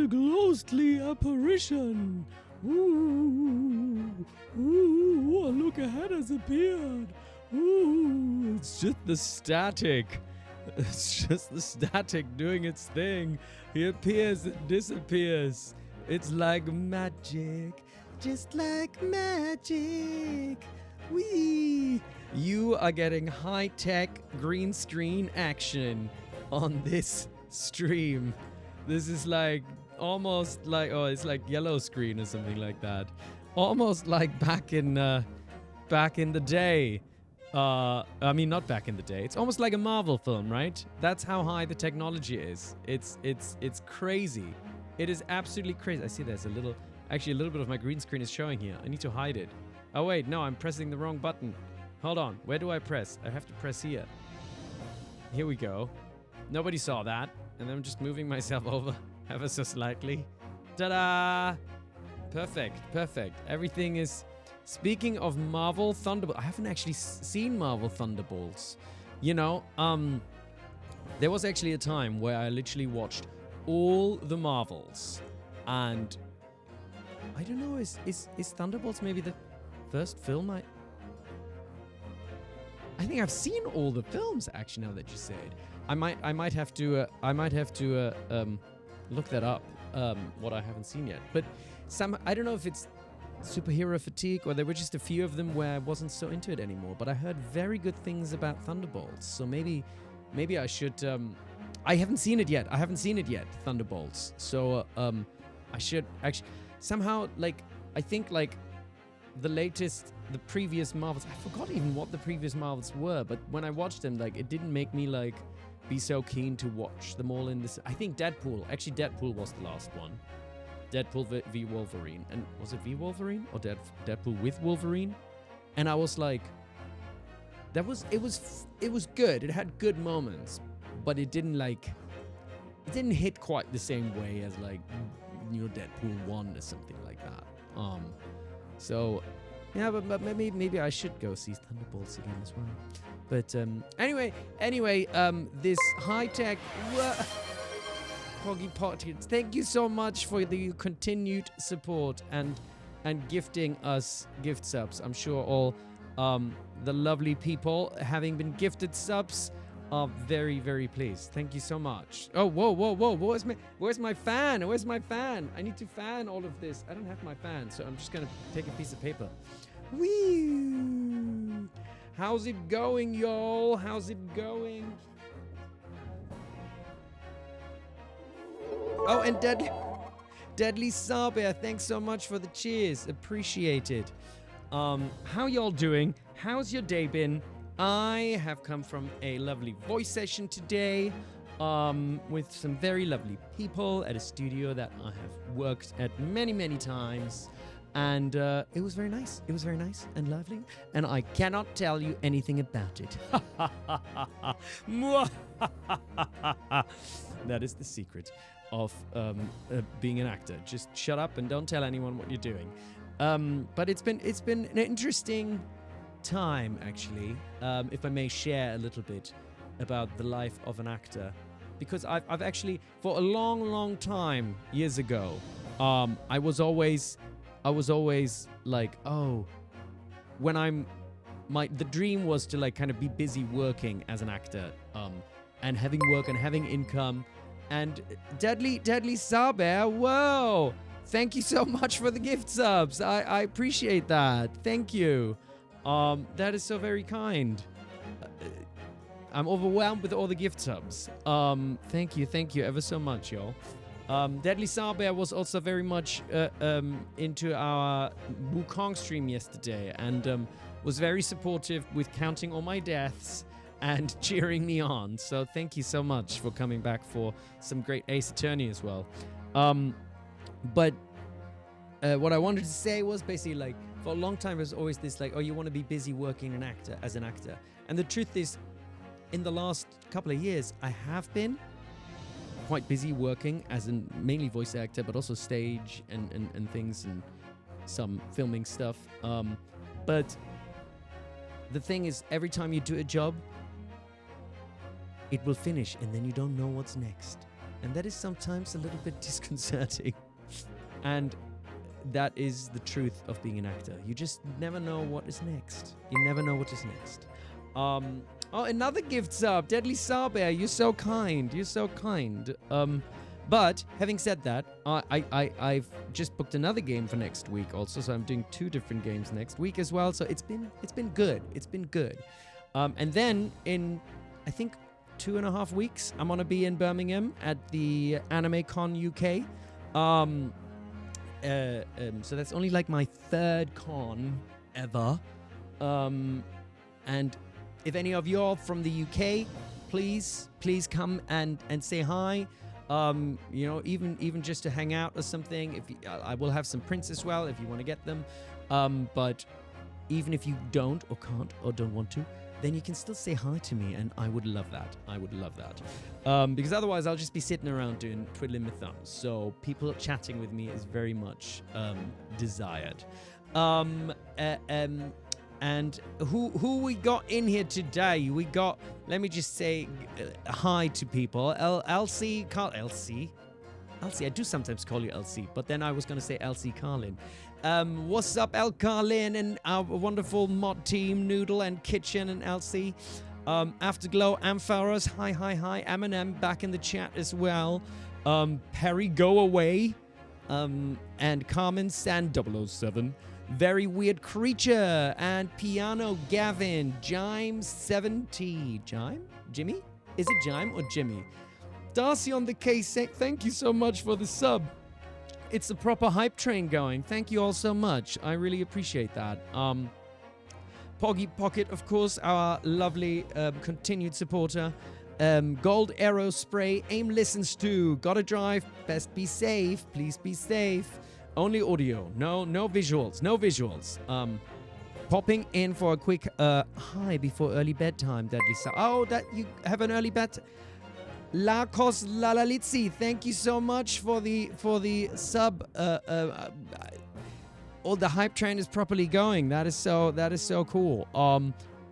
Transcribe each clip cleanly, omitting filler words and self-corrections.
a ghostly apparition. Ooh, ooh, a look ahead has appeared. Ooh, it's just the static. It's just the static doing its thing. He appears and disappears. It's like magic. Just like magic. Whee! You are getting high-tech green screen action on this stream. This is like almost like, oh, it's like yellow screen or something like that. Almost like back in the day. I mean, not back in the day. It's almost like a Marvel film, right? That's how high the technology is. It's crazy. It is absolutely crazy. I see there's actually a little bit of my green screen is showing here. I need to hide it. Oh wait, no, I'm pressing the wrong button. Hold on, where do I press? I have to press here. Here we go. Nobody saw that. And I'm just moving myself over ever so slightly. Ta-da! Perfect, perfect. Everything is... Speaking of Marvel Thunderbolts, I haven't actually seen Marvel Thunderbolts. You know, there was actually a time where I literally watched all the Marvels. And I don't know, is Thunderbolts maybe the first film I think I've seen all the films actually, now that you say it. I might have to look that up, what I haven't seen yet. But I don't know if it's superhero fatigue or there were just a few of them where I wasn't so into it anymore. But I heard very good things about Thunderbolts, so maybe I should. I haven't seen it yet. Thunderbolts. So I should actually somehow I think the previous Marvels. I forgot even what the previous Marvels were, but when I watched them, it didn't make me be so keen to watch them all in this. I think Deadpool was the last one. Deadpool v Wolverine. And was it v Wolverine or Deadpool with Wolverine? And I was like, it was good. It had good moments, but it didn't hit quite the same way as Deadpool 1 or something like that. So yeah, but maybe I should go see Thunderbolts again as well. But anyway, this high-tech Poggy Pockets, thank you so much for the continued support and gifting us gift subs. I'm sure all the lovely people having been gifted subs are very, very pleased. Thank you so much. Oh, whoa. Where's my fan? Where's my fan? I need to fan all of this. I don't have my fan, so I'm just gonna take a piece of paper. Whee! How's it going, y'all? How's it going? Oh, and Deadly Sarbear, thanks so much for the cheers. Appreciate it. How y'all doing? How's your day been? I have come from a lovely voice session today with some very lovely people at a studio that I have worked at many, many times. And it was very nice. It was very nice and lovely. And I cannot tell you anything about it. That is the secret of being an actor. Just shut up and don't tell anyone what you're doing. But it's been an interesting time, actually, if I may share a little bit about the life of an actor, because I've actually, for a long time, years ago, I was always like, oh, when the dream was to kind of be busy working as an actor, and having work and having income. And Deadly Saber, whoa! Thank you so much for the gift subs. I appreciate that. Thank you. That is so very kind. I'm overwhelmed with all the gift subs. Thank you ever so much, y'all. Deadly Saber was also very much into our Wukong stream yesterday and was very supportive with counting all my deaths and cheering me on. So thank you so much for coming back for some great Ace Attorney as well. But what I wanted to say was basically for a long time, there's always this oh, you want to be busy working as an actor. And the truth is, in the last couple of years, I have been quite busy working as a mainly voice actor, but also stage and things and some filming stuff. But the thing is, every time you do a job, it will finish and then you don't know what's next. and that is sometimes a little bit disconcerting. And that is the truth of being an actor. You just never know what is next. You never know what is next. Oh, another gift sub. Deadly Sarbear, you're so kind. You're so kind. But having said that, I've just booked another game for next week also, so I'm doing 2 different games next week as well. So it's been good. It's been good. And then in, I think, 2.5 weeks, I'm gonna be in Birmingham at the AnimeCon UK. So that's only like my 3rd con ever. And if any of you are from the UK, please come and say hi. You know, even just to hang out or something. If you, I will have some prints as well if you want to get them. But even if you don't or can't or don't want to, then you can still say hi to me, and I would love that. I would love that. Because otherwise I'll just be sitting around twiddling my thumbs. So people chatting with me is very much desired. And who we got in here today? We got, let me just say hi to people. Elsie, I do sometimes call you Elsie, but then I was going to say Elsie Carlin. What's up, El Carlin and our wonderful mod team, Noodle and Kitchen and Elsie. Afterglow, Ampharos, hi. Eminem back in the chat as well. Perry, go away. And Carmen Sand 007. Very Weird Creature and Piano Gavin, Jime 70. Jimmy? Is it Jime or Jimmy? Darcy on the case, thank you so much for the sub. It's a proper hype train going. Thank you all so much. I really appreciate that. Poggy Pocket, of course, our lovely continued supporter. Gold Arrow Spray, Aim listens to. Gotta drive, best be safe. Please be safe. Only audio, no visuals, popping in for a quick hi before early bedtime, Deadly Sub. Oh, that you have an early bed. Lakos Lalalitzi, thank you so much for the sub. All the hype train is properly going. That is so cool.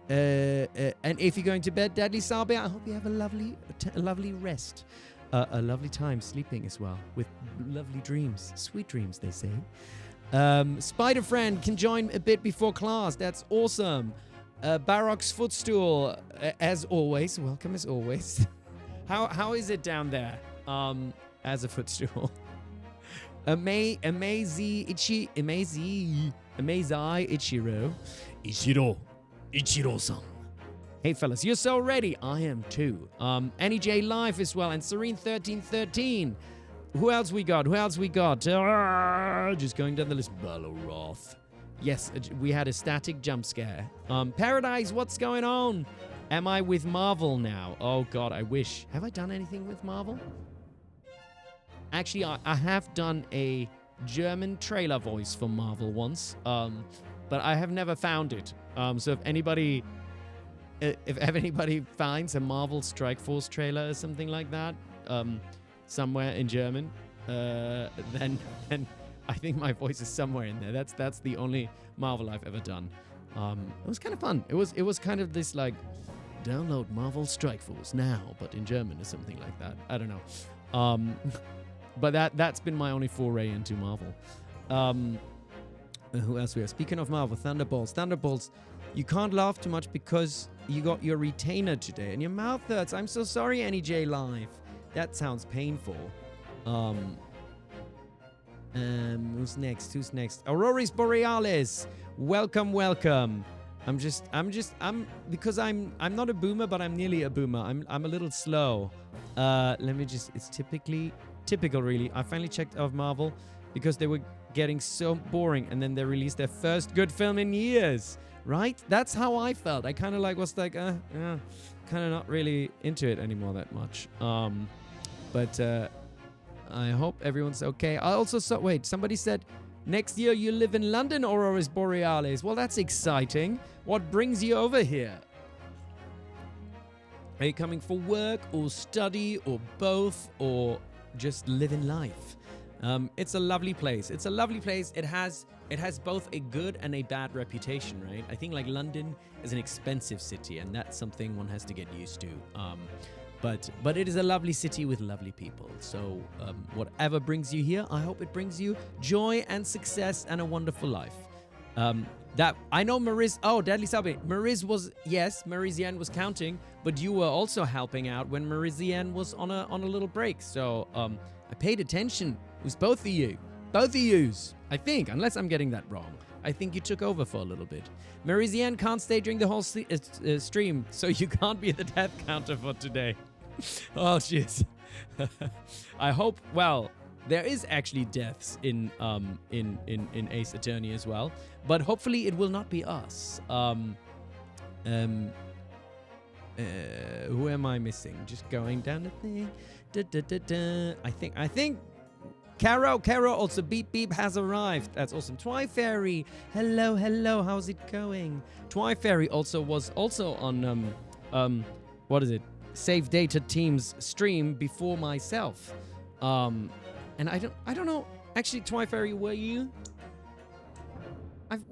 And if you're going to bed, Deadly Sarbe, I hope you have a lovely rest. A lovely time sleeping as well, with lovely dreams. Sweet dreams, they say. Spider Friend can join a bit before class. That's awesome. Barock's Footstool, as always. Welcome as always. How is it down there? As a footstool. Amazai Ichiro-san. Hey fellas, you're so ready. I am too. NEJ Live as well, and Serene1313. Who else we got? Just going down the list. Baloroth. Yes, we had a static jump scare. Paradise, what's going on? Am I with Marvel now? Oh god, I wish. Have I done anything with Marvel? Actually, I have done a German trailer voice for Marvel once, but I have never found it. So if anybody finds a Marvel Strike Force trailer or something like that, somewhere in German, then I think my voice is somewhere in there. That's the only Marvel I've ever done. It was kind of fun. It was kind of this like, download Marvel Strike Force now, but in German or something like that. I don't know. But that's been my only foray into Marvel. Who else we have? Speaking of Marvel, Thunderbolts. You can't laugh too much because you got your retainer today and your mouth hurts. I'm so sorry, NEJ Live. That sounds painful. Who's next? Auroris Borealis. Welcome. Because I'm not a boomer, but I'm nearly a boomer. I'm a little slow. It's typical really. I finally checked out Marvel because they were getting so boring, and then they released their first good film in years. Right? That's how I felt. I kind of kind of not really into it anymore that much. But I hope everyone's okay. I also saw, somebody said, next year you live in London, Auroris Borealis. Well, that's exciting. What brings you over here? Are you coming for work or study or both or just living life? It's a lovely place. It has both a good and a bad reputation, right? I think like London is an expensive city, and that's something one has to get used to. But it is a lovely city with lovely people. So whatever brings you here, I hope it brings you joy and success and a wonderful life. That I know Mariz. Oh, Deadly Sabe. Mariz was, yes, Marizian was counting, but you were also helping out when Marizian was on a little break. So I paid attention. It was both of you. Both of yous. I think, unless I'm getting that wrong. I think you took over for a little bit. Marizian can't stay during the whole stream, so you can't be the death counter for today. Oh, jeez. I hope, well, there is actually deaths in Ace Attorney as well, but hopefully it will not be us. Who am I missing? Just going down the thing. I think Caro also beep has arrived. That's awesome. Twi Fairy, hello, how's it going? Twi Fairy also was on what is it? Save Data Team's stream before myself. And I don't know. Actually, Twi Fairy, were you?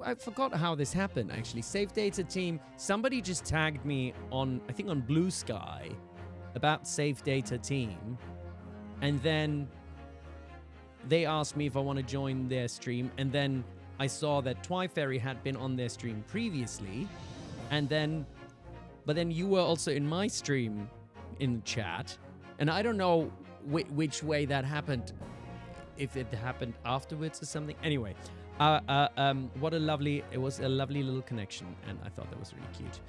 I forgot how this happened. Actually, Save Data Team. Somebody just tagged me on, I think on Blue Sky, about Save Data Team, and then they asked me if I want to join their stream, and then I saw that Twi Fairy had been on their stream previously, but then you were also in my stream in the chat, and I don't know which way that happened, if it happened afterwards or something. Anyway, it was a lovely little connection, and I thought that was really cute.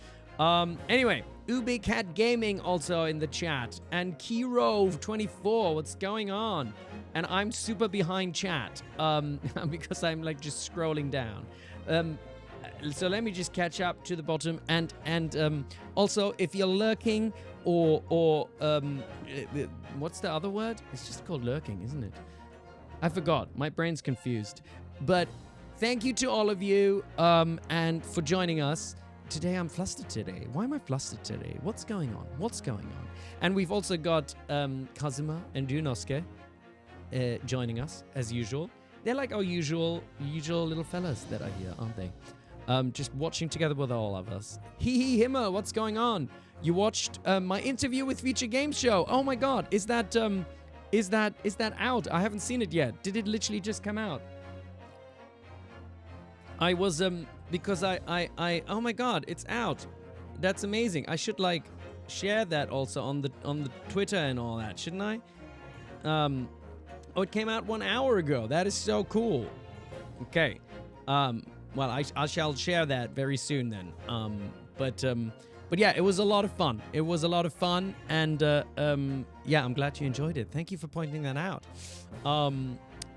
Anyway, UbiCat Gaming also in the chat, and Kirove24, what's going on? And I'm super behind chat, because I'm like just scrolling down. So let me just catch up to the bottom, and also if you're lurking or what's the other word? It's just called lurking, isn't it? I forgot. My brain's confused. But thank you to all of you, and for joining us. Today I'm flustered today. Why am I flustered today? What's going on? And we've also got Kazuma and Ryunosuke joining us as usual. They're like our usual little fellas that are here, aren't they? Just watching together with all of us. Hee Himmer, what's going on? You watched my interview with Future Games Show. Oh my god, is that out? I haven't seen it yet. Did it literally just come out? I was because I oh my god, it's out. That's amazing. I should like share that also on the Twitter and all that, shouldn't I? Oh, it came out 1 hour ago. That is so cool. Okay. Well, I shall share that very soon then. But yeah, it was a lot of fun. It was a lot of fun, and yeah, I'm glad you enjoyed it. Thank you for pointing that out.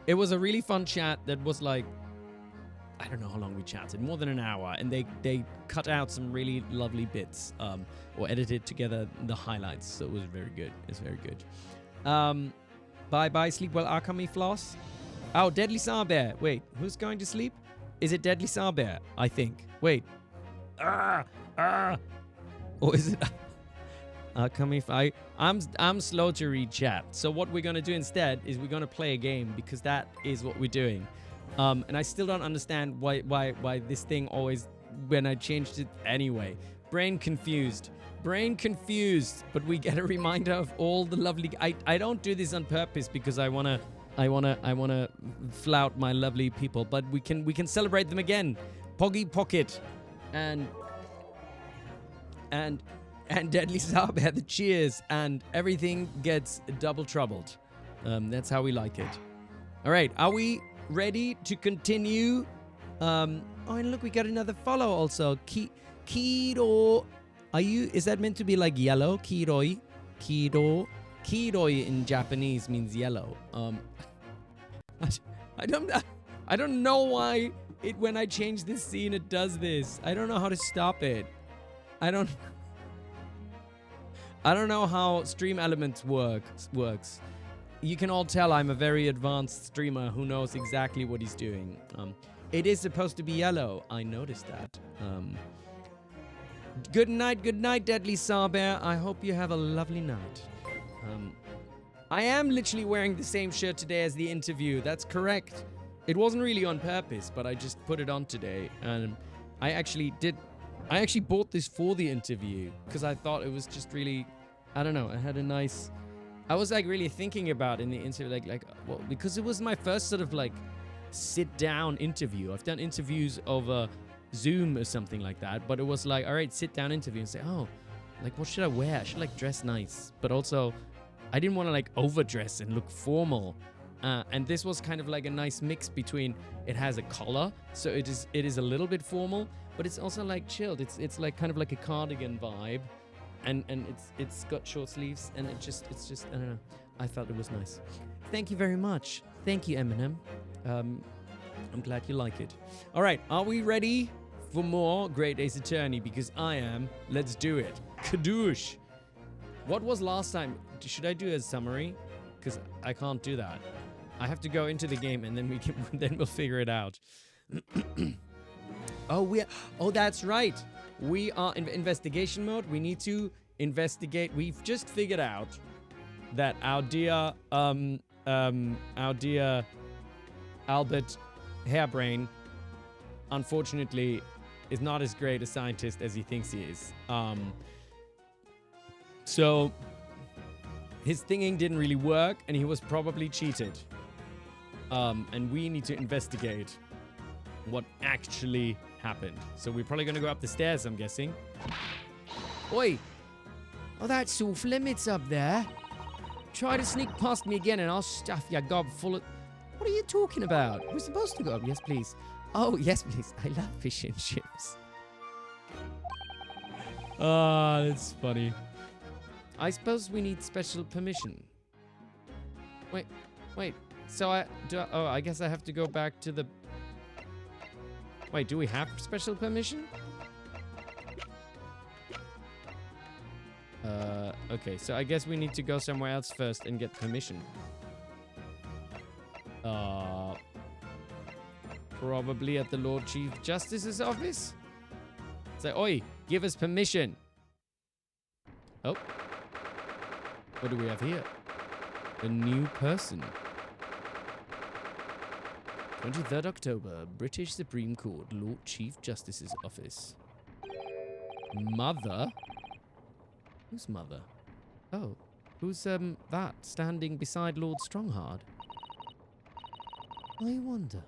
It was a really fun chat that was like, I don't know how long we chatted, more than an hour, and they cut out some really lovely bits, or edited together the highlights, so it was very good. It's very good. Bye, sleep well, Akami Floss. Oh, Deadly Saber. Wait, who's going to sleep? Is it Deadly Saber? I think. Wait. Or is it Akami? I'm slow to read chat. So what we're gonna do instead is we're gonna play a game, because that is what we're doing. And I still don't understand why this thing always, when I changed it anyway. Brain confused, but we get a reminder of all the lovely, I don't do this on purpose because I wanna flout my lovely people, but we can celebrate them again. Poggy Pocket and Deadly Saber, the cheers, and everything gets double troubled. That's how we like it. All right, are we ready to continue? Oh, and look, we got another follow also. Kiro, is that meant to be like yellow? Kiroi? Kiroi in Japanese means yellow. I don't know why when I change this scene it does this. I don't know how to stop it. I don't know how Stream Elements works. You can all tell I'm a very advanced streamer who knows exactly what he's doing. It is supposed to be yellow. I noticed that. Good night, Deadly Saber. I hope you have a lovely night. I am literally wearing the same shirt today as the interview. That's correct. It wasn't really on purpose, but I just put it on today. And I actually bought this for the interview because I thought it was just really I don't know. I had a nice. I was like really thinking about in the interview, well, because it was my first sort of like sit down interview. I've done interviews over Zoom or something like that, but it was like, all right, sit down interview and say, oh, like what should I wear? I should like dress nice, but also I didn't want to like overdress and look formal. And this was kind of like a nice mix between it has a collar, so it is a little bit formal, but it's also like chilled. It's like kind of like a cardigan vibe, and it's got short sleeves, and it's just I don't know. I felt it was nice. Thank you very much. Thank you, Eminem. I'm glad you like it. All right, are we ready for more Great Ace Attorney? Because I am. Let's do it. Kadoosh. What was last time? Should I do a summary? Because I can't do that. I have to go into the game and then then we'll figure it out. Oh, that's right. We are in investigation mode. We need to investigate. We've just figured out that our dear Albert Hairbrain, unfortunately, is not as great a scientist as he thinks he is. So his thinking didn't really work, and he was probably cheated. And we need to investigate what actually happened. So we're probably gonna go up the stairs, I'm guessing. Oi! Oh, that's off limits up there. Try to sneak past me again and I'll stuff your gob full of... What are you talking about? We're supposed to go up. Yes, please. Oh, yes, please. I love fish and chips. Ah, that's funny. I suppose we need special permission. Wait. So I guess I have to go back to the... Wait, do we have special permission? Okay, so I guess we need to go somewhere else first and get permission. Probably at the Lord Chief Justice's office? Say, oi, give us permission. Oh. What do we have here? A new person. 23rd October, British Supreme Court, Lord Chief Justice's office. Mother? Who's mother? Oh, who's that standing beside Lord Stronghard? I wonder.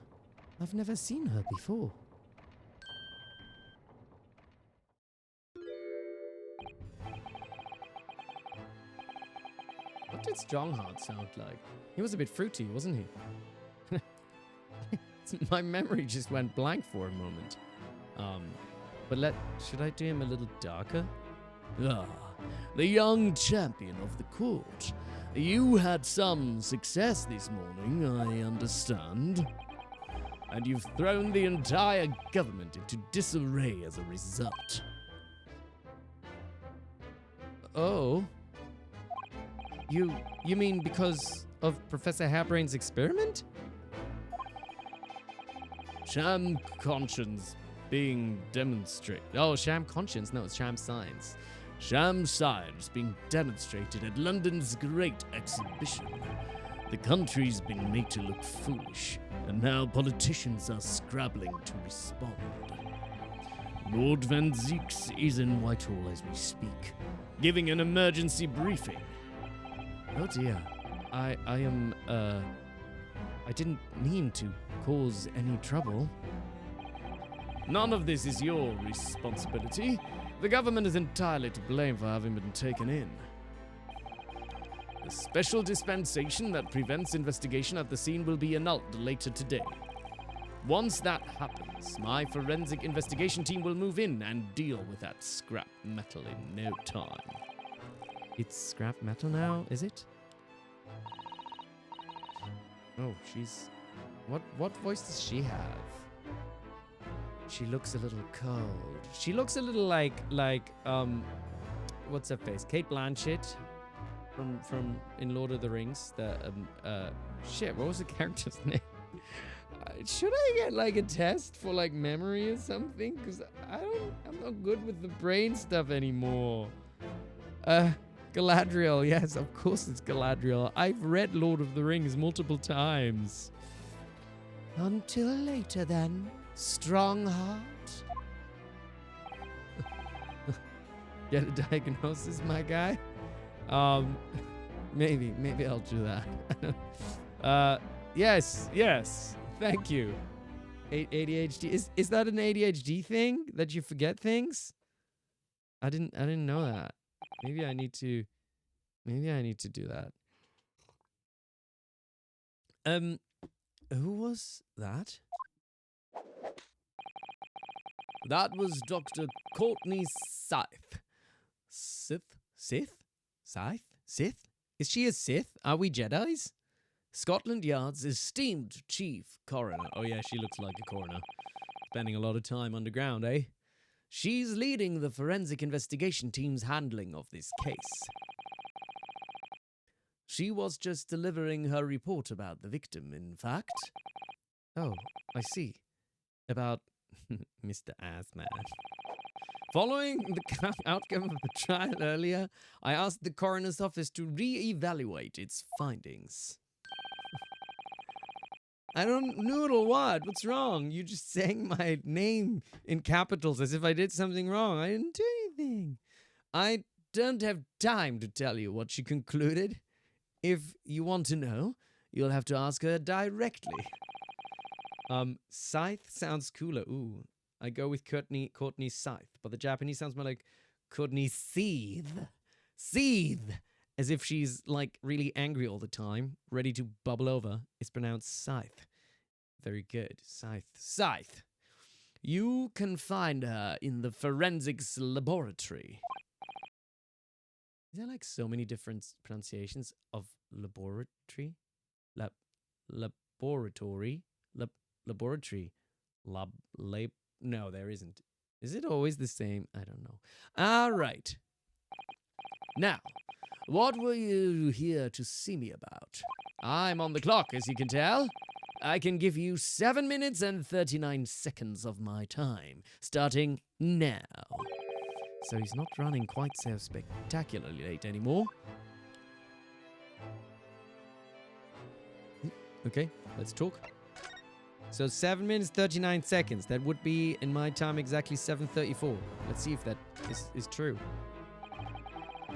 I've never seen her before. What did Stronghard sound like? He was a bit fruity, wasn't he? My memory just went blank for a moment. But should I do him a little darker? Ah, the young champion of the court. You had some success this morning, I understand. And you've thrown the entire government into disarray as a result. Oh? You mean because of Professor Hairbrain's experiment? Sham conscience being demonstrated. Oh, sham conscience. No, it's sham science. Sham science being demonstrated at London's great exhibition. The country's been made to look foolish, and now politicians are scrabbling to respond. Lord Van Zeeks is in Whitehall as we speak, giving an emergency briefing. Oh dear. I didn't mean to cause any trouble. None of this is your responsibility. The government is entirely to blame for having been taken in. The special dispensation that prevents investigation at the scene will be annulled later today. Once that happens, my forensic investigation team will move in and deal with that scrap metal in no time. It's scrap metal now, is it? Oh, she's... What voice does she have? She looks a little cold. She looks a little like what's her face? Kate Blanchett from in Lord of the Rings. Shit, what was the character's name? Should I get like a test for like memory or something? Because I'm not good with the brain stuff anymore. Galadriel, yes, of course it's Galadriel. I've read Lord of the Rings multiple times. Until later then, Strongheart. Get a diagnosis, my guy? Maybe I'll do that. Yes. Thank you. ADHD is that an ADHD thing that you forget things? I didn't know that. Maybe I need to do that. Who was that? That was Dr. Courtney Scythe. Scythe? Is she a Sith? Are we Jedis? Scotland Yard's esteemed chief coroner. Oh yeah, she looks like a coroner. Spending a lot of time underground, eh? She's leading the forensic investigation team's handling of this case. She was just delivering her report about the victim, in fact. Oh, I see. About Mr. Assman. Following the outcome of the trial earlier, I asked the coroner's office to re-evaluate its findings. I don't noodle what? What's wrong? You just saying my name in capitals as if I did something wrong. I didn't do anything. I don't have time to tell you what she concluded. If you want to know, you'll have to ask her directly. Scythe sounds cooler. Ooh, I go with Courtney Scythe, but the Japanese sounds more like Courtney Seethe. Seethe! As if she's, like, really angry all the time, ready to bubble over. It's pronounced Scythe. Very good. Scythe. You can find her in the forensics laboratory. Is there, like, so many different pronunciations of laboratory? Laboratory? Laboratory? No, there isn't. Is it always the same? I don't know. All right. Now, what were you here to see me about? I'm on the clock, as you can tell. I can give you 7 minutes and 39 seconds of my time, starting now. So he's not running quite so spectacularly late anymore. Okay, let's talk. So 7 minutes, 39 seconds. That would be, in my time, exactly 7:34. Let's see if that is true.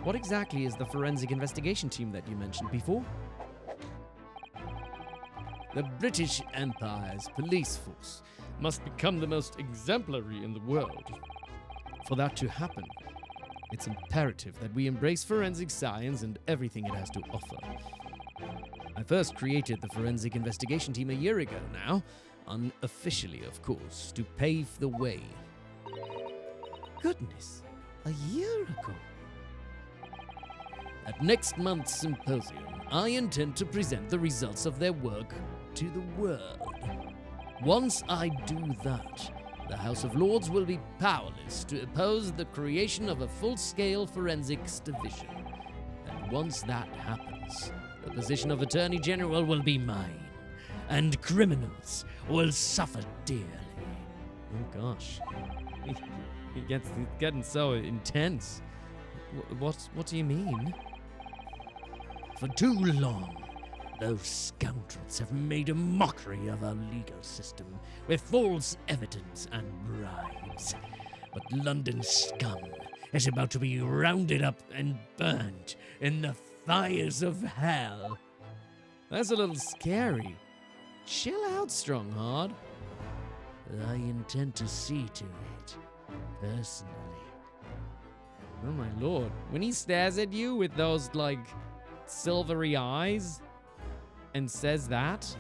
What exactly is the forensic investigation team that you mentioned before? The British Empire's police force must become the most exemplary in the world. For that to happen, it's imperative that we embrace forensic science and everything it has to offer. I first created the forensic investigation team a year ago now, unofficially of course, to pave the way. Goodness, a year ago? At next month's symposium, I intend to present the results of their work to the world. Once I do that, the House of Lords will be powerless to oppose the creation of a full-scale forensics division. And once that happens, the position of Attorney General will be mine, and criminals will suffer dearly. Oh gosh, it's getting so intense. What do you mean? For too long, those scoundrels have made a mockery of our legal system with false evidence and bribes. But London scum is about to be rounded up and burned in the fires of hell. That's a little scary. Chill out, Stronghard. I intend to see to it, personally. Oh my lord. When he stares at you with those, like, silvery eyes and says that,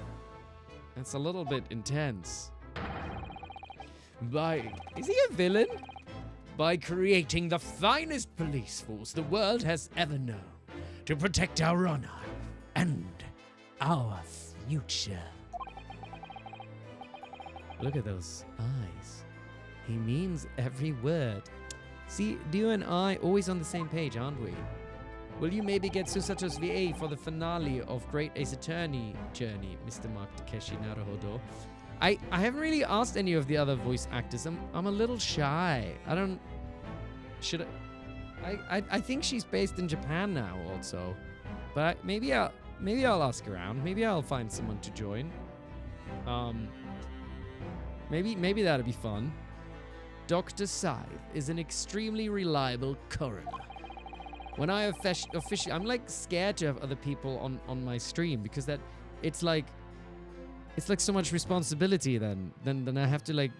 that's a little bit intense. Is he a villain? By creating the finest police force the world has ever known to protect our honor and our future. Look at those eyes. He means every word. See, you and I always on the same page, aren't we? Will you maybe get Susato's VA for the finale of Great Ace Attorney Journey, Mr. Mark Takeshi Naruhodo? I haven't really asked any of the other voice actors. I'm a little shy. I think she's based in Japan now also. But maybe I'll ask around. Maybe I'll find someone to join. Maybe that'd be fun. Dr. Scythe is an extremely reliable coroner. When I officially, I'm like scared to have other people on my stream because that it's like so much responsibility then I have to like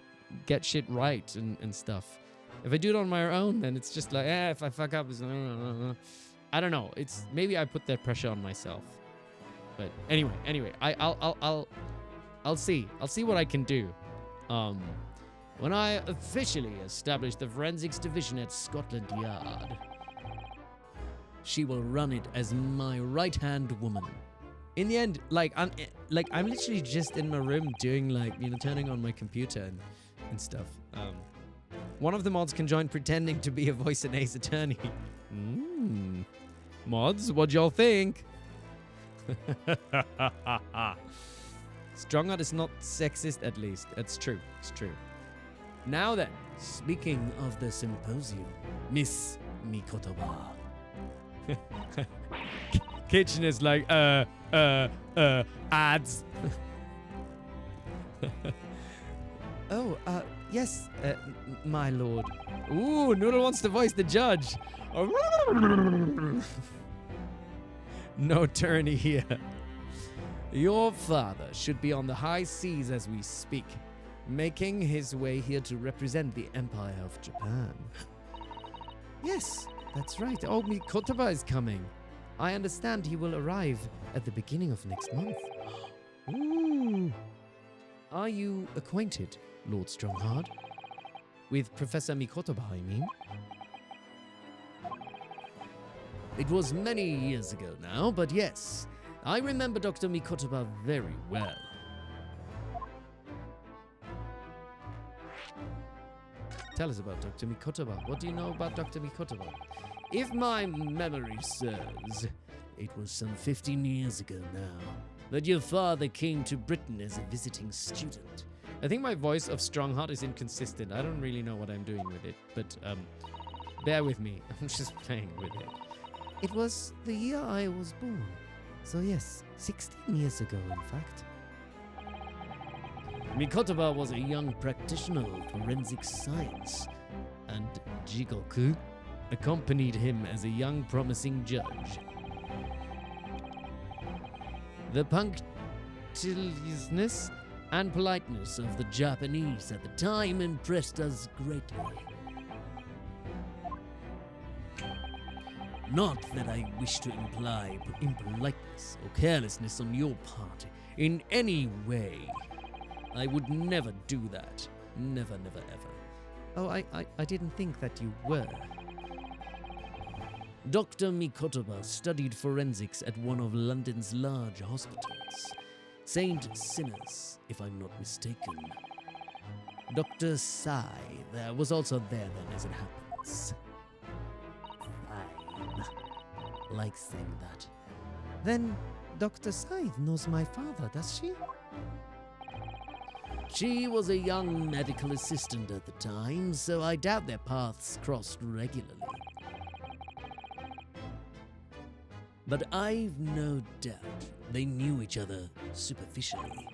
get shit right and stuff. If I do it on my own, then it's just like, if I fuck up, it's, I don't know. It's maybe I put that pressure on myself. But anyway, I'll see what I can do. When I officially establish the forensics division at Scotland Yard, she will run it as my right-hand woman. In the end, I'm literally just in my room doing turning on my computer and stuff. One of the mods can join pretending to be a voice and Ace Attorney. Mods, what y'all think? Strongheart is not sexist, at least. That's true. It's true. Now then, speaking of the symposium, Miss Mikotoba. Kitchen is like, ads. Oh, yes, my lord. Ooh, Noodle wants to voice the judge. No tourney here. Your father should be on the high seas as we speak, making his way here to represent the Empire of Japan. Yes, that's right. Oh, Mikotoba is coming. I understand he will arrive at the beginning of next month. Ooh. Are you acquainted, Lord Strongheart? With Professor Mikotoba, I mean? It was many years ago now, but yes, I remember Dr. Mikotoba very well. Tell us about Dr. Mikotoba. What do you know about Dr. Mikotoba? If my memory serves, it was some 15 years ago now that your father came to Britain as a visiting student. I think my voice of Strongheart is inconsistent. I don't really know what I'm doing with it, but bear with me. I'm just playing with it. It was the year I was born. So yes, 16 years ago, in fact. Mikotoba was a young practitioner of forensic science, and Jigoku accompanied him as a young promising judge. The punctiliousness and politeness of the Japanese at the time impressed us greatly. Not that I wish to imply impoliteness or carelessness on your part in any way. I would never do that. Never, never, ever. Oh, I didn't think that you were. Dr. Mikotoba studied forensics at one of London's large hospitals. St. Sinners, if I'm not mistaken. Dr. Sai was also there then, as it happens. Fine. Like saying that. Then Dr. Scythe knows my father, does she? She was a young medical assistant at the time, so I doubt their paths crossed regularly. But I've no doubt they knew each other superficially.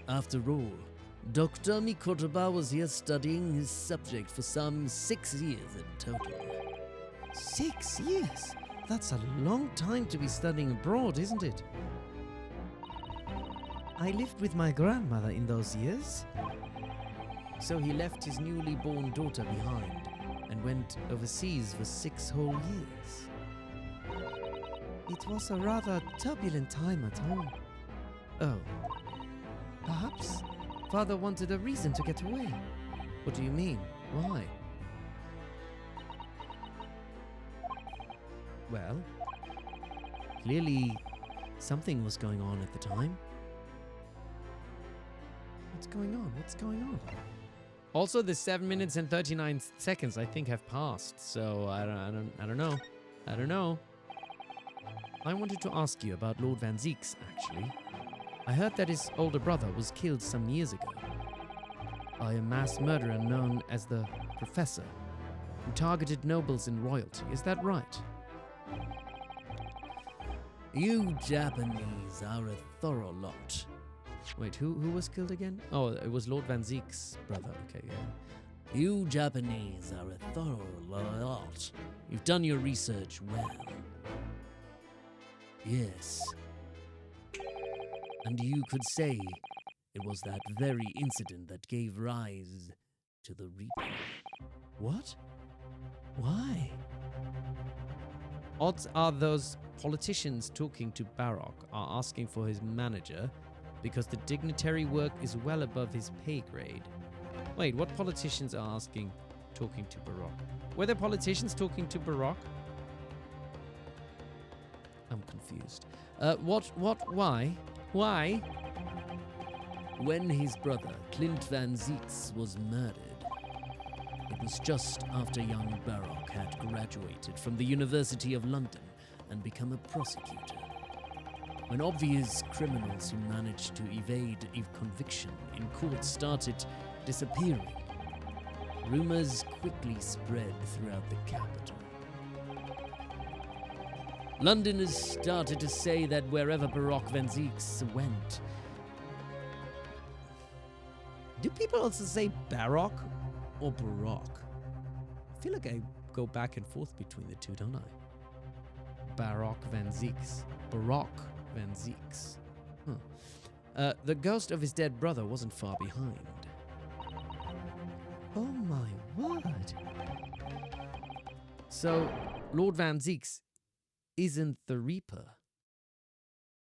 After all, Dr. Mikotoba was here studying his subject for some 6 years in total. 6 years? That's a long time to be studying abroad, isn't it? I lived with my grandmother in those years. So he left his newly born daughter behind and went overseas for 6 whole years. It was a rather turbulent time at home. Oh. Perhaps father wanted a reason to get away. What do you mean? Why? Well, clearly something was going on at the time. What's going on? What's going on? Also, the 7 minutes and 39 seconds I think have passed, so I don't know. I don't know. I wanted to ask you about Lord Van Zieks, actually. I heard that his older brother was killed some years ago by a mass murderer known as the Professor, who targeted nobles and royalty. Is that right? You Japanese are a thorough lot. Wait, who was killed again? Oh, it was Lord Van Zieks' brother. Okay, yeah. You Japanese are a thorough lot. You've done your research well. Yes. And you could say it was that very incident that gave rise to the Reaper. What? Why? Odds are those politicians talking to Baroque are asking for his manager because the dignitary work is well above his pay grade. Wait, what politicians are talking to Baroque? Were there politicians talking to Baroque? I'm confused. Why? Why? When his brother, Clint Van Zieks, was murdered, it was just after young Baroque had graduated from the University of London and become a prosecutor. When obvious criminals who managed to evade conviction in court started disappearing, rumors quickly spread throughout the capital. Londoners started to say that wherever Baroque Van Zieks went... Do people also say Baroque or Baroque? I feel like I go back and forth between the two, don't I? Baroque Van Zieks. Baroque Van Zieks. Huh. The ghost of his dead brother wasn't far behind. Oh my word. So, Lord Van Zieks isn't the Reaper.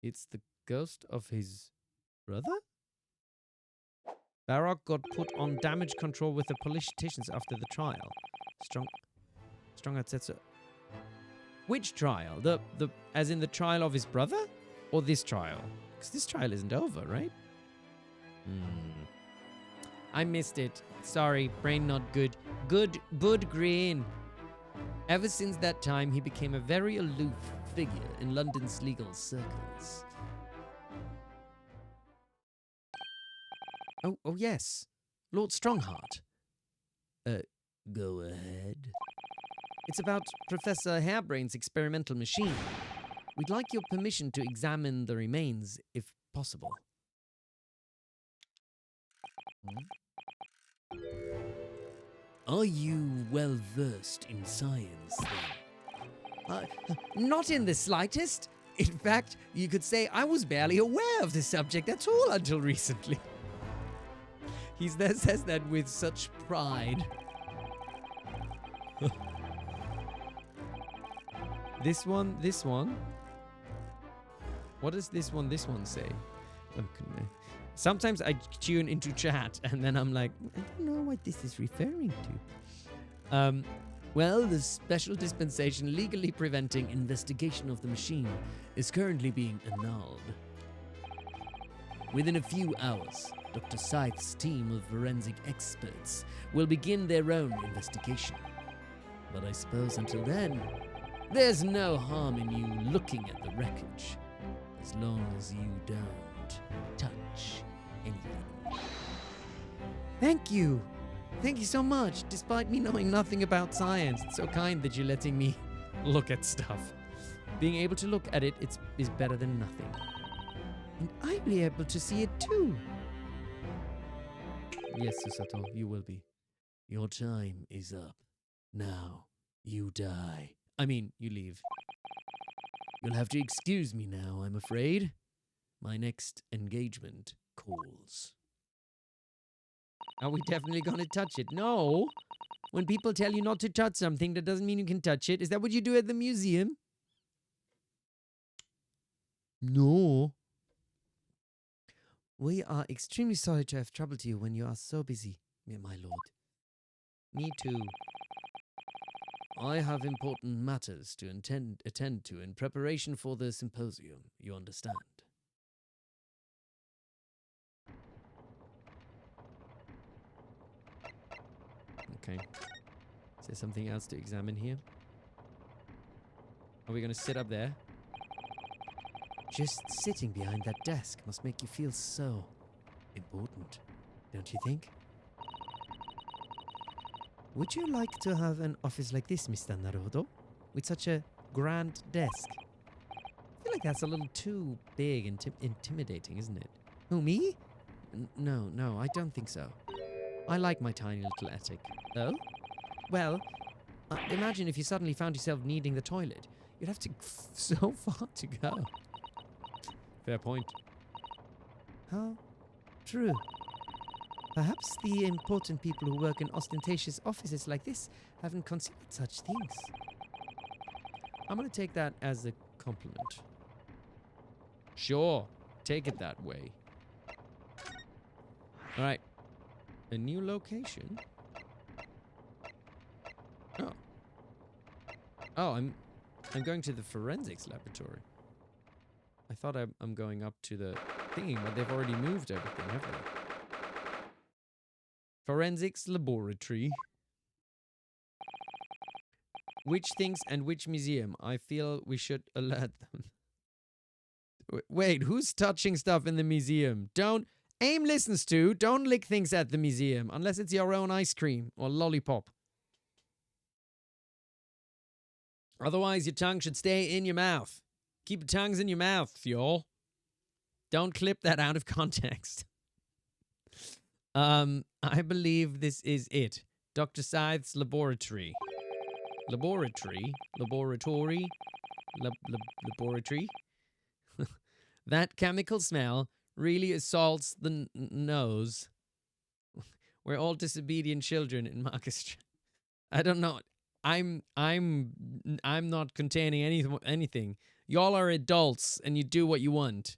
It's the ghost of his brother? Baroque got put on damage control with the politicians after the trial. Strong had said so. Which trial? The as in the trial of his brother? Or this trial? Because this trial isn't over, right? I missed it. Sorry, brain not good. Bud Green. Ever since that time, he became a very aloof figure in London's legal circles. Oh yes. Lord Strongheart. Go ahead. It's about Professor Hairbrain's experimental machine. We'd like your permission to examine the remains, if possible. Are you well versed in science, then? Not in the slightest. In fact, you could say I was barely aware of the subject at all until recently. He says that with such pride. This one. What does this one say? Sometimes I tune into chat and then I'm like, I don't know what this is referring to. Well, the special dispensation legally preventing investigation of the machine is currently being annulled. Within a few hours, Dr. Scythe's team of forensic experts will begin their own investigation. But I suppose until then, there's no harm in you looking at the wreckage, as long as you don't touch anything. Thank you. Thank you so much. Despite me knowing nothing about science, it's so kind that you're letting me look at stuff. Being able to look at it is better than nothing. And I'll be able to see it too. Yes, Susato, you will be. Your time is up. Now, you die. I mean, you leave. You'll have to excuse me now, I'm afraid. My next engagement calls. Are we definitely going to touch it? No. When people tell you not to touch something, that doesn't mean you can touch it. Is that what you do at the museum? No. We are extremely sorry to have troubled you when you are so busy, my lord. Me too. I have important matters to attend to in preparation for the symposium, you understand. Okay. Is there something else to examine here? Are we going to sit up there? Just sitting behind that desk must make you feel so important, don't you think? Would you like to have an office like this, Mr. Naruhodo? With such a grand desk? I feel like that's a little too big and intimidating, isn't it? Who, me? No, I don't think so. I like my tiny little attic. Oh? Well, imagine if you suddenly found yourself needing the toilet. You'd have to so far to go. Fair point. How true. Perhaps the important people who work in ostentatious offices like this haven't considered such things. I'm gonna take that as a compliment. Sure, take it that way. Alright. A new location? Oh. Oh, I'm going to the forensics laboratory. I thought I'm going up to the thingy, but they've already moved everything, haven't they? Forensics laboratory. Which things and which museum? I feel we should alert them. Wait, who's touching stuff in the museum? Don't... AIM listens to, don't lick things at the museum, unless it's your own ice cream or lollipop. Otherwise, your tongue should stay in your mouth. Keep your tongues in your mouth, y'all. Don't clip that out of context. I believe this is it. Dr. Scythe's laboratory. Laboratory? That chemical smell really assaults the nose. We're all disobedient children in Marcus. I don't know. I'm not containing anything. Y'all are adults and you do what you want.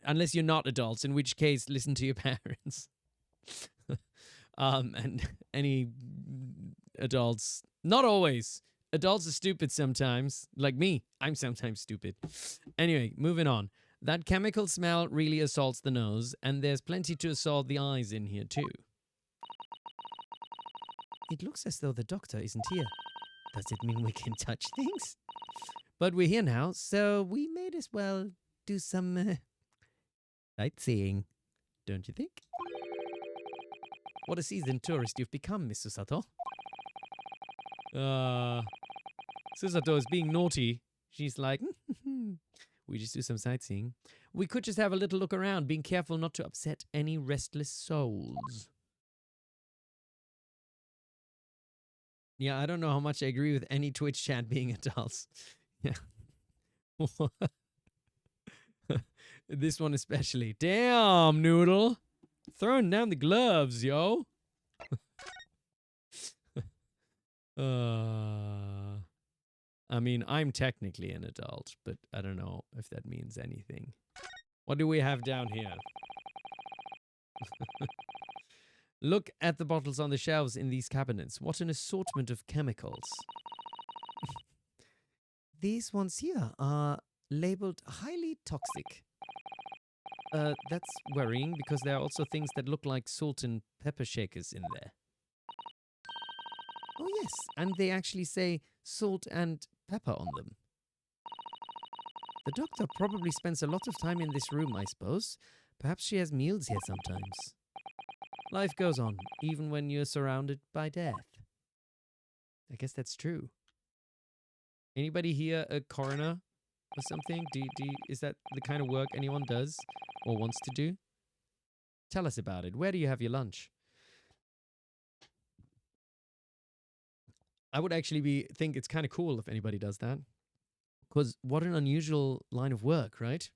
Unless you're not adults, in which case listen to your parents. And any adults, not always. Adults are stupid sometimes. Like me, I'm sometimes stupid. Anyway, moving on. That chemical smell really assaults the nose, and there's plenty to assault the eyes in here too. It looks as though the doctor isn't here. Does it mean we can touch things? But we're here now, so we may as well do some sightseeing, don't you think? What a seasoned tourist you've become, Miss Susato. Susato is being naughty. She's like, we just do some sightseeing. We could just have a little look around, being careful not to upset any restless souls. Yeah, I don't know how much I agree with any Twitch chat being adults. Yeah. This one especially. Damn, Noodle. Throwing down the gloves, yo. I mean, I'm technically an adult, but I don't know if that means anything. What do we have down here? Look at the bottles on the shelves in these cabinets. What an assortment of chemicals. These ones here are labeled highly toxic. That's worrying because there are also things that look like salt and pepper shakers in there. Oh yes, and they actually say salt and pepper on them. The doctor probably spends a lot of time in this room, I suppose. Perhaps she has meals here sometimes. Life goes on, even when you're surrounded by death. I guess that's true. Anybody here a coroner or something? Is that the kind of work anyone does or wants to do? Tell us about it. Where do you have your lunch? I would actually think it's kind of cool if anybody does that. Because what an unusual line of work, right?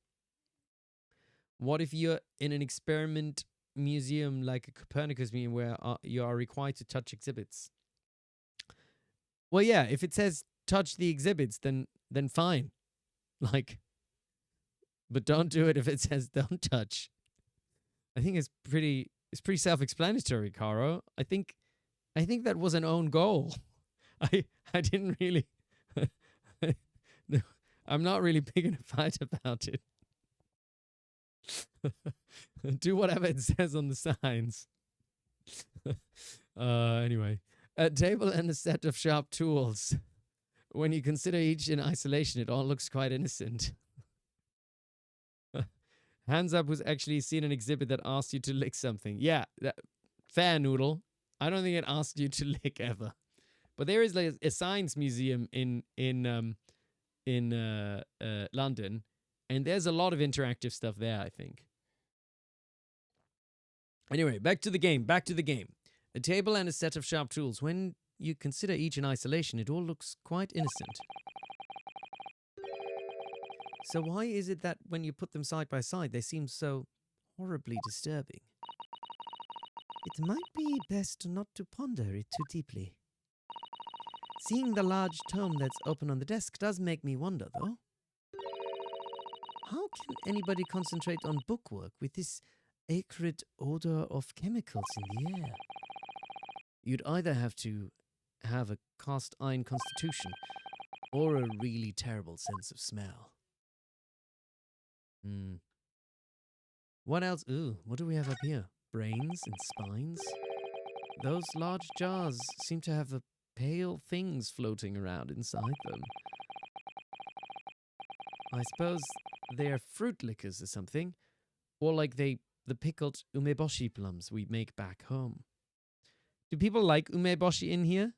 What if you're in an experiment museum like a Copernicus museum where you are required to touch exhibits? Well, yeah, if it says touch the exhibits, then fine. Like, but don't do it if it says don't touch. I think it's pretty self-explanatory, Caro. I think that was an own goal. I didn't really no, I'm not really big in a fight about it. Do whatever it says on the signs. Anyway, a table and a set of sharp tools. When you consider each in isolation, it all looks quite innocent. Hands up who's actually seen an exhibit that asked you to lick something. Yeah, fair, Noodle. I don't think it asked you to lick ever. But there is like a science museum in London, and there's a lot of interactive stuff there, I think. Anyway, back to the game. Back to the game. A table and a set of sharp tools. When you consider each in isolation, it all looks quite innocent. So why is it that when you put them side by side, they seem so horribly disturbing? It might be best not to ponder it too deeply. Seeing the large tome that's open on the desk does make me wonder, though. How can anybody concentrate on bookwork with this acrid odor of chemicals in the air? You'd either have to have a cast iron constitution or a really terrible sense of smell. What else? Ooh, what do we have up here? Brains and spines? Those large jars seem to have pale things floating around inside them. I suppose they're fruit liquors or something. Or like the pickled umeboshi plums we make back home. Do people like umeboshi in here?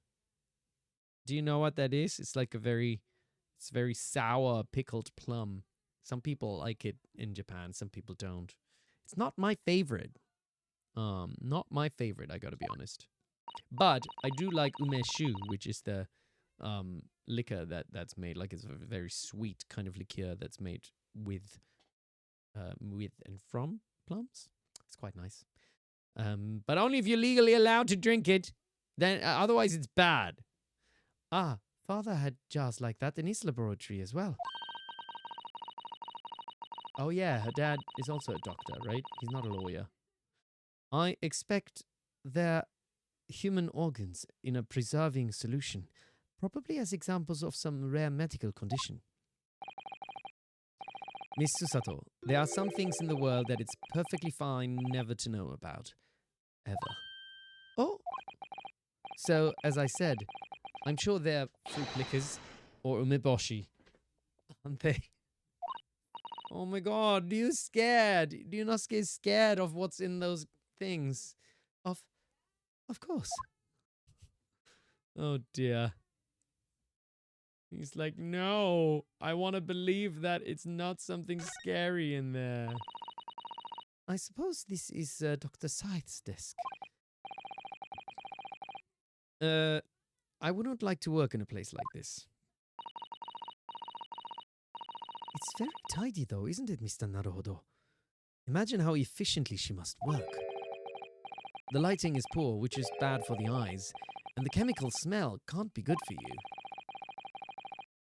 Do you know what that is? It's like it's very sour pickled plum. Some people like it in Japan, some people don't. It's not my favorite. Not my favorite, I gotta be honest. But I do like umeshu, which is the liquor that's made. Like it's a very sweet kind of liqueur that's made with and from plums. It's quite nice. But only if you're legally allowed to drink it. Then otherwise it's bad. Ah, father had jars like that in his laboratory as well. Oh yeah, her dad is also a doctor, right? He's not a lawyer. I expect they're human organs in a preserving solution, probably as examples of some rare medical condition. Miss Susato, there are some things in the world that it's perfectly fine never to know about. Ever. Oh! So, as I said, I'm sure they're fruit liquors or umeboshi. Aren't they? Oh my god, do you scared? Do you not get scared of what's in those things? Of course. Oh dear. He's like, no, I want to believe that it's not something scary in there. I suppose this is Dr. Scythe's desk. I wouldn't like to work in a place like this. It's very tidy though, isn't it, Mr. Naruhodo? Imagine how efficiently she must work. The lighting is poor, which is bad for the eyes, and the chemical smell can't be good for you.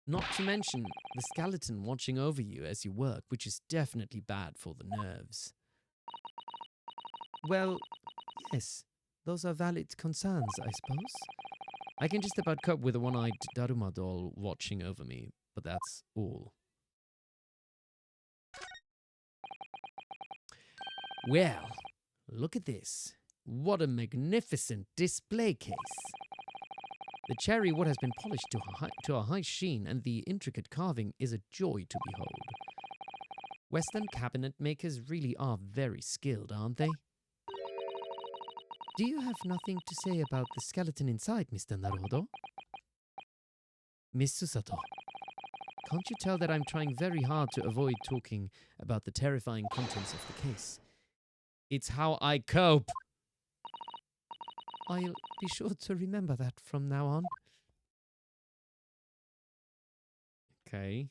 Not to mention the skeleton watching over you as you work, which is definitely bad for the nerves. Well, yes, those are valid concerns, I suppose. I can just about cope with a one-eyed Daruma doll watching over me, but that's all. Well, look at this. What a magnificent display case. The cherry wood has been polished to a high sheen, and the intricate carving is a joy to behold. Western cabinet makers really are very skilled, aren't they? Do you have nothing to say about the skeleton inside, Mr. Naruhodo? Miss Susato, can't you tell that I'm trying very hard to avoid talking about the terrifying contents of the case? It's how I cope. I'll be sure to remember that from now on. Okay.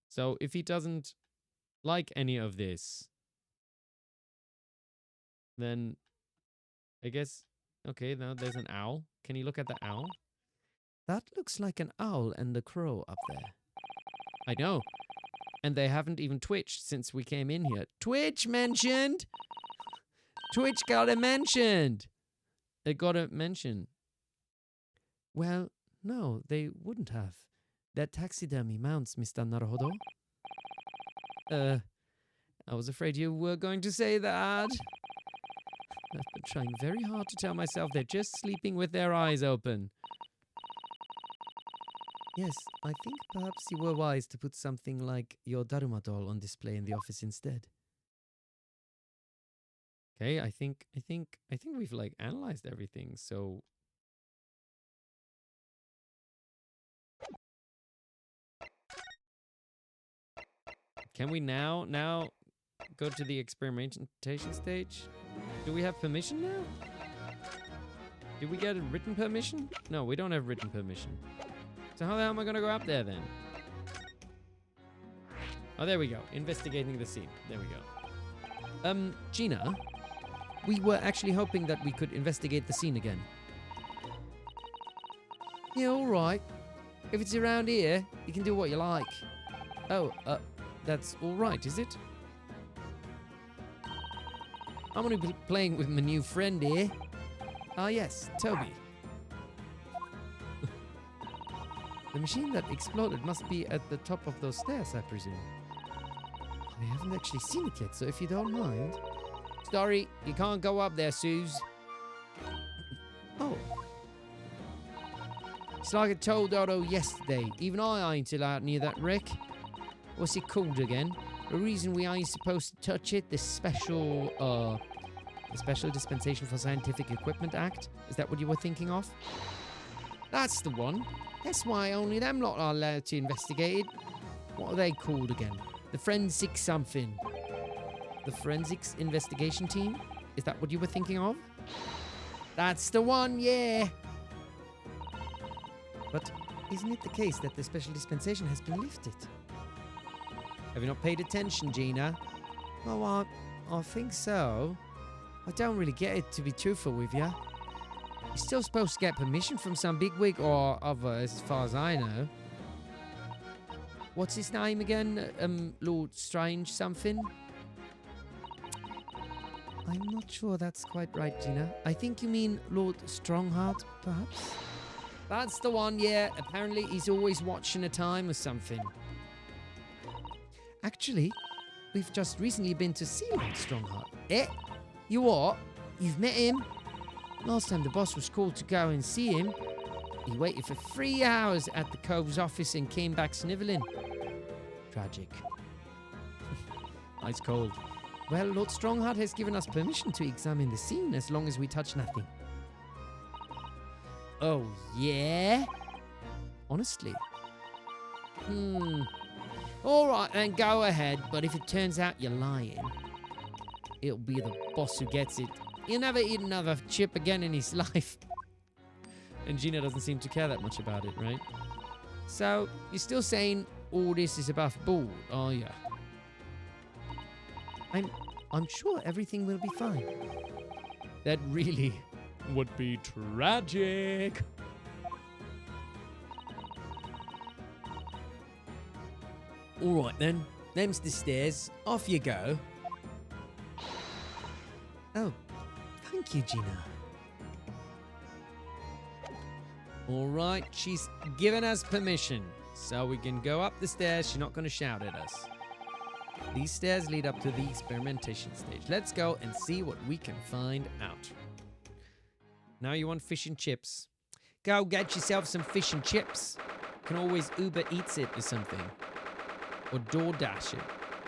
So if he doesn't like any of this, then I guess, okay, now there's an owl. Can you look at the owl? That looks like an owl and a crow up there. I know. And they haven't even twitched since we came in here. Twitch mentioned! Twitch got it mentioned! It got a mention. Well, no, they wouldn't have. They're taxidermy mounts, Mr. Naruhodo. I was afraid you were going to say that. I've been trying very hard to tell myself they're just sleeping with their eyes open. Yes, I think perhaps you were wise to put something like your Daruma doll on display in the office instead. Okay, I think we've like analyzed everything, so can we now go to the experimentation stage? Do we have permission now? Did we get a written permission? No, we don't have written permission. So how the hell am I going to go up there then? Oh, there we go. Investigating the scene. There we go. Gina, we were actually hoping that we could investigate the scene again. Yeah, all right. If it's around here, you can do what you like. Oh, that's all right, is it? I'm going to be playing with my new friend here. Ah, yes, Toby. The machine that exploded must be at the top of those stairs, I presume. I haven't actually seen it yet, so if you don't mind... Sorry, you can't go up there, Suze. Oh. It's like I told Otto yesterday. Even I ain't allowed near that wreck. What's it called again? The reason we ain't supposed to touch it, the Special Dispensation for Scientific Equipment Act? Is that what you were thinking of? That's the one. That's why only them lot are allowed to investigate it. What are they called again? The Forensic something. The Forensics Investigation Team? Is that what you were thinking of? That's the one, yeah! But isn't it the case that the special dispensation has been lifted? Have you not paid attention, Gina? Oh, I think so. I don't really get it, to be truthful with you. You're still supposed to get permission from some bigwig or other, as far as I know. What's his name again? Lord Strange something? I'm not sure that's quite right, Gina. I think you mean Lord Strongheart, perhaps? That's the one, yeah. Apparently he's always watching a time or something. Actually, we've just recently been to see Lord Strongheart. Eh? You what? You've met him? Last time the boss was called to go and see him, he waited for 3 hours at the Cove's office and came back snivelling. Tragic. Ice cold. Well, Lord Strongheart has given us permission to examine the scene as long as we touch nothing. Oh, yeah? Honestly? All right, then go ahead, but if it turns out you're lying, it'll be the boss who gets it. He'll never eat another chip again in his life. And Gina doesn't seem to care that much about it, right? So, you're still saying all this is above board, are you? I'm sure everything will be fine. That really would be tragic. All right then, them's the stairs. Off you go. Oh, thank you, Gina. All right, she's given us permission, so we can go up the stairs. She's not going to shout at us. These stairs lead up to the experimentation stage. Let's go and see what we can find out. Now you want fish and chips? Go get yourself some fish and chips. You can always Uber Eats it or something. Or DoorDash it.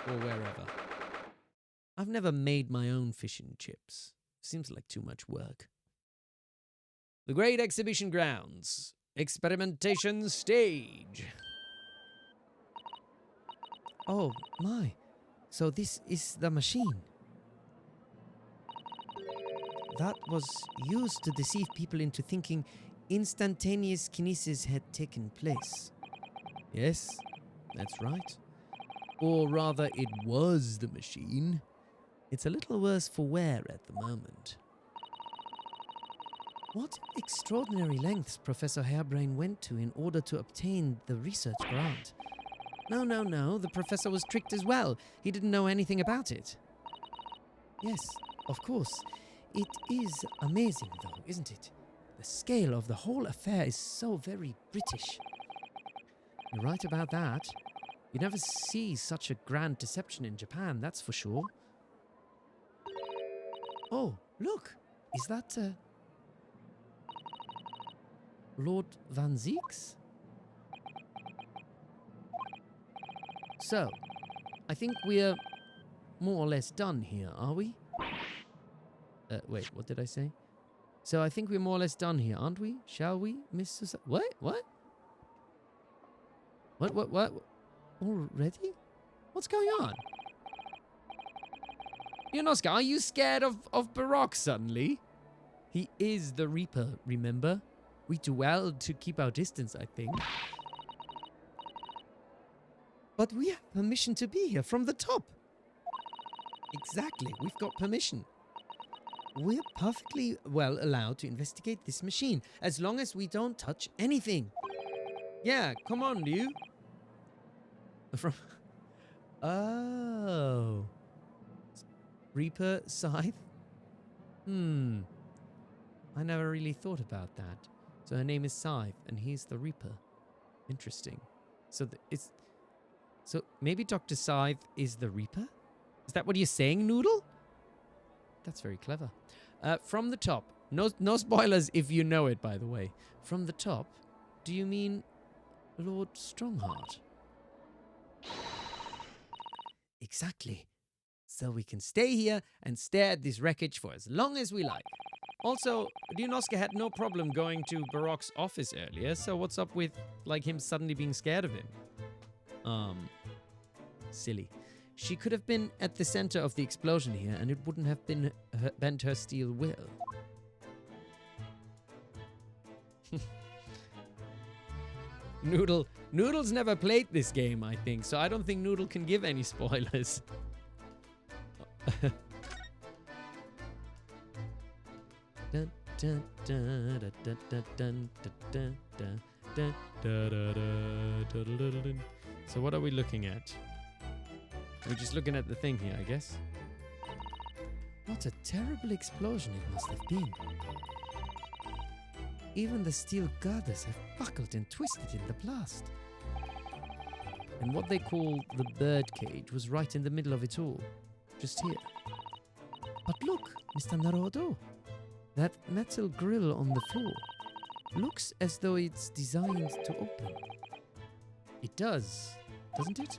Or wherever. I've never made my own fish and chips. Seems like too much work. The Great Exhibition Grounds. Experimentation stage. Oh, my. So this is the machine. That was used to deceive people into thinking instantaneous kinesis had taken place. Yes, that's right. Or rather, it was the machine. It's a little worse for wear at the moment. What extraordinary lengths Professor Hairbrain went to in order to obtain the research grant. No, the professor was tricked as well. He didn't know anything about it. Yes, of course. It is amazing, though, isn't it? The scale of the whole affair is so very British. You're right about that. You never see such a grand deception in Japan, that's for sure. Oh, look! Is that, Lord Van Zieks? So, I think we're more or less done here, are we? Wait, what did I say? So I think we're more or less done here, aren't we? Shall we, Mr. What? What? Already? What's going on? Ryunosuke, are you scared of Baroque suddenly? He is the Reaper, remember? We do well to keep our distance, I think. But we have permission to be here from the top. Exactly, we've got permission. We're perfectly well allowed to investigate this machine, as long as we don't touch anything. Yeah, come on, Ryu. From... Oh. Reaper Scythe? I never really thought about that. So her name is Scythe, and he's the Reaper. Interesting. So So maybe Dr. Scythe is the Reaper? Is that what you're saying, Noodle? That's very clever. From the top. No spoilers if you know it, by the way. From the top, do you mean Lord Strongheart? Exactly. So we can stay here and stare at this wreckage for as long as we like. Also, Ryunosuke had no problem going to Baroque's office earlier, so what's up with, like, him suddenly being scared of him? Silly. She could have been at the center of the explosion here, and it wouldn't have been bent her steel will. Noodle's never played this game, I think, so I don't think Noodle can give any spoilers. So what are we looking at? We're just looking at the thing here, I guess. What a terrible explosion it must have been. Even the steel girders have buckled and twisted in the blast. And what they call the bird cage was right in the middle of it all. Just here. But look, Mr. Naruhodo. That metal grill on the floor looks as though it's designed to open. It does, doesn't it?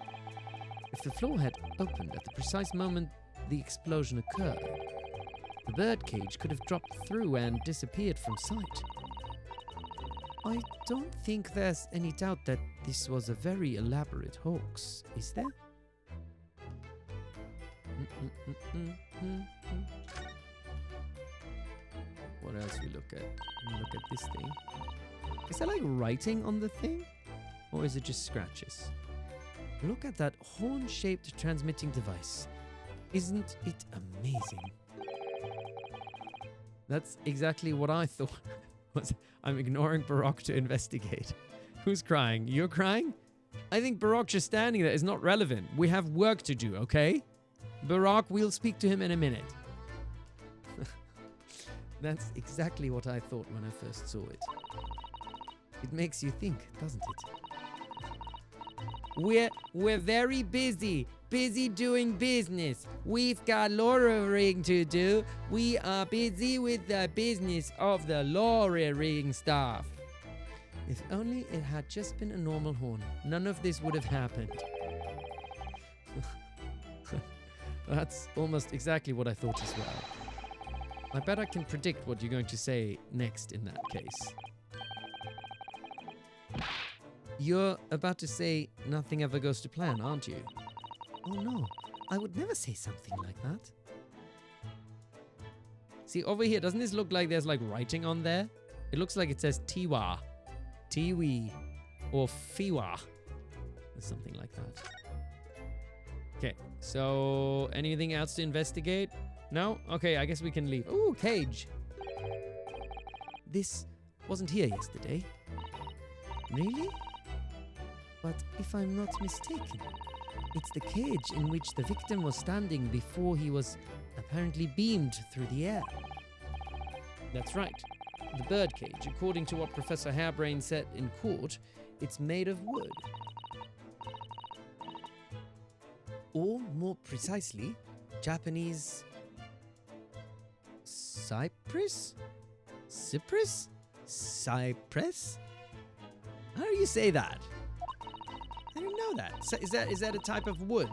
If the floor had opened at the precise moment the explosion occurred, the birdcage could have dropped through and disappeared from sight. I don't think there's any doubt that this was a very elaborate hoax, is there? What else we look at? We look at this thing. Is there like writing on the thing? Or is it just scratches? Look at that horn-shaped transmitting device. Isn't it amazing? That's exactly what I thought. I'm ignoring Baroque to investigate. Who's crying? You're crying? I think Baroque just standing there is not relevant. We have work to do, okay? Baroque, we'll speak to him in a minute. That's exactly what I thought when I first saw it. It makes you think, doesn't it? We're very busy doing business. We've got lawyering to do. We are busy with the business of the lawyering staff. If only it had just been a normal horn, none of this would have happened. That's almost exactly what I thought as well. I bet I can predict what you're going to say next in that case. You're about to say nothing ever goes to plan, aren't you? Oh no, I would never say something like that. See, over here, doesn't this look like there's like writing on there? It looks like it says Tiwa, Tiwi, or Fiwa, or something like that. Okay, so anything else to investigate? No? Okay, I guess we can leave. Ooh, cage. This wasn't here yesterday. Really? But if I'm not mistaken, it's the cage in which the victim was standing before he was apparently beamed through the air. That's right. The birdcage, according to what Professor Hairbrain said in court, it's made of wood. Or more precisely, Japanese cypress? Cypress? Cypress? How do you say that? I don't know that. So is that a type of wood?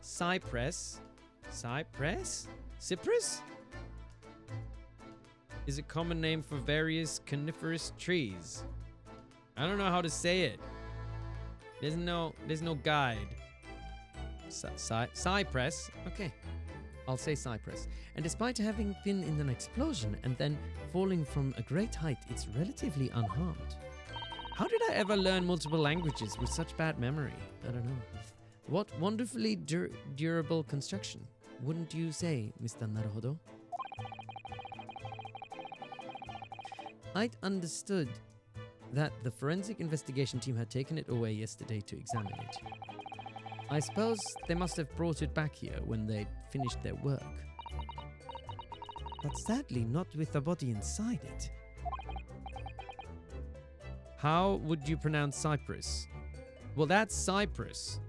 Cypress? Cypress? Cypress? Is a common name for various coniferous trees. I don't know how to say it. There's no guide. Cypress. Okay. I'll say Cyprus. And despite having been in an explosion and then falling from a great height, it's relatively unharmed. How did I ever learn multiple languages with such bad memory? I don't know. What wonderfully durable construction, wouldn't you say, Mr. Naruhodo? I'd understood that the forensic investigation team had taken it away yesterday to examine it. I suppose they must have brought it back here when they'd finished their work. But sadly not with the body inside it. How would you pronounce Cyprus? Well, that's Cyprus.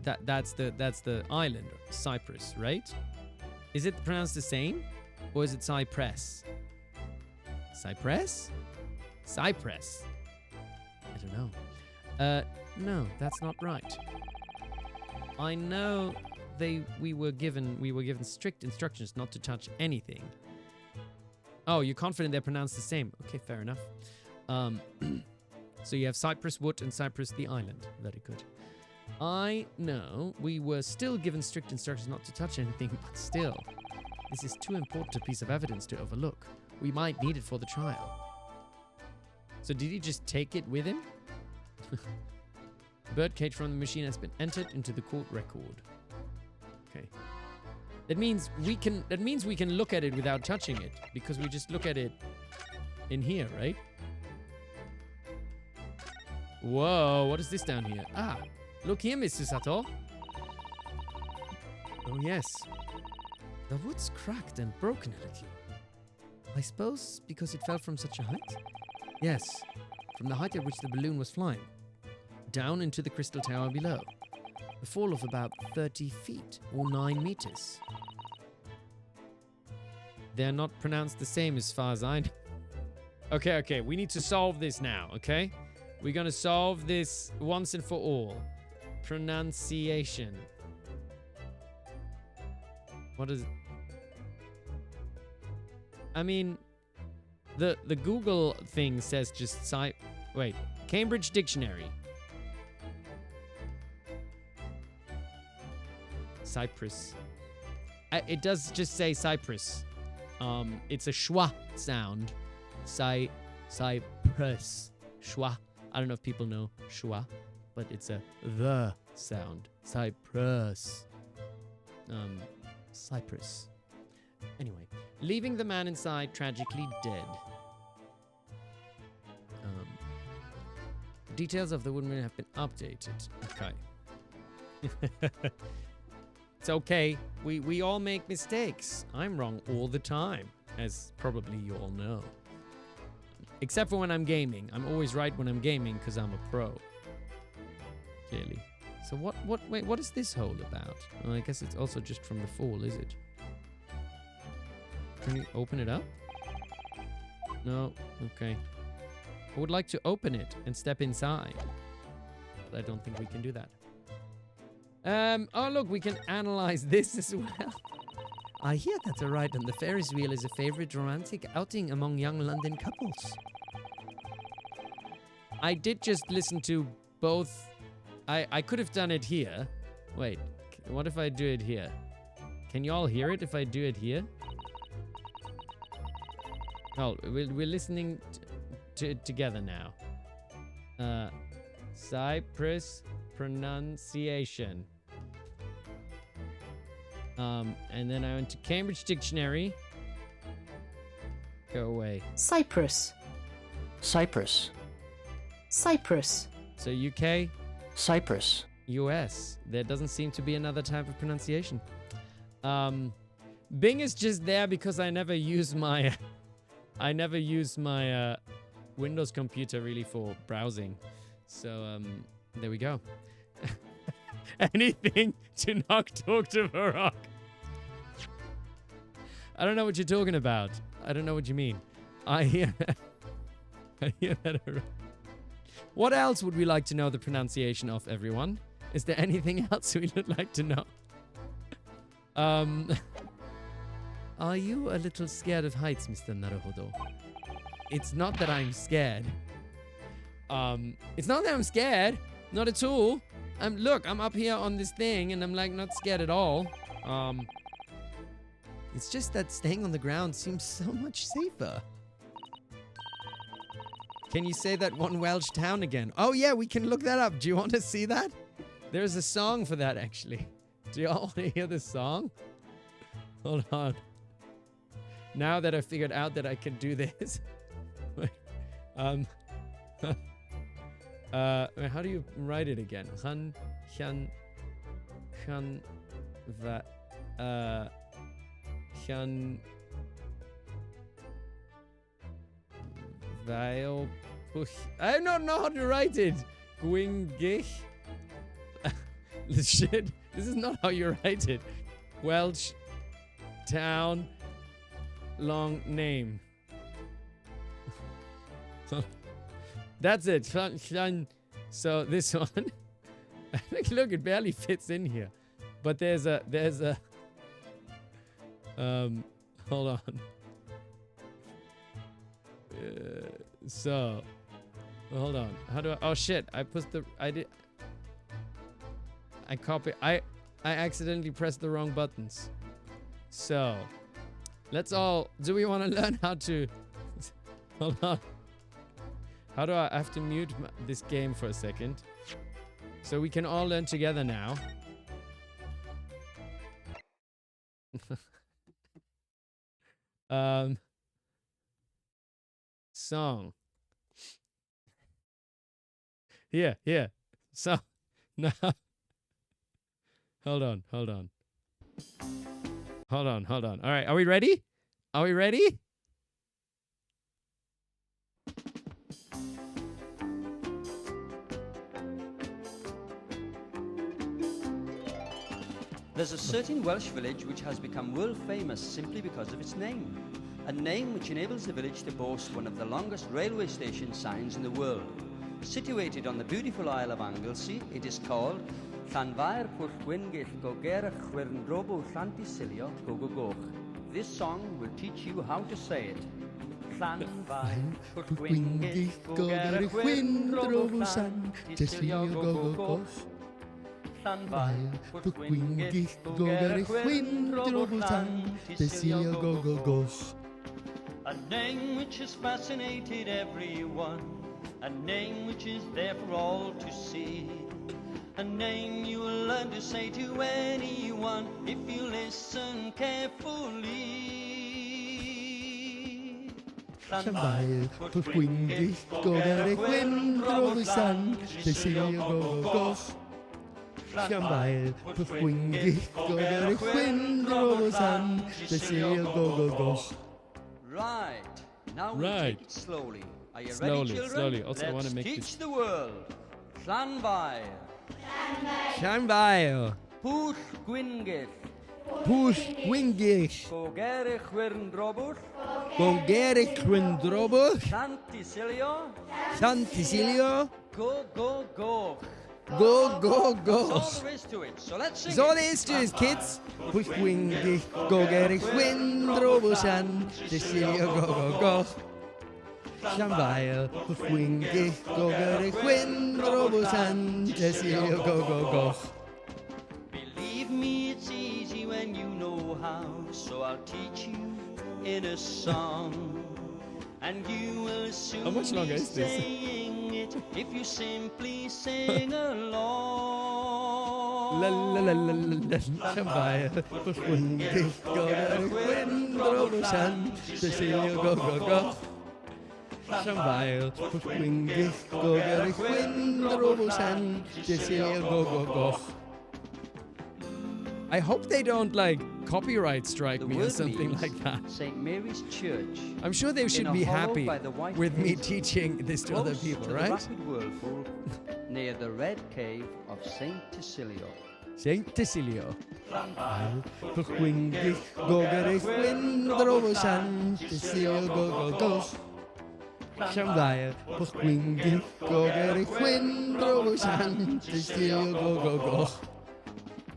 That's the island, Cyprus, right? Is it pronounced the same? Or is it Cypress? Cypress? Cypress. I don't know. No, that's not right. I know we were given strict instructions not to touch anything. Oh, you're confident they're pronounced the same. Okay, fair enough. So you have Cypress Wood and Cypress the island. Very good. I know we were still given strict instructions not to touch anything, but still, this is too important a piece of evidence to overlook. We might need it for the trial. So did he just take it with him? The birdcage from the machine has been entered into the court record. Okay. That means we can look at it without touching it, because we just look at it in here, right? Whoa, what is this down here? Ah, look here, Mr. Sato. Oh yes. The wood's cracked and broken a little. I suppose because it fell from such a height? Yes, from the height at which the balloon was flying, down into the crystal tower below. A fall of about 30 feet or 9 meters. They're not pronounced the same as far as I know. Okay, we need to solve this now, okay? We're gonna solve this once and for all. Pronunciation. What is it? I mean, the Google thing says just wait, Cambridge Dictionary. Cyprus. It does just say Cyprus. It's a schwa sound. Cyprus. Schwa. I don't know if people know schwa, but it's a the sound. Cyprus. Cyprus. Anyway, leaving the man inside tragically dead. Details of the woodman have been updated. Okay. It's okay. We all make mistakes. I'm wrong all the time, as probably you all know. Except for when I'm gaming. I'm always right when I'm gaming because I'm a pro. Clearly. So wait, what is this hole about? Oh, I guess it's also just from the fall, is it? Can you open it up? No? Okay. I would like to open it and step inside. But I don't think we can do that. Oh look, we can analyze this as well. I hear that a ride on the Ferris wheel is a favorite romantic outing among young London couples. I did just listen to both. I could have done it here. Wait, what if I do it here? Can you all hear it if I do it here? Oh, we're listening to it together now. Cyprus pronunciation. And then I went to Cambridge Dictionary. Go away. Cyprus. Cyprus. Cyprus. So UK? Cyprus. US. There doesn't seem to be another type of pronunciation. Bing is just there because I never use my Windows computer really for browsing. So there we go. Anything to not talk to Varrock. I don't know what you're talking about. I don't know what you mean. I hear that. What else would we like to know the pronunciation of, everyone? Is there anything else we would like to know? Are you a little scared of heights, Mr. Naruhodo? It's not that I'm scared. It's not that I'm scared. Not at all. Look, I'm up here on this thing and I'm like not scared at all. It's just that staying on the ground seems so much safer. Can you say that one Welsh town again? Oh yeah, we can look that up. Do you want to see that? There's a song for that, actually. Do you all want to hear the song? Hold on. Now that I figured out that I can do this. How do you write it again? I don't know how to write it. Gwingich. Shit. This is not how you write it. Welsh town long name. That's it. So this one. Look, it barely fits in here. But there's a hold on. So hold on. How do I? Oh shit! I accidentally pressed the wrong buttons. So let's all. Do we want to learn how to? Hold on. How do I have to mute this game for a second? So we can all learn together now. Song. Here. So now. Hold on. All right, are we ready? There's a certain Welsh village which has become world famous simply because of its name. A name which enables the village to boast one of the longest railway station signs in the world. Situated on the beautiful Isle of Anglesey, it is called Llanfair Pwllgwyngyll Gogerach Chwyrndrobo Llantysilio Gogogoch. This song will teach you how to say it. Llanfair Pwllgwyngyll Gogerach Chwyrndrobo Llantysilio Gogogoch. Llanfair Pwllgwyngyll Gogerach Chwyrndrobo Llantysilio Gogogoch. A name which has fascinated everyone. A name which is there for all to see. A name you will learn to say to anyone if you listen carefully. Llanfair Pwllgwyngyll Gogerach Chwyrndrobo Llantysilio Gogogoch. Llanfair Pwllgwyngyll Gogerach Chwyrndrobo Llantysilio Gogogoch. Right. Now we take it slowly. Are you ready, children? Slowly. Also, I want to make teach the world. Llanfair. Llanfair. Pwllgwyngyll. Gogerach Chwyrndrobo. Llantysilio. Gogogoch. Gogogoch. That's all there is to it. So let's sing. That's all there is to it, kids. Pwllgwyngyll Gogerach Chwyrndrobo Llantysilio Gogogoch. Llanfair Pwllgwyngyll Gogerach Chwyrndrobo Llantysilio Gogogoch. Believe me, it's easy when you know how. So I'll teach you in a song. And you will soon How much longer be is this? saying it if you simply sing along. La la la la la. Llanfair Pwllgwyngyll Gogerach Chwyrndrobo Llantysilio Gogogoch. Llanfair Pwllgwyngyll Gogerach Chwyrndrobo Llantysilio Gogogoch. I hope they don't copyright strike me or something like that. St. Mary's Church. I'm sure they should be happy with me teaching this to other people, to right? the rapid whirlpool near the Red Cave of St. Tysilio. St. Tysilio. Pwllgwyngyll Gogerach Chwyrndrobo Llantysilio Gogogoch. Llanfair Pwllgwyngyll Gogerach Chwyrndrobo Llantysilio Gogogoch.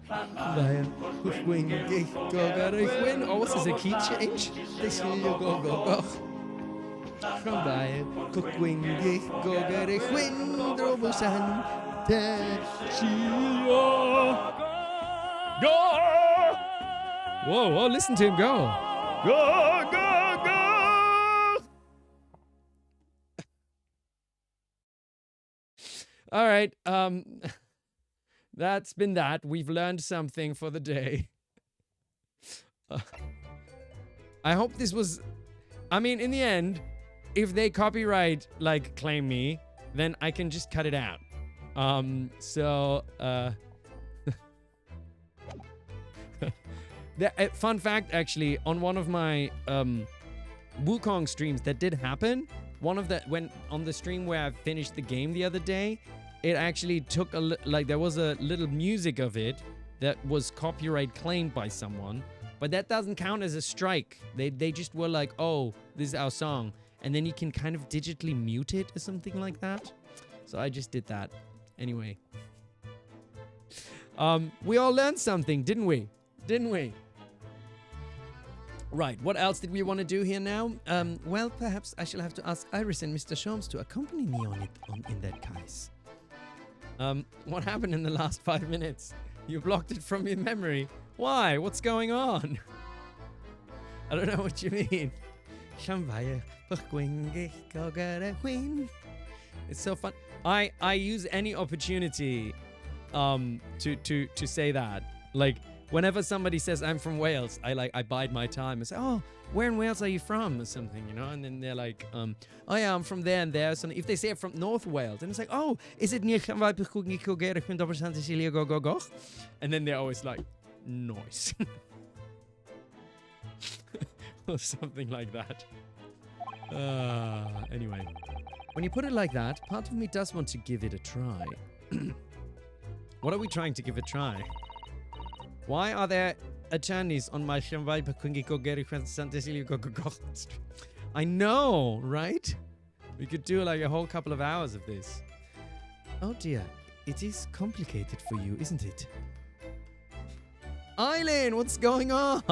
Llanfair Pwllgwyngyll Gogerach Chwyrndrobo. Oh, what's this, a key change? Tysilio Gogogoch. Llanfair Pwllgwyngyll Gogerach Chwyrndrobo Llantysilio Gogogoch. Whoa, whoa, listen to him go. Go, go, go. All right. That's been that. We've learned something for the day. I hope this was... I mean, in the end, if they copyright, like, claim me, then I can just cut it out. Fun fact, actually, on one of my Wukong streams that did happen, when on the stream where I finished the game the other day, it actually took there was a little music of it that was copyright claimed by someone, but that doesn't count as a strike. They just were like, oh, this is our song, and then you can kind of digitally mute it or something like that. So I just did that. Anyway. We all learned something, didn't we? Didn't we? Right, what else did we want to do here now? Well, perhaps I shall have to ask Iris and Mr. Sholmes to accompany me in that case. What happened in the last 5 minutes? You blocked it from your memory. Why? What's going on? I don't know what you mean. It's so fun. I use any opportunity to say that. Like, whenever somebody says I'm from Wales, I bide my time and say, oh, where in Wales are you from? Or something, you know? And then they're like, oh yeah, I'm from there and there. So if they say it from North Wales, and it's like, oh, is it near? And then they're always like, noise. Or something like that. Anyway. When you put it like that, part of me does want to give it a try. What are we trying to give a try? Why are there attorneys on my I know, right? We could do like a whole couple of hours of this. Oh dear, it is complicated for you, isn't it? Eileen, what's going on?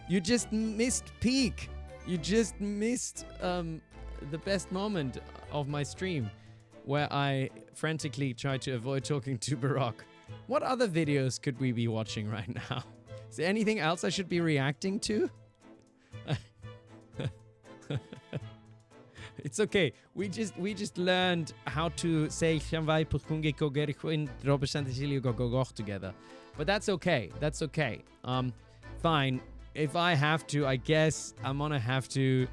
You just missed peak. You just missed the best moment of my stream where I frantically tried to avoid talking to Barack. What other videos could we be watching right now? Is there anything else I should be reacting to? It's okay. We just learned how to say together. But that's okay. That's okay. Fine. If I have to, I guess I'm gonna have to.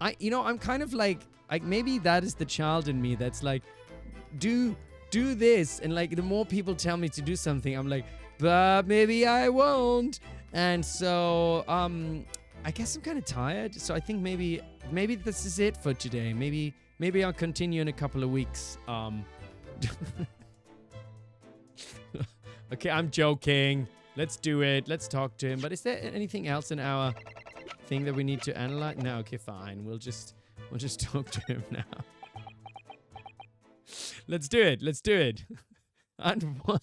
I'm kind of like maybe that is the child in me that's like, do this, and like the more people tell me to do something, I'm like, but maybe I won't. And so I guess I'm kind of tired. So I think maybe this is it for today. Maybe I'll continue in a couple of weeks. Okay, I'm joking. Let's do it. Let's talk to him. But is there anything else in our thing that we need to analyze? No, okay, fine. We'll just talk to him now. Let's do it. Let's do it. And what?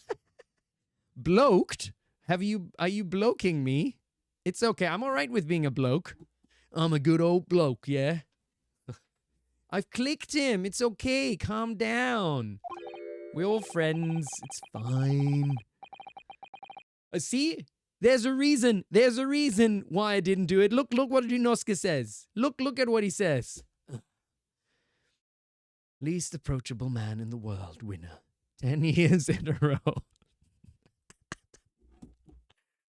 Bloked? Are you bloking me? It's okay. I'm all right with being a bloke. I'm a good old bloke, yeah? I've clicked him. It's okay. Calm down. We're all friends. It's fine. See? There's a reason. There's a reason why I didn't do it. Look what Ryunosuke says. Look at what he says. Least approachable man in the world, winner. 10 years in a row.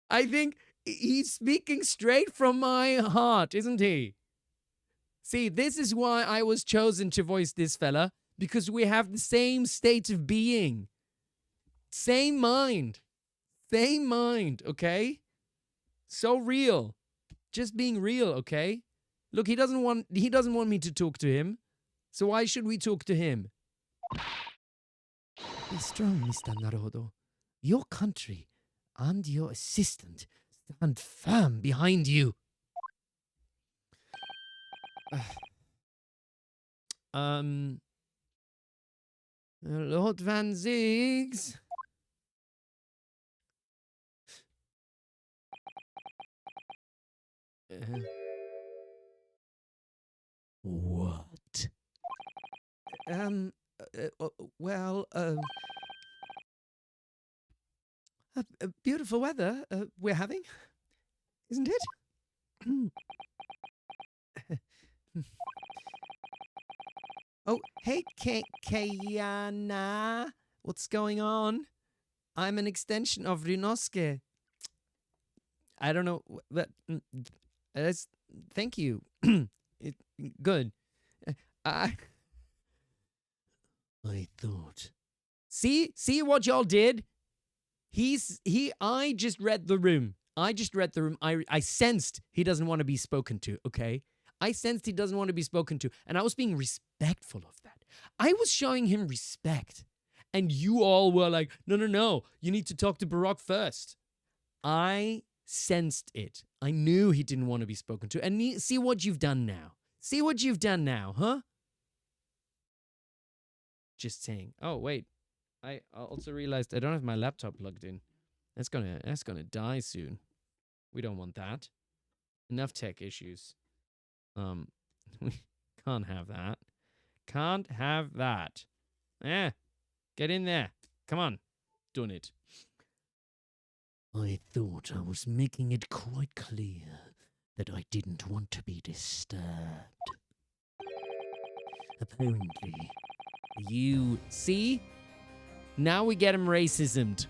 I think he's speaking straight from my heart, isn't he? See, this is why I was chosen to voice this fella, because we have the same state of being. Same mind. Same mind, okay? So real. Just being real, okay? Look, he doesn't want me to talk to him. So why should we talk to him? Be strong, Mr. Naruhodo. Your country and your assistant stand firm behind you. Lord Van Ziggs. What? Well, Beautiful weather we're having, isn't it? Oh, hey, Kayana. What's going on? I'm an extension of Ryunosuke. I don't know, but thank you. Good. I thought. See what y'all did? I just read the room. I sensed he doesn't want to be spoken to, okay? I sensed he doesn't want to be spoken to, and I was being respectful of that. I was showing him respect, and you all were like, no, you need to talk to Barack first. I sensed it. I knew he didn't want to be spoken to, and see what you've done now. See what you've done now, huh? Just saying. Oh, wait. I also realized I don't have my laptop plugged in. That's gonna die soon. We don't want that. Enough tech issues. We can't have that. Can't have that. Get in there. Come on. Done it. I thought I was making it quite clear that I didn't want to be disturbed. Apparently, You see? Now we get him racismed.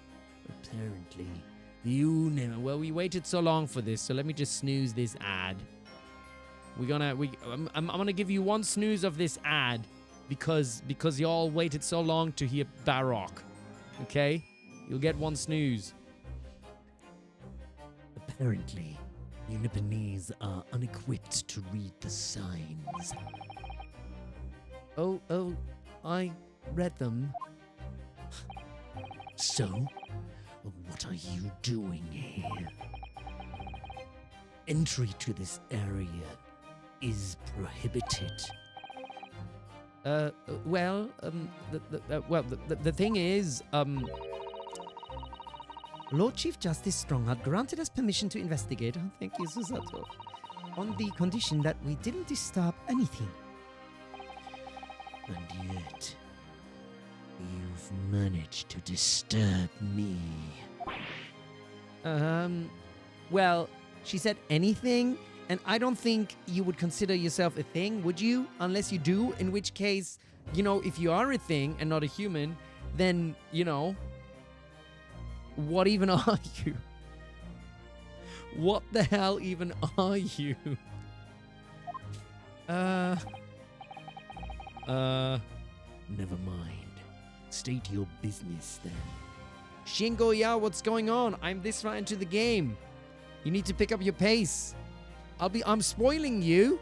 apparently, You never. Well, we waited so long for this, so let me just snooze this ad. I'm gonna give you one snooze of this ad because y'all waited so long to hear Barack. Okay? You'll get one snooze. apparently, Unibanese are unequipped to read the signs. Oh, I read them. So, what are you doing here? Entry to this area is prohibited. Well, the thing is, Lord Chief Justice Stronghart granted us permission to investigate. Oh, thank you, Susato. On the condition that we didn't disturb anything. And yet, you've managed to disturb me. Well, she said anything, and I don't think you would consider yourself a thing, would you? Unless you do, in which case, if you are a thing and not a human, then, what even are you? What the hell even are you? Never mind. State your business then. Shingo, yeah, what's going on? I'm this far into the game. You need to pick up your pace. I'm spoiling you.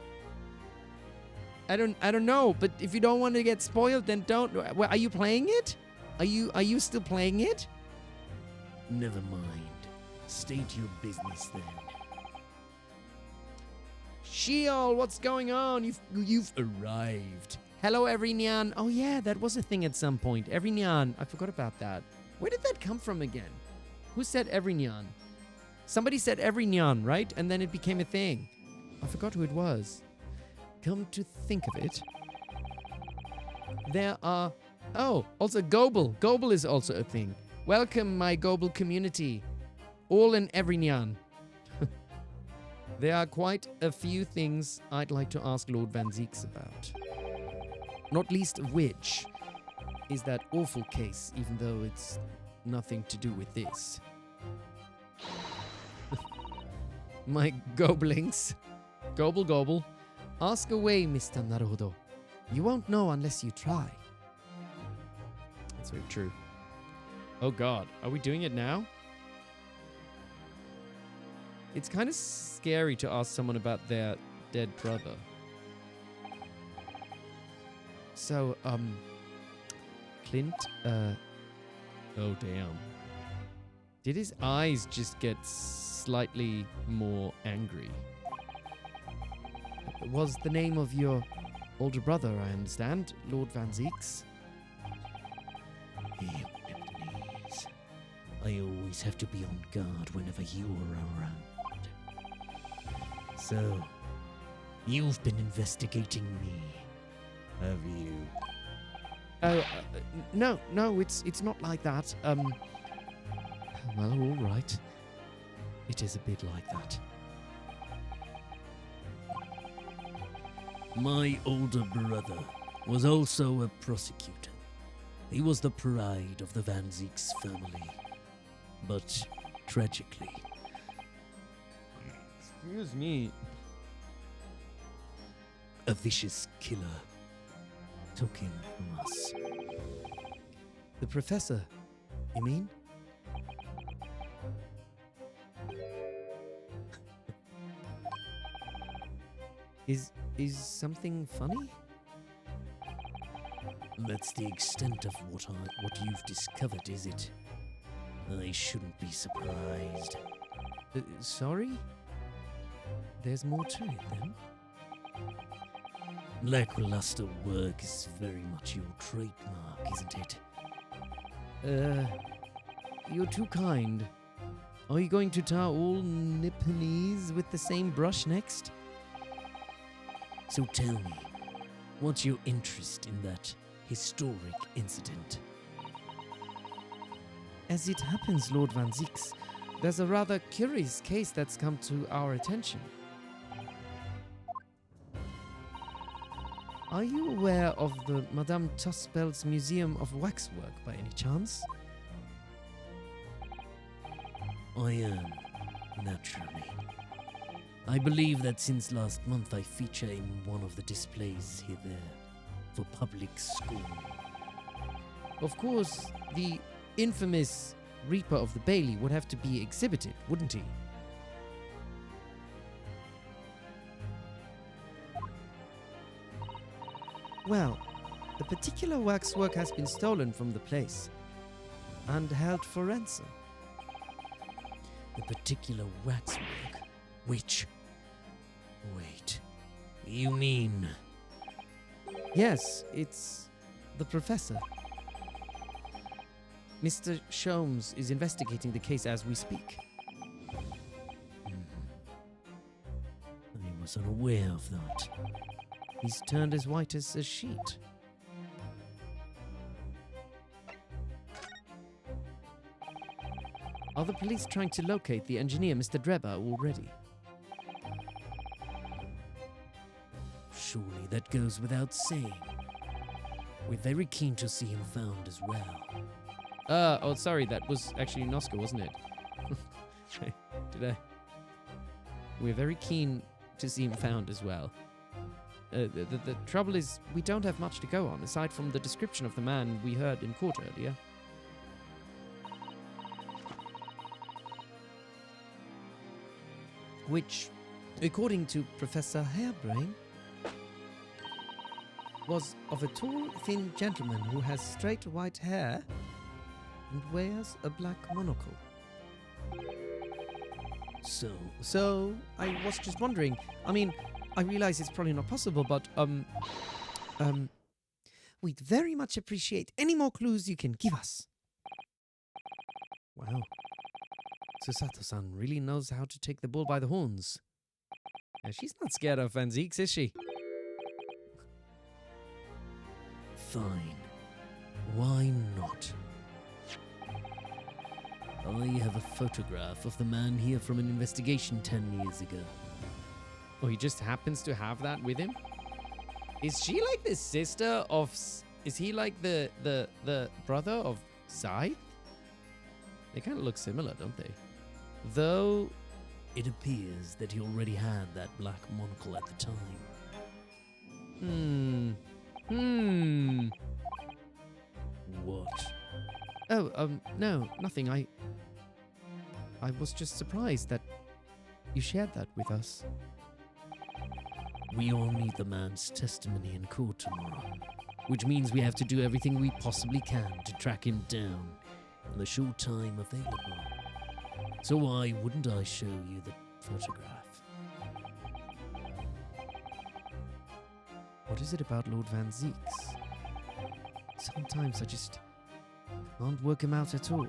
I don't know, but if you don't want to get spoiled, then don't. Well, are you playing it? Are you still playing it? Never mind. State your business then. Shiol, what's going on? You've arrived. Hello, Everynyan. Oh yeah, that was a thing at some point. Everynyan. I forgot about that. Where did that come from again? Who said Everynyan? Somebody said Everynyan, right? And then it became a thing. I forgot who it was. Come to think of it, there are... Oh, also Gobel. Gobel is also a thing. Welcome, my Gobel community. All in Everynyan. There are quite a few things I'd like to ask Lord Van Zieks about. Not least of which is that awful case, even though it's nothing to do with this. My goblings. Gobel. Ask away, Mr. Naruhodo. You won't know unless you try. That's very true. Oh god, are we doing it now? It's kind of scary to ask someone about their dead brother. So, Clint, oh damn. Did his eyes just get slightly more angry? Was the name of your older brother, I understand, Lord Van Zieks? Hey, Neptunese. I always have to be on guard whenever you are around. So, you've been investigating me, have you? No, it's not like that. Well, all right. It is a bit like that. My older brother was also a prosecutor. He was the pride of the Van Zieks family. But tragically, Excuse me. a vicious killer took him from us. The professor, you mean? Is something funny? That's the extent of what you've discovered, is it? I shouldn't be surprised. Sorry? There's more to it then? Lackluster work is very much your trademark, isn't it? You're too kind. Are you going to tar all Nipponese with the same brush next? So tell me, what's your interest in that historic incident? As it happens, Lord Van Zieks, there's a rather curious case that's come to our attention. Are you aware of the Madame Tuspel's Museum of Waxwork by any chance? I am, naturally. I believe that since last month I feature in one of the displays here there for public scorn. Of course, the infamous Reaper of the Bailey would have to be exhibited, wouldn't he? Well, the particular waxwork has been stolen from the place and held for ransom. The particular waxwork? Which? Wait. You mean... Yes, it's the professor. Mr. Sholmes is investigating the case as we speak. I was unaware of that. He's turned as white as a sheet. Are the police trying to locate the engineer, Mr. Drebber, already? Surely that goes without saying. We're very keen to see him found as well. Oh, sorry, that was actually Noska, wasn't it? Did I? We're very keen to see him found as well. The trouble is, we don't have much to go on, aside from the description of the man we heard in court earlier. Which, according to Professor Hairbrain, was of a tall, thin gentleman who has straight white hair and wears a black monocle. So, I was just wondering, I mean, I realize it's probably not possible, but, we'd very much appreciate any more clues you can give us. Wow. Susato-san really knows how to take the bull by the horns. And she's not scared of Van Zieks, is she? Fine. Why not? I have a photograph of the man here from an investigation 10 years ago. Oh, he just happens to have that with him? Is she like the sister of... Is he like the brother of Scythe? They kind of look similar, don't they? Though... It appears that he already had that black monocle at the time. What? Oh, no, nothing. I was just surprised that you shared that with us. We all need the man's testimony in court tomorrow, which means we have to do everything we possibly can to track him down in the short time available. So why wouldn't I show you the photograph? What is it about Lord Van Zieks? Sometimes I just can't work him out at all.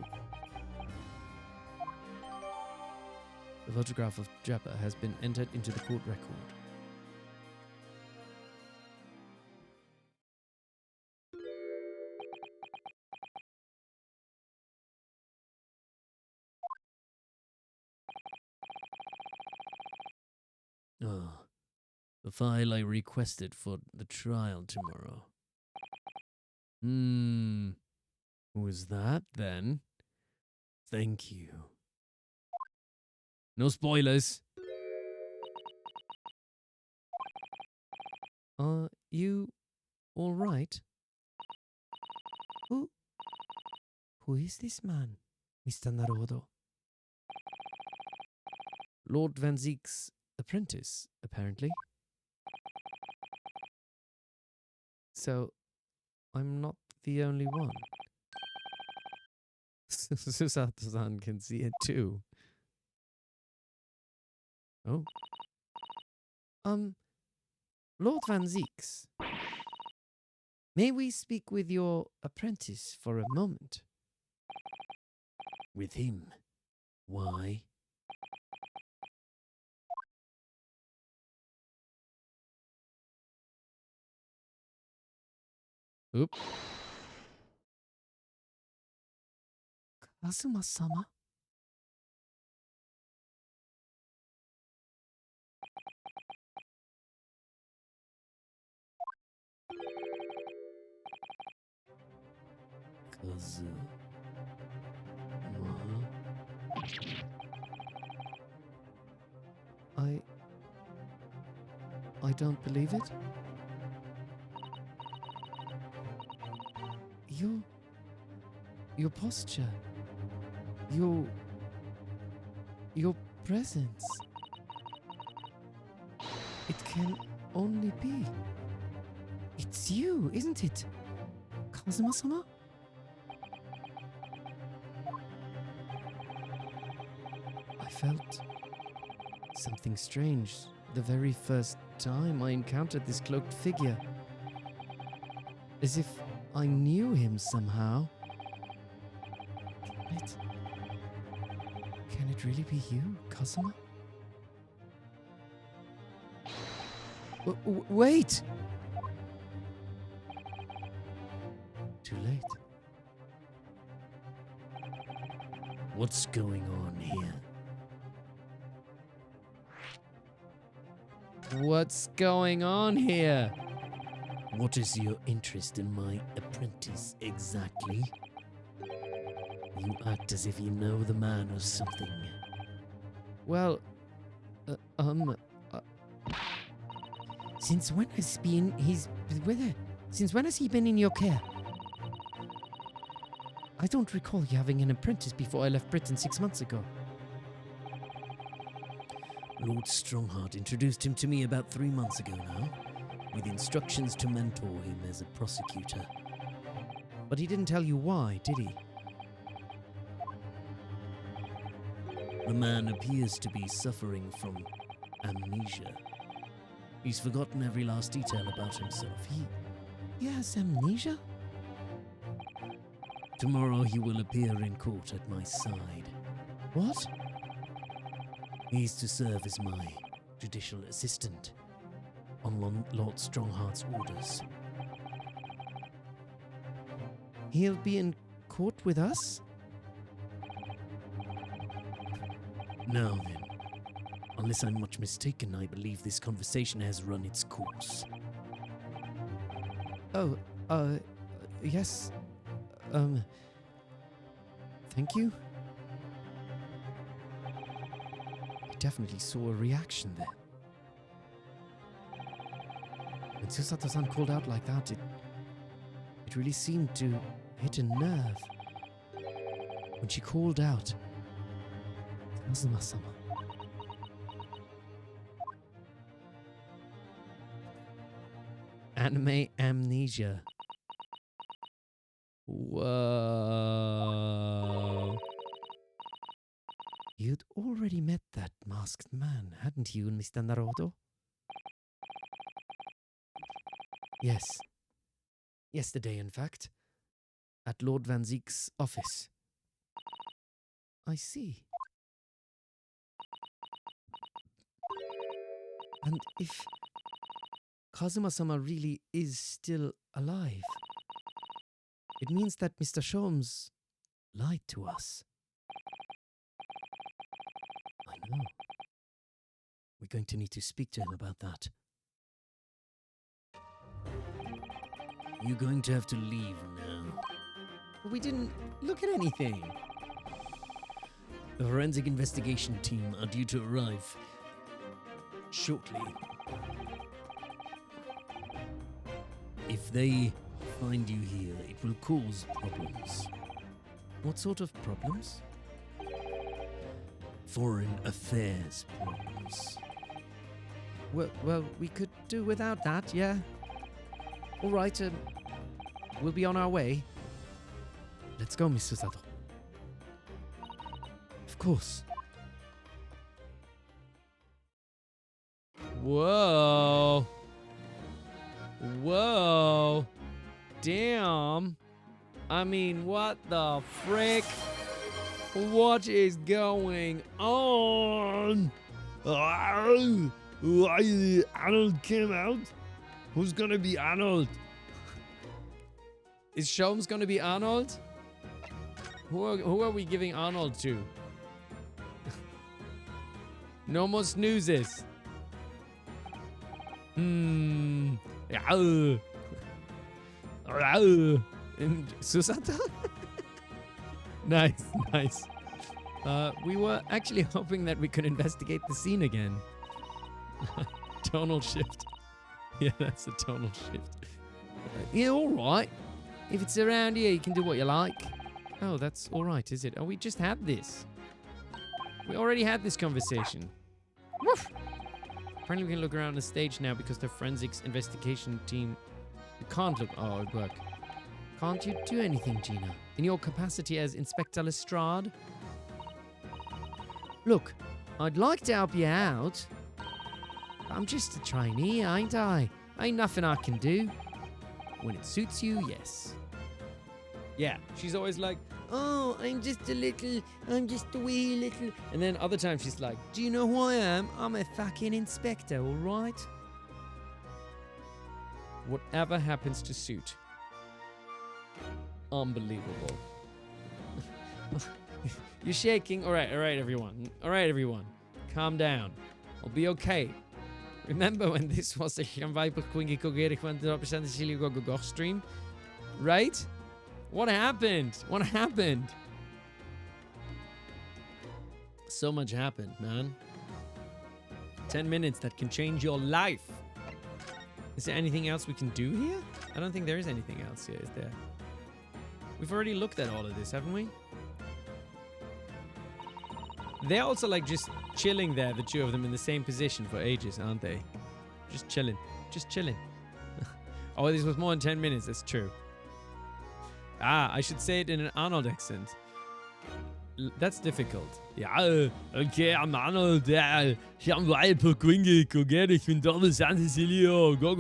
The photograph of Jabba has been entered into the court record. Ah, the file I requested for the trial tomorrow. Who is that then? Thank you. No spoilers. Are you all right? Who is this man, Mr. Naruhodo? Lord Van Zeek's apprentice, apparently. So, I'm not the only one. Susato-san can see it too. Oh. Lord Van Zeeks, may we speak with your apprentice for a moment? With him? Why? Oop. Kazuma-sama? I don't believe it. Your posture. Your presence. It can only be. It's you, isn't it? Kazuma-sama? I felt something strange the very first time I encountered this cloaked figure. As if I knew him somehow. Can it really be you, Kazuma? Wait! Too late. What's going on here? What's going on here? What is your interest in my apprentice exactly? You act as if you know the man or something. Well, since when has he been in your care? I don't recall you having an apprentice before I left Britain 6 months ago. Lord Strongheart introduced him to me about 3 months ago now, with instructions to mentor him as a prosecutor. But he didn't tell you why, did he? The man appears to be suffering from amnesia. He's forgotten every last detail about himself. He has amnesia? Tomorrow he will appear in court at my side. What? He's to serve as my judicial assistant on Lord Strongheart's orders. He'll be in court with us? Now then, unless I'm much mistaken, I believe this conversation has run its course. Oh, yes. Thank you. I definitely saw a reaction there. When Susato-san called out like that, it really seemed to hit a nerve. When she called out, Kazuma-sama. Anime amnesia. Whoa. You'd already met that masked man, hadn't you, Mr. Naruhodo? Yes. Yesterday, in fact. At Lord Van Zeek's office. I see. And if Kazuma-sama really is still alive, it means that Mr. Sholmes lied to us. I know. We're going to need to speak to him about that. You're going to have to leave now. We didn't look at anything. The forensic investigation team are due to arrive shortly. If they find you here, it will cause problems. What sort of problems? Foreign affairs problems. Well, we could do without that, yeah. All right, we'll be on our way. Let's go, Mr. Sato. Of course. Whoa. Whoa. Damn. I mean, what the frick? What is going on? Why Arnold came out? Who's gonna be Arnold? Is Sholmes gonna be Arnold? Who are we giving Arnold to? No more snoozes. And Susato? Nice, nice. We were actually hoping that we could investigate the scene again. Tonal shift. Yeah, that's a tonal shift. Yeah, all right. If it's around here, you can do what you like. Oh, that's all right, is it? Oh, we just had this. We already had this conversation. Woof. Apparently, we can look around the stage now because the forensics investigation team. We can't look. Oh, it worked. Can't you do anything, Gina? In your capacity as Inspector Lestrade? Look, I'd like to help you out. I'm just a trainee, ain't I? Ain't nothing I can do. When it suits you, yes. Yeah, she's always like, oh, I'm just a wee little. And then other times she's like, do you know who I am? I'm a fucking inspector, all right? Whatever happens to suit. Unbelievable. You're shaking. All right, everyone. All right, everyone. Calm down. I'll be okay. Remember when this was a stream? Right? What happened? What happened? So much happened, man. 10 minutes that can change your life. Is there anything else we can do here? I don't think there is anything else here, is there? We've already looked at all of this, haven't we? They're also like just chilling there, the two of them in the same position for ages, aren't they? Just chilling. Just chilling. Oh, this was more than 10 minutes, that's true. Ah, I should say it in an Arnold accent. That's difficult. Ja, okay, I'm Arnold. Ja, ich am Wild Quingy, okay, ich bin Double San Cecilio, go.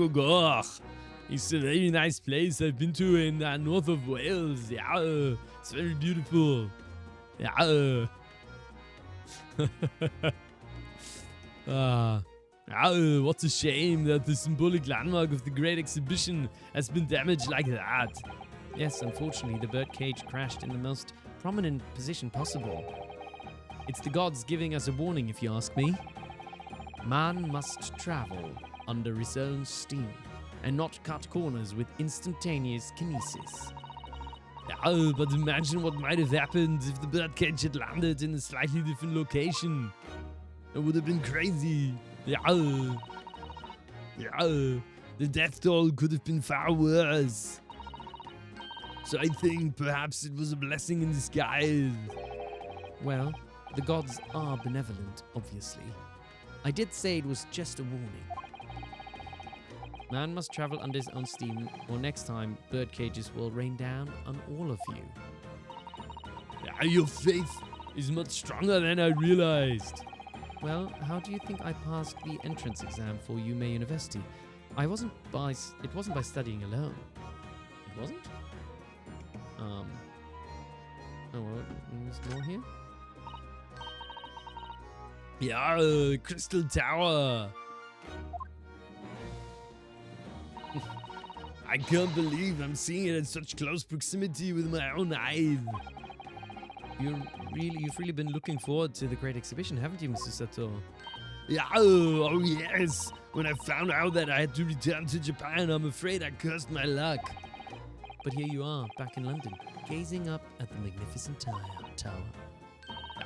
It's a very nice place I've been to in north of Wales. Yeah, it's very beautiful. Yeah. What a shame that the symbolic landmark of the Great Exhibition has been damaged like that. Yes, unfortunately, the birdcage crashed in the most prominent position possible. It's the gods giving us a warning, if you ask me. Man must travel under his own steam and not cut corners with instantaneous kinesis. Yeah, but imagine what might have happened if the birdcage had landed in a slightly different location. It would have been crazy. Yeah. The death toll could have been far worse. So I think perhaps it was a blessing in disguise. Well, the gods are benevolent, obviously. I did say it was just a warning. Man must travel under his own steam, or next time, bird cages will rain down on all of you. Yeah, your faith is much stronger than I realized. Well, how do you think I passed the entrance exam for UMA University? It wasn't by studying alone. It wasn't? Oh, well, there's more here? Yeah, Crystal Tower. I can't believe I'm seeing it in such close proximity with my own eyes. You've really been looking forward to the Great Exhibition, haven't you, Mr. Sato? Yeah, oh yes. When I found out that I had to return to Japan, I'm afraid I cursed my luck. But here you are, back in London, gazing up at the magnificent tower.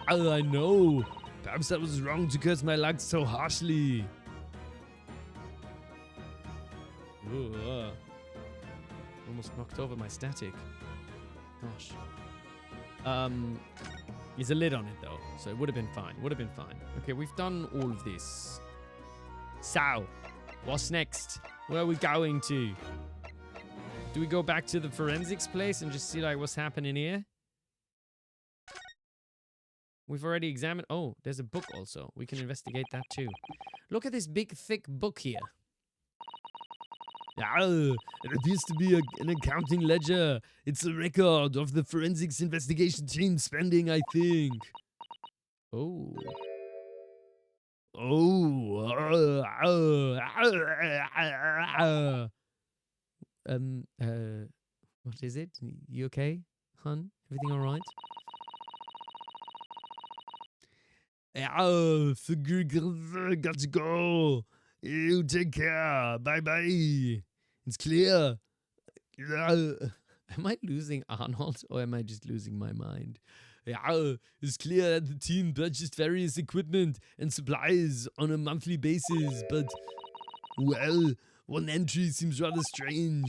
Oh, I know. Perhaps I was wrong to curse my luck so harshly. Ooh, almost knocked over my static. Gosh. There's a lid on it though, so it would have been fine. Okay, we've done all of this. So, what's next? Where are we going to? Do we go back to the forensics place and just see like what's happening here? We've already examined. Oh, there's a book also. We can investigate that too. Look at this big, thick book here. It appears to be an accounting ledger. It's a record of the forensics investigation team spending, I think. Oh. What is it? You okay, hun? Everything all right? Got to go. You take care. Bye-bye. It's clear. Am I losing Arnold or am I just losing my mind? It's clear that the team purchased various equipment and supplies on a monthly basis, but, well, one entry seems rather strange.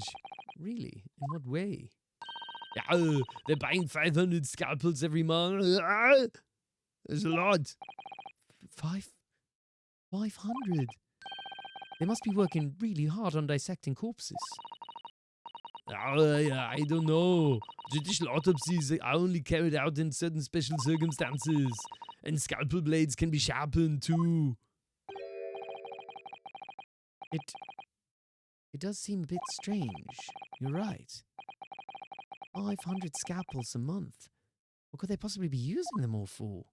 Really? In what way? They're buying 500 scalpels every month. There's a lot. 500? They must be working really hard on dissecting corpses. I don't know. Judicial autopsies are only carried out in certain special circumstances, and scalpel blades can be sharpened too. It does seem a bit strange. You're right. 500 scalpels a month. What could they possibly be using them all for?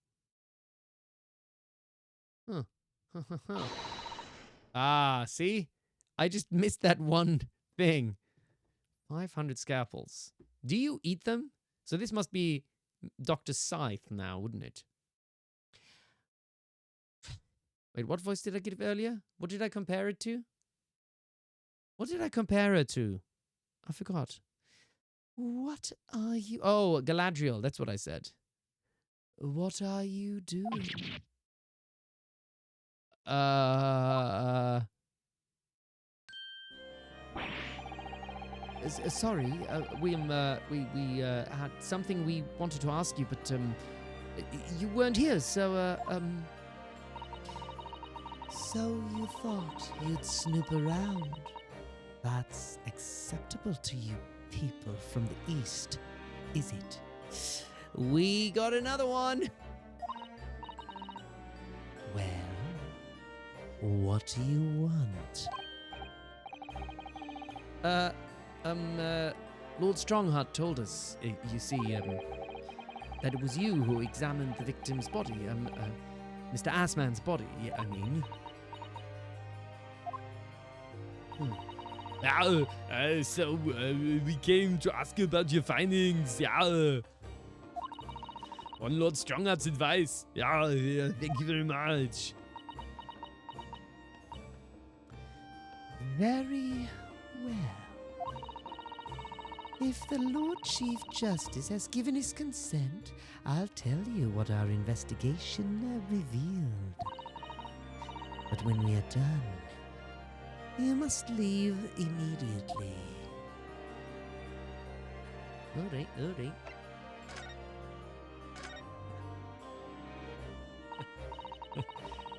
Huh. See? I just missed that one thing. 500 scalpels. Do you eat them? So this must be Dr. Scythe now, wouldn't it? Wait, what voice did I give earlier? What did I compare it to? What did I compare it to? I forgot. What are you... Oh, Galadriel. That's what I said. What are you doing? Sorry, we had something we wanted to ask you, but you weren't here, so So you thought you'd snoop around? That's acceptable to you people from the East, is it? We got another one. Well, what do you want? Lord Strongheart told us, you see, that it was you who examined the victim's body, Mr. Assman's body, I mean. So we came to ask you about your findings. On Lord Strongheart's advice. Thank you very much. Very well. If the Lord Chief Justice has given his consent, I'll tell you what our investigation revealed. But when we are done, you must leave immediately. All right.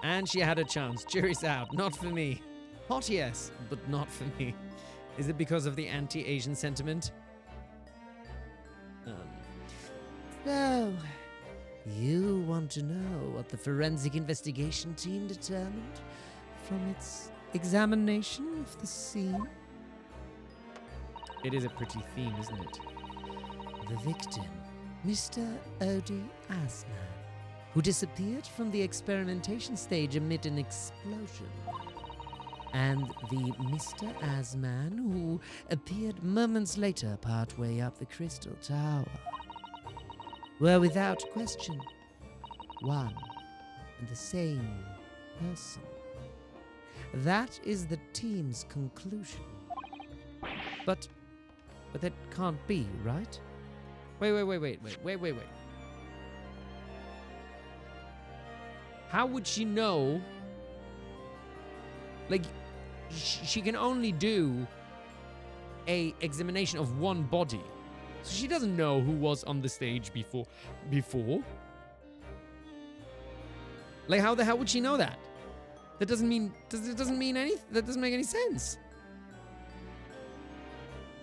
And she had a chance. Jury's out. Not for me. Hot, yes, but not for me. Is it because of the anti-Asian sentiment? So, you want to know what the forensic investigation team determined from its examination of the scene? It is a pretty theme, isn't it? The victim, Mr. Odi Asman, who disappeared from the experimentation stage amid an explosion. And the Mr. Asman who appeared moments later partway up the Crystal Tower were without question one and the same person. That is the team's conclusion. But that can't be, right? Wait. How would she know? Like, she can only do a examination of one body. So she doesn't know who was on the stage before. Like, how the hell would she know that? That doesn't mean any. That doesn't make any sense.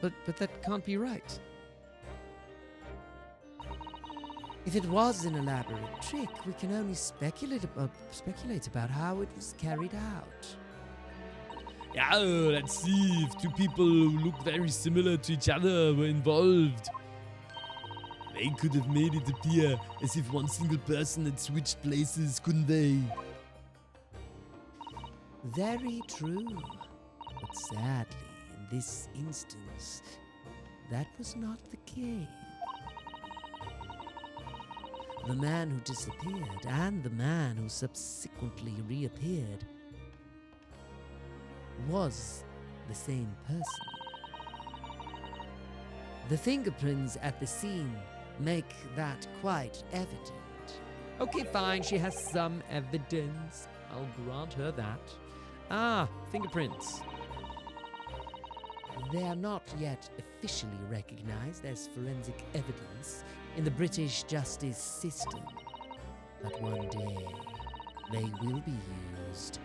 But that can't be right. If it was an elaborate trick, we can only speculate about how it was carried out. Yeah, let's see if two people who look very similar to each other were involved. They could have made it appear as if one single person had switched places, couldn't they? Very true. But sadly, in this instance, that was not the case. The man who disappeared and the man who subsequently reappeared was the same person. The fingerprints at the scene make that quite evident. Okay, fine, she has some evidence. I'll grant her that. Ah, fingerprints. They are not yet officially recognized as forensic evidence in the British justice system. But one day, they will be used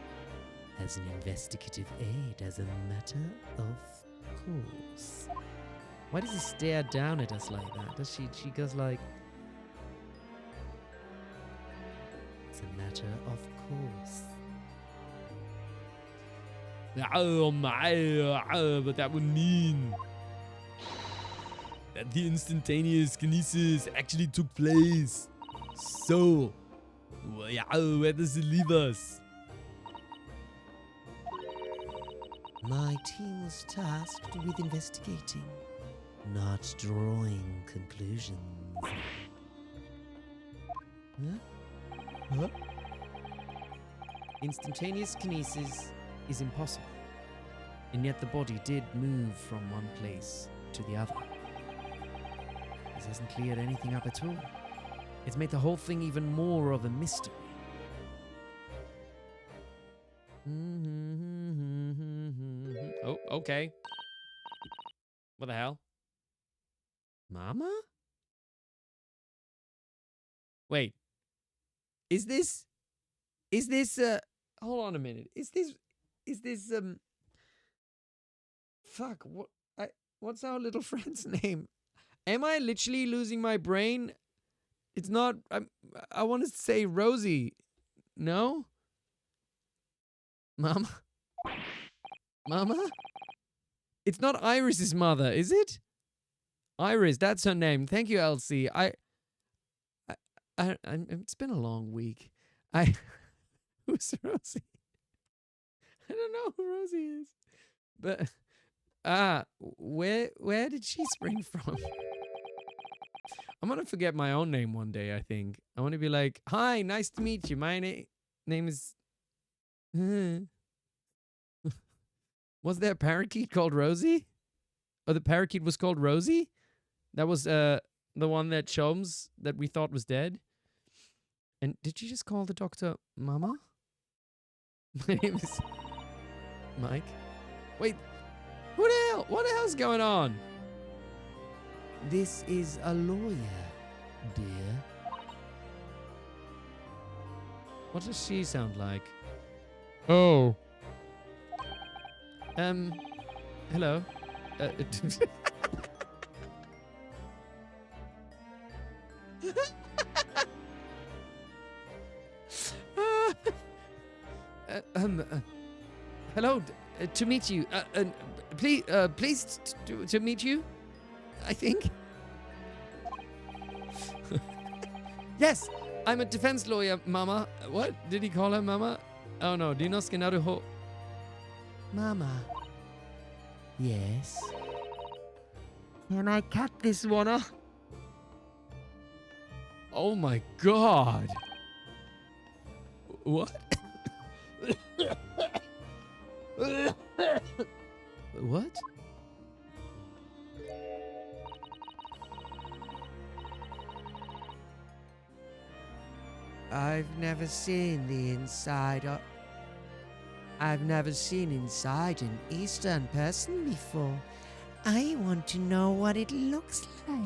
as an investigative aid, as a matter of course. Why does he stare down at us like that? Does she goes like... It's a matter of course. Oh my, but that would mean that the instantaneous kinesis actually took place. So, where does it leave us? My team was tasked with investigating, not drawing conclusions. Huh? Instantaneous kinesis is impossible, and yet the body did move from one place to the other. This hasn't cleared anything up at all. It's made the whole thing even more of a mystery. Oh, okay. What the hell? Mama? Wait. Is this hold on a minute. Is this fuck, what's our little friend's name? Am I literally losing my brain? It's not, I want to say Rosie. No? Mama? It's not Iris's mother, is it? Iris, that's her name. Thank you, Elsie. It's been a long week. Who's Rosie? I don't know who Rosie is. But, where did she spring from? I'm gonna forget my own name one day, I think. I want to be like, hi, nice to meet you. My name is... Was there a parakeet called Rosie? Or the parakeet was called Rosie? That was the one that Chomes that we thought was dead. And did you just call the doctor Mama? My name is Mike. Wait, who the hell? What the hell's going on? This is a lawyer, dear. What does she sound like? Oh. Hello. Hello, to meet you. Pleased to meet you, I think. Yes, I'm a defense lawyer, Mama. What? Did he call her Mama? Oh no, Ryunosuke Naruhodo. Mama. Yes. Can I cut this one off? Oh my god. What? What? I've never seen the inside of... I've never seen inside an Eastern person before. I want to know what it looks like.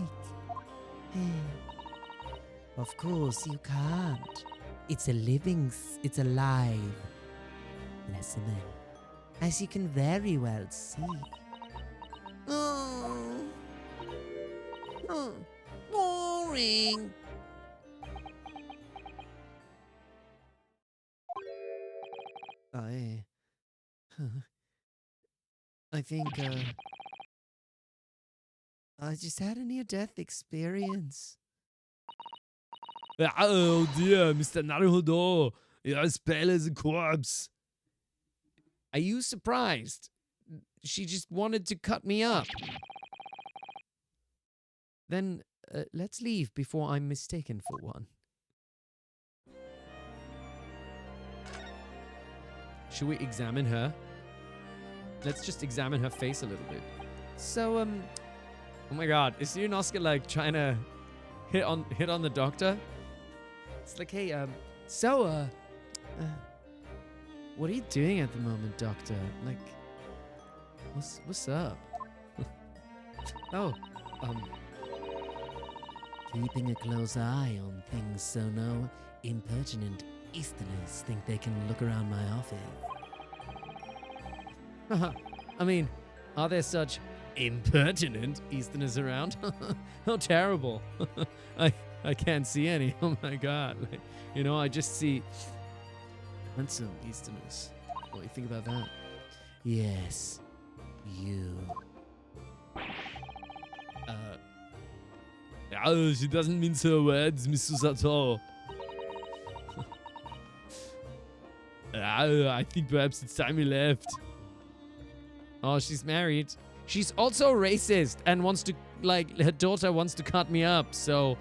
Of course you can't. It's it's alive. Listen in, as you can very well see. Oh, boring. I think, I just had a near-death experience. Oh dear, Mr. Naruhodo. You're as pale as a corpse. Are you surprised? She just wanted to cut me up. Then, let's leave before I'm mistaken for one. Should we examine her? Let's just examine her face a little bit. So, oh my god, is Ryunosuke like trying to hit on the doctor? It's like, hey, what are you doing at the moment, doctor? Like, what's up? Oh, Keeping a close eye on things so no impertinent Easterners think they can look around my office. I mean, are there such impertinent Easterners around? How terrible. I can't see any. Oh my god. Like, you know, I just see handsome Easterners. What do you think about that? Yes, you. Oh, she doesn't mince her words, Mr. Sato. I think perhaps it's time we left. Oh, she's married. She's also racist and wants to, like, her daughter wants to cut me up. So,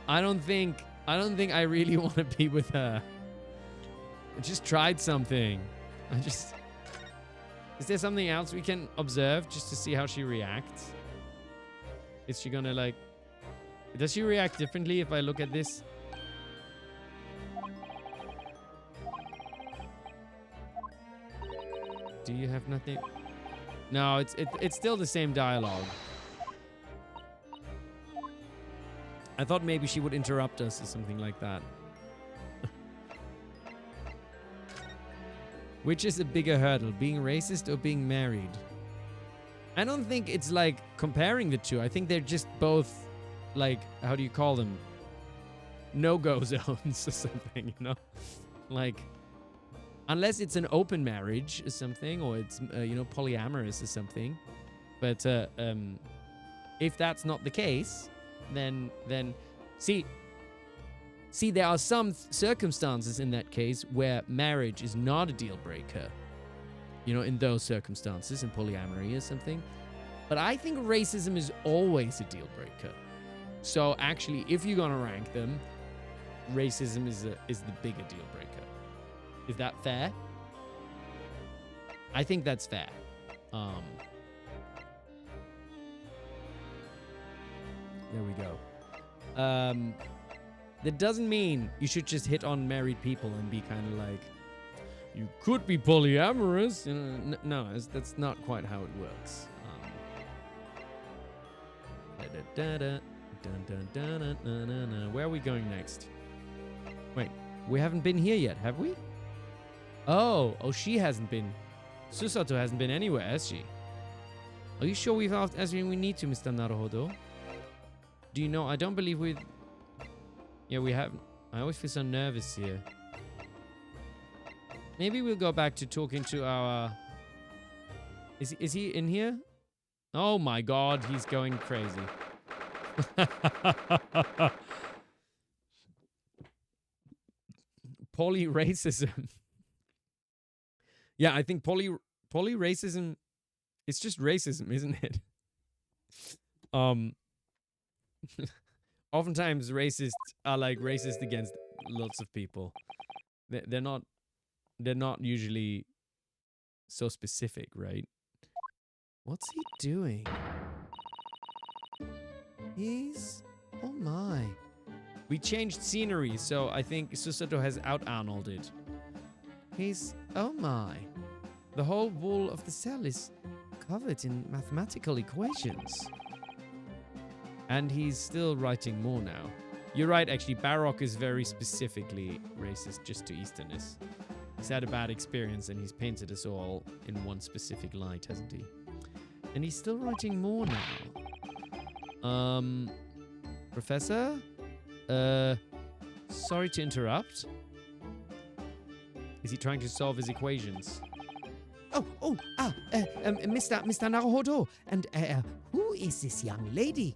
I don't think I really want to be with her. I just tried something. Is there something else we can observe just to see how she reacts? Is she gonna, like, does she react differently if I look at this? Do you have nothing? No, it's still the same dialogue. I thought maybe she would interrupt us or something like that. Which is a bigger hurdle, being racist or being married? I don't think it's like comparing the two. I think they're just both, like, how do you call them? No-go zones or something, you know? Like, unless it's an open marriage or something, or it's, you know, polyamorous or something. But if that's not the case, then see, there are some circumstances in that case where marriage is not a deal breaker. You know, in those circumstances, in polyamory or something. But I think racism is always a deal breaker. So actually, if you're gonna rank them, racism is the bigger deal breaker. Is that fair? I think that's fair. There we go. That doesn't mean you should just hit on married people and be kind of like, you could be polyamorous. You know, no, that's not quite how it works. Where are we going next? Wait, we haven't been here yet, have we? Oh, she hasn't been. Susato hasn't been anywhere, has she? Are you sure we've asked everything we need to, Mr. Naruhodo? Do you know? I don't believe we... Yeah, we haven't. I always feel so nervous here. Maybe we'll go back to talking to our... Is he in here? Oh my god, he's going crazy. Poly-racism. Yeah, I think poly-racism... It's just racism, isn't it? Oftentimes racists are like racist against lots of people. They're not they're not usually so specific, right? What's he doing? He's... Oh my. We changed scenery, so I think Susato has out-Arnolded. He's... Oh my. The whole wall of the cell is covered in mathematical equations. And he's still writing more now. You're right, actually. Baroque is very specifically racist just to Easterners. He's had a bad experience and he's painted us all in one specific light, hasn't he? And he's still writing more now. Professor? Sorry to interrupt. Is he trying to solve his equations? Mr. Naruhodo. And who is this young lady?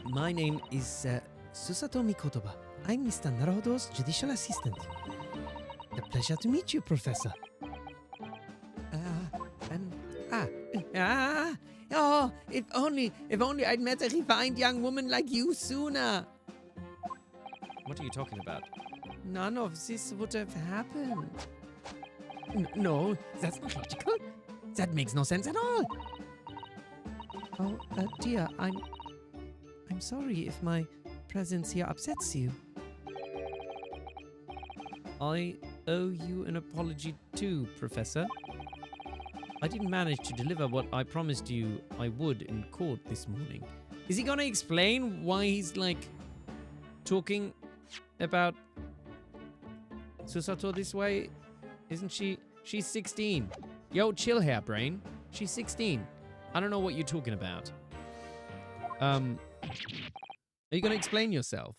My name is Susato Mikotoba. I'm Mr. Naruhodo's judicial assistant. A pleasure to meet you, Professor. If only I'd met a refined young woman like you sooner. What are you talking about? None of this would have happened. No, that's not logical. That makes no sense at all. Oh, dear, I'm sorry if my presence here upsets you. I owe you an apology too, Professor. I didn't manage to deliver what I promised you I would in court this morning. Is he gonna explain why he's, like, talking about Susato this way? Isn't she? She's 16. Yo, chill here, brain. She's 16. I don't know what you're talking about. Are you gonna explain yourself?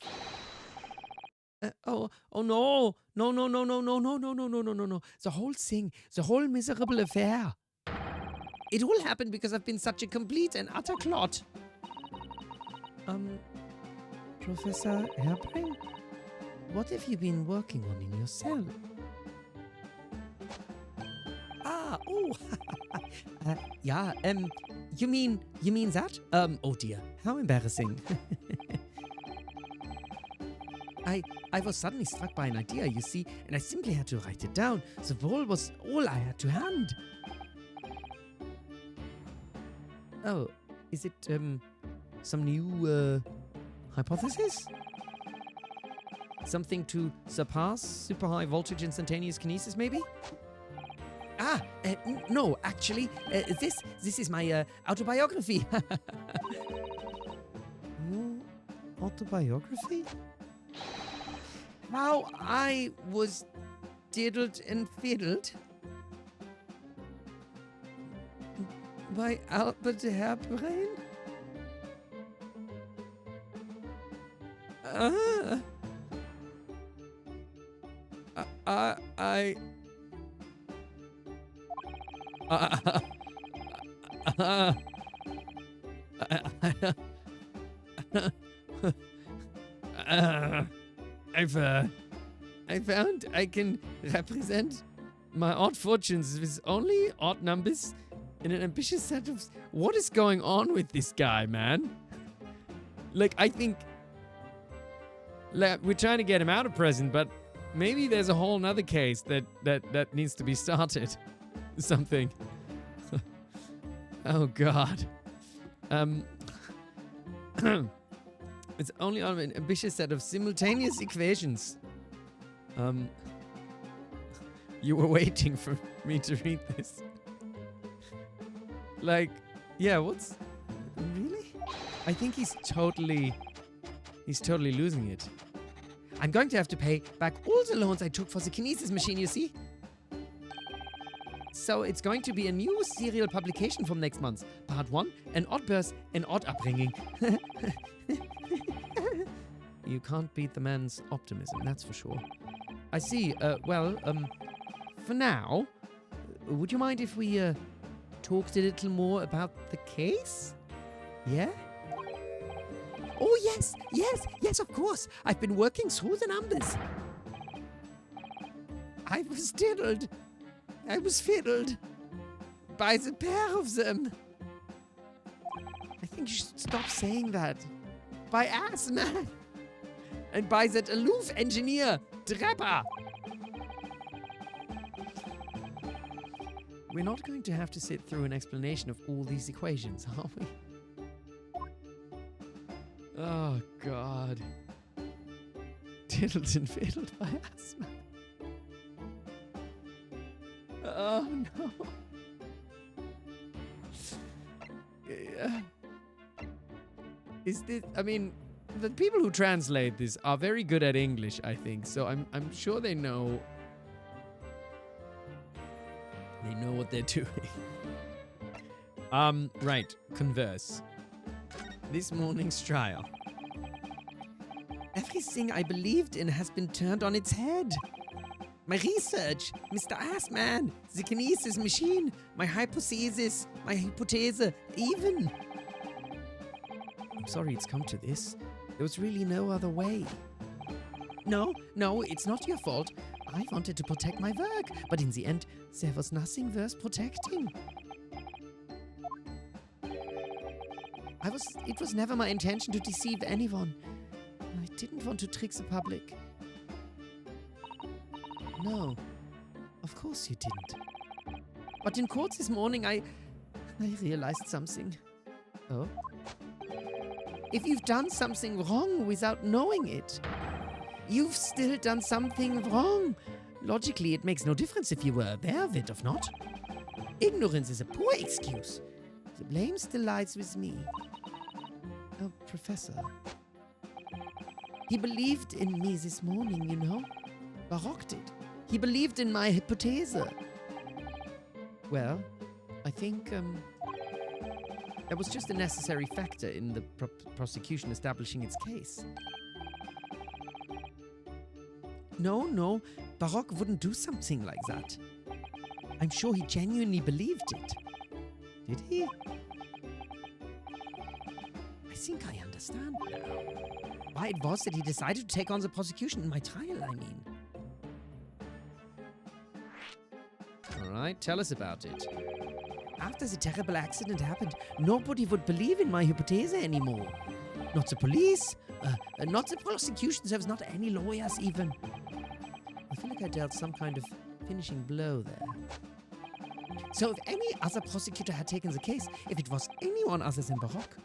No. No. The whole thing, the whole miserable affair. It all happened because I've been such a complete and utter clot. Professor Hairbrain, what have you been working on in your cell? You mean that? Oh dear, how embarrassing. I was suddenly struck by an idea, you see, and I simply had to write it down. The ball was all I had to hand. Oh, is it, some new, hypothesis? Something to surpass super high voltage instantaneous kinesis, maybe? No, actually, this is my, autobiography. Your autobiography? How I was diddled and fiddled by Albert Hairbrain? I found I can represent my odd fortunes with only odd numbers in an ambitious set of... What is going on with this guy, man? Like, I think... Like, we're trying to get him out of prison, but maybe there's a whole nother case that needs to be started. Something. Oh, God. It's only on an ambitious set of simultaneous equations. You were waiting for me to read this. Like, yeah, what's... Really? I think he's totally losing it. I'm going to have to pay back all the loans I took for the kinesis machine, you see? So it's going to be a new serial publication from next month. Part 1, an odd birth, an odd upbringing. You can't beat the man's optimism, that's for sure. I see. For now, would you mind if we talked a little more about the case? Yeah? Oh, yes, of course. I've been working through the numbers. I was diddled. I was fiddled by the pair of them. I think you should stop saying that. By ass, man. and by that aloof engineer, Trapper. We're not going to have to sit through an explanation of all these equations, are we? Oh, God. Diddled and fiddled by asthma. Oh, no. Is this, I mean, the people who translate this are very good at English, I think, so I'm sure they know what they're doing. Right, converse. This morning's trial. Everything I believed in has been turned on its head. My research, Mr. Assman, the kinesis machine, my hypothesis, my hypothese, even. I'm sorry it's come to this. There was really no other way. No, it's not your fault. I wanted to protect my work, but in the end, there was nothing worth protecting. It was never my intention to deceive anyone. I didn't want to trick the public. No, of course you didn't. But in court this morning, I realized something. Oh? If you've done something wrong without knowing it, you've still done something wrong. Logically, it makes no difference if you were aware of it or not. Ignorance is a poor excuse. The blame still lies with me. Oh, Professor. He believed in me this morning, you know. Baroque did. He believed in my hypothesis. Well, I think that was just a necessary factor in the prosecution establishing its case. No, Baroque wouldn't do something like that. I'm sure he genuinely believed it. Did he? I think I understand now. Why it was that he decided to take on the prosecution in my trial, I mean. All right, tell us about it. After the terrible accident happened, nobody would believe in my hypothesis anymore. Not the police, not the prosecution service, not any lawyers even. I feel like I dealt some kind of finishing blow there. So if any other prosecutor had taken the case, if it was anyone other than Baroque,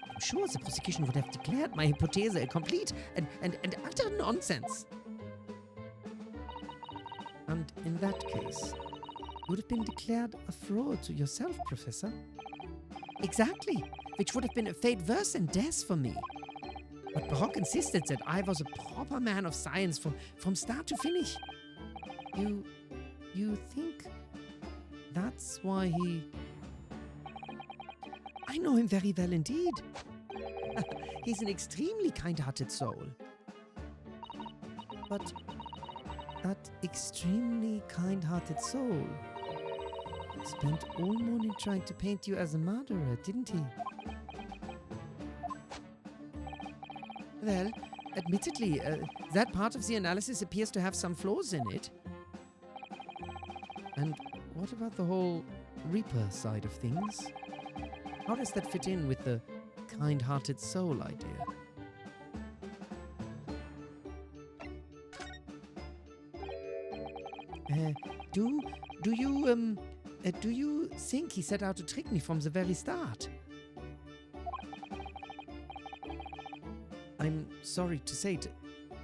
I'm sure the prosecution would have declared my hypothesis a complete and utter nonsense. And in that case, you would have been declared a fraud to yourself, Professor. Exactly, which would have been a fate worse than death for me. But Baroque insisted that I was a proper man of science from start to finish. You think that's why he... I know him very well indeed. He's an extremely kind-hearted soul. But that extremely kind-hearted soul spent all morning trying to paint you as a murderer, didn't he? Well, admittedly, that part of the analysis appears to have some flaws in it. And what about the whole Reaper side of things? How does that fit in with the kind-hearted soul idea? Do you think he set out to trick me from the very start? I'm sorry to say it.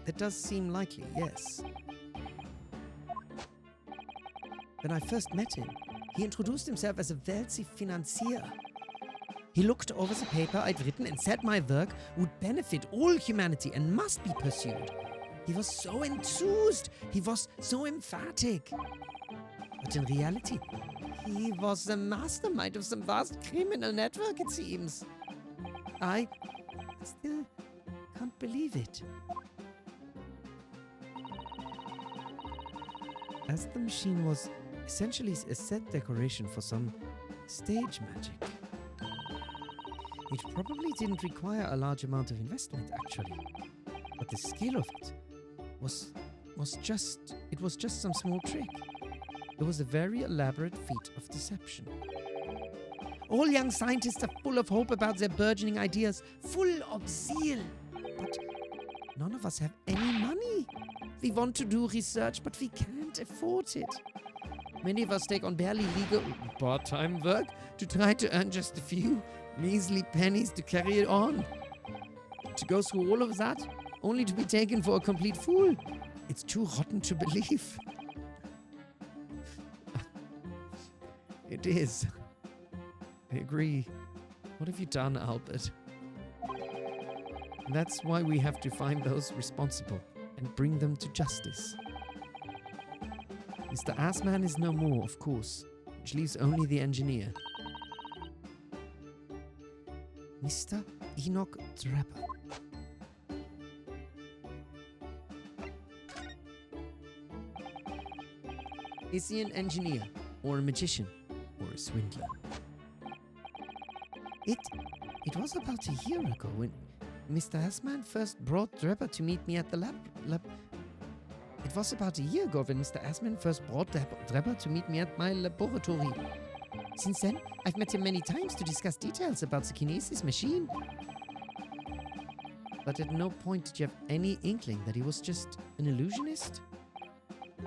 That does seem likely, yes. When I first met him, he introduced himself as a wealthy financier. He looked over the paper I'd written and said my work would benefit all humanity and must be pursued. He was so enthused. He was so emphatic. But in reality, he was the mastermind of some vast criminal network, it seems. I still can't believe it. As the machine was essentially a set decoration for some stage magic, it probably didn't require a large amount of investment, actually. But the skill of it was just some small trick. It was a very elaborate feat of deception. All young scientists are full of hope about their burgeoning ideas, full of zeal. None of us have any money. We want to do research, but we can't afford it. Many of us take on barely legal part-time work to try to earn just a few measly pennies to carry it on. To go through all of that, only to be taken for a complete fool. It's too rotten to believe. It is. I agree. What have you done, Albert? And that's why we have to find those responsible and bring them to justice. Mr. Assman is no more, of course, which leaves only the engineer. Mr. Enoch Draper. Is he an engineer, or a magician, or a swindler? It was about a year ago when Mr. Assman first brought Draper to meet me at the lab. It was about a year ago when Mr. Assman first brought Draper to meet me at my laboratory. Since then, I've met him many times to discuss details about the kinesis machine. But at no point did you have any inkling that he was just an illusionist?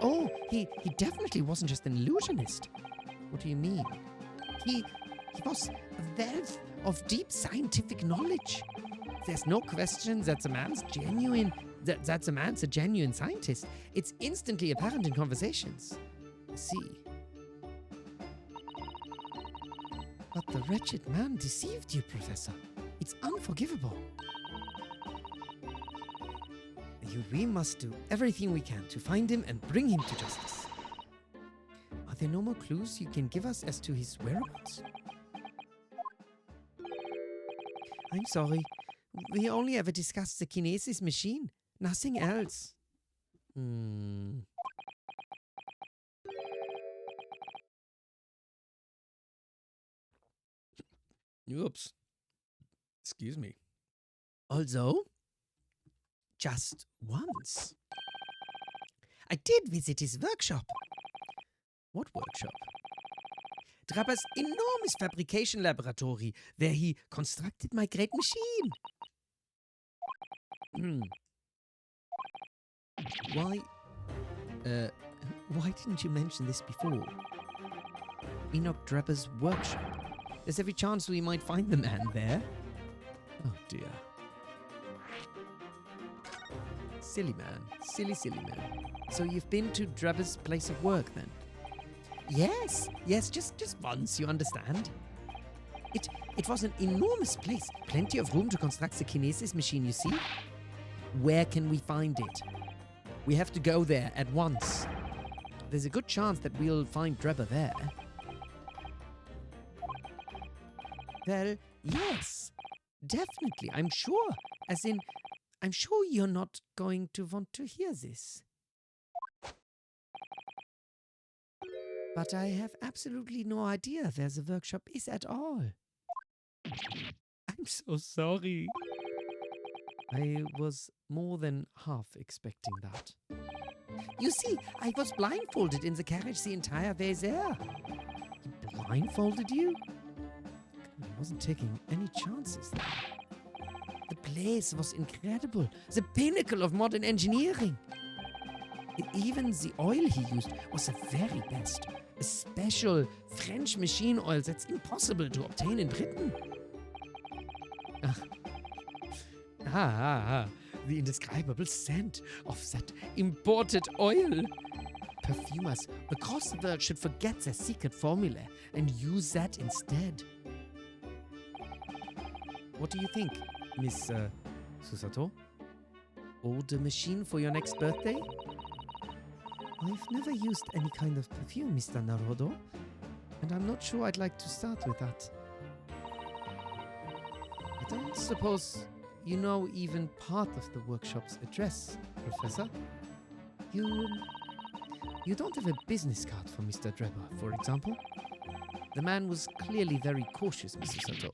Oh, he definitely wasn't just an illusionist. What do you mean? He was a wealth of deep scientific knowledge. There's no question that the man's genuine, that the man's a genuine scientist. It's instantly apparent in conversations. I see. But the wretched man deceived you, Professor. It's unforgivable. We must do everything we can to find him and bring him to justice. Are there no more clues you can give us as to his whereabouts? I'm sorry. We only ever discussed the kinesis machine. Nothing else. Oops. Excuse me. Although, just once, I did visit his workshop. What workshop? Draper's enormous fabrication laboratory, where he constructed my great machine. Why didn't you mention this before? Enoch Draper's workshop. There's every chance we might find the man there. Oh dear. Silly man. Silly man. So you've been to Draper's place of work then? Yes, just once, you understand. It was an enormous place. Plenty of room to construct the kinesis machine, you see? Where can we find it? We have to go there at once. There's a good chance that we'll find Draper there. Well, yes, definitely, I'm sure. As in, I'm sure you're not going to want to hear this. But I have absolutely no idea where the workshop is at all. I'm so sorry. I was more than half expecting that. You see, I was blindfolded in the carriage the entire way there. He blindfolded you? I wasn't taking any chances there. The place was incredible. The pinnacle of modern engineering. Even the oil he used was the very best. A special French machine oil that's impossible to obtain in Britain. The indescribable scent of that imported oil. Perfumers across the world should forget their secret formula and use that instead. What do you think, Miss Susato? Order machine for your next birthday? I've never used any kind of perfume, Mr. Naruhodo, and I'm not sure I'd like to start with that. I don't suppose you know even part of the workshop's address, Professor. You don't have a business card for Mr. Draper, for example? The man was clearly very cautious, Mr. Sato.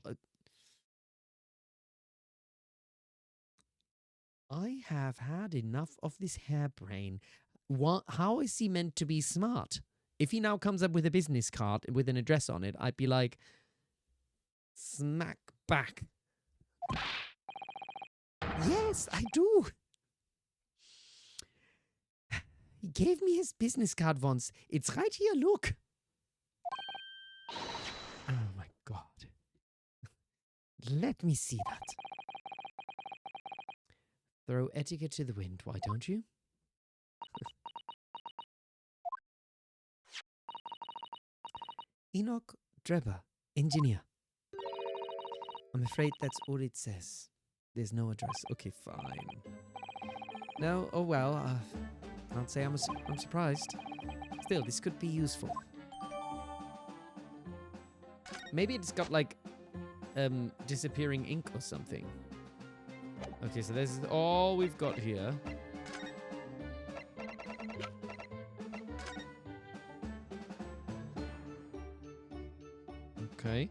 I have had enough of this harebrain. How is he meant to be smart? If he now comes up with a business card with an address on it, I'd be like, smack back. Yes, I do. He gave me his business card once. It's right here, look. Oh my god. Let me see that. Throw etiquette to the wind, why don't you? Enoch Drebber, engineer. I'm afraid that's all it says. There's no address. Okay, fine. No, oh well, can't say I'm surprised. Still, this could be useful. Maybe it's got like disappearing ink or something. Okay, so this is all we've got here. Okay.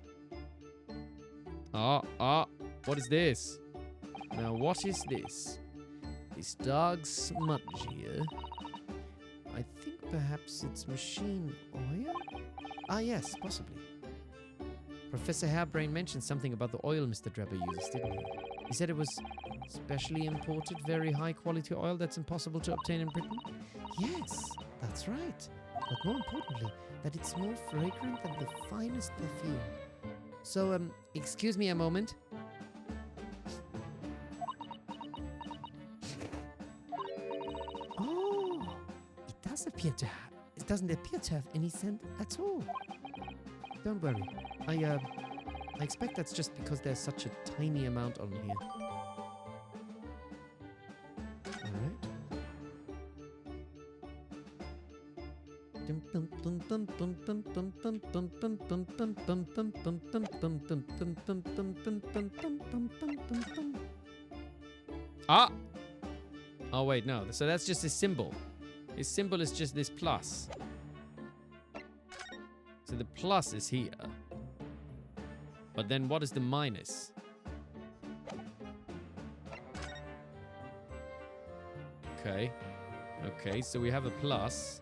What is this? Now, what is this? This dark smudge here. I think perhaps it's machine oil? Ah, yes, possibly. Professor Hairbrain mentioned something about the oil Mr. Drebber uses, didn't he? He said it was specially imported, very high-quality oil that's impossible to obtain in Britain? Yes, that's right. But more importantly, that it's more fragrant than the finest perfume. So, excuse me a moment. Oh, it doesn't appear to have any scent at all. Don't worry. I expect that's just because there's such a tiny amount on here. Ah! Oh wait, no. So that's just his symbol. His symbol is just this plus. So the plus is here. But then what is the minus? Okay. Okay, so we have a plus.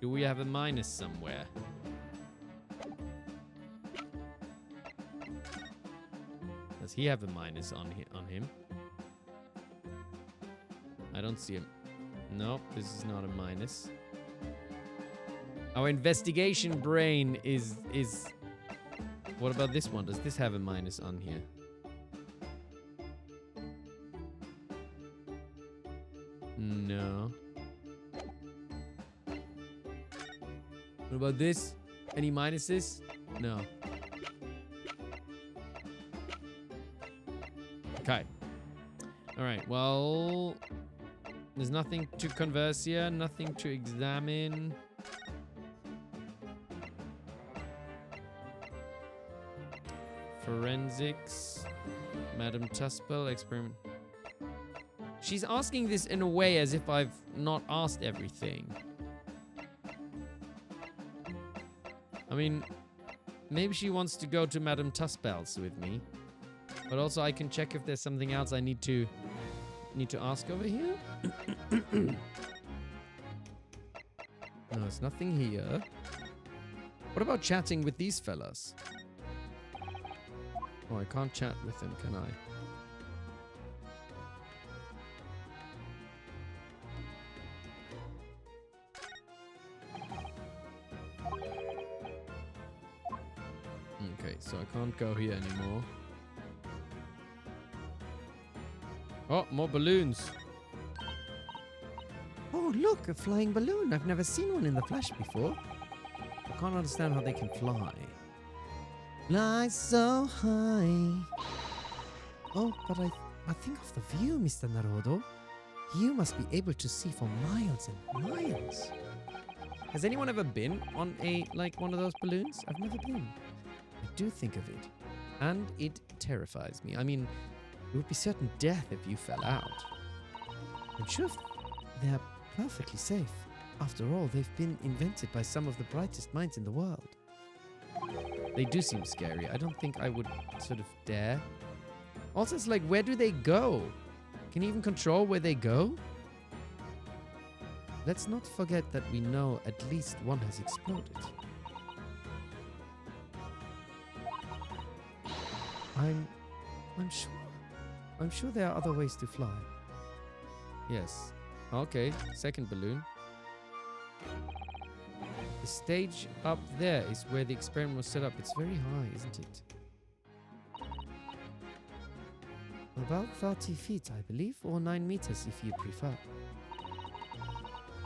Do we have a minus somewhere? Does he have a minus on him? I don't see him. Nope, this is not a minus. Our investigation brain is... What about this one? Does this have a minus on here? No. What about this? Any minuses? No. Okay. Alright, well... There's nothing to converse here, nothing to examine. Forensics. Madam Tuspel, experiment. She's asking this in a way as if I've not asked everything. I mean, maybe she wants to go to Madam Tuspel's with me. But also I can check if there's something else I need to ask over here. No, there's nothing here. What about chatting with these fellas? Oh, I can't chat with them, can I? Okay, so I can't go here anymore. Oh, more balloons. Oh, look, a flying balloon. I've never seen one in the flesh before. I can't understand how they can fly. Fly so high. Oh, but I think of the view, Mr. Naruhodo. You must be able to see for miles and miles. Has anyone ever been on one of those balloons? I've never been. I do think of it. And it terrifies me. I mean, it would be certain death if you fell out. I'm sure they're perfectly safe. After all, they've been invented by some of the brightest minds in the world. They do seem scary. I don't think I would sort of dare. Also, it's like, where do they go? Can you even control where they go? Let's not forget that we know at least one has exploded. I'm sure there are other ways to fly. Yes. Okay, second balloon. The stage up there is where the experiment was set up. It's very high, isn't it? About 30 feet, I believe, or 9 meters if you prefer.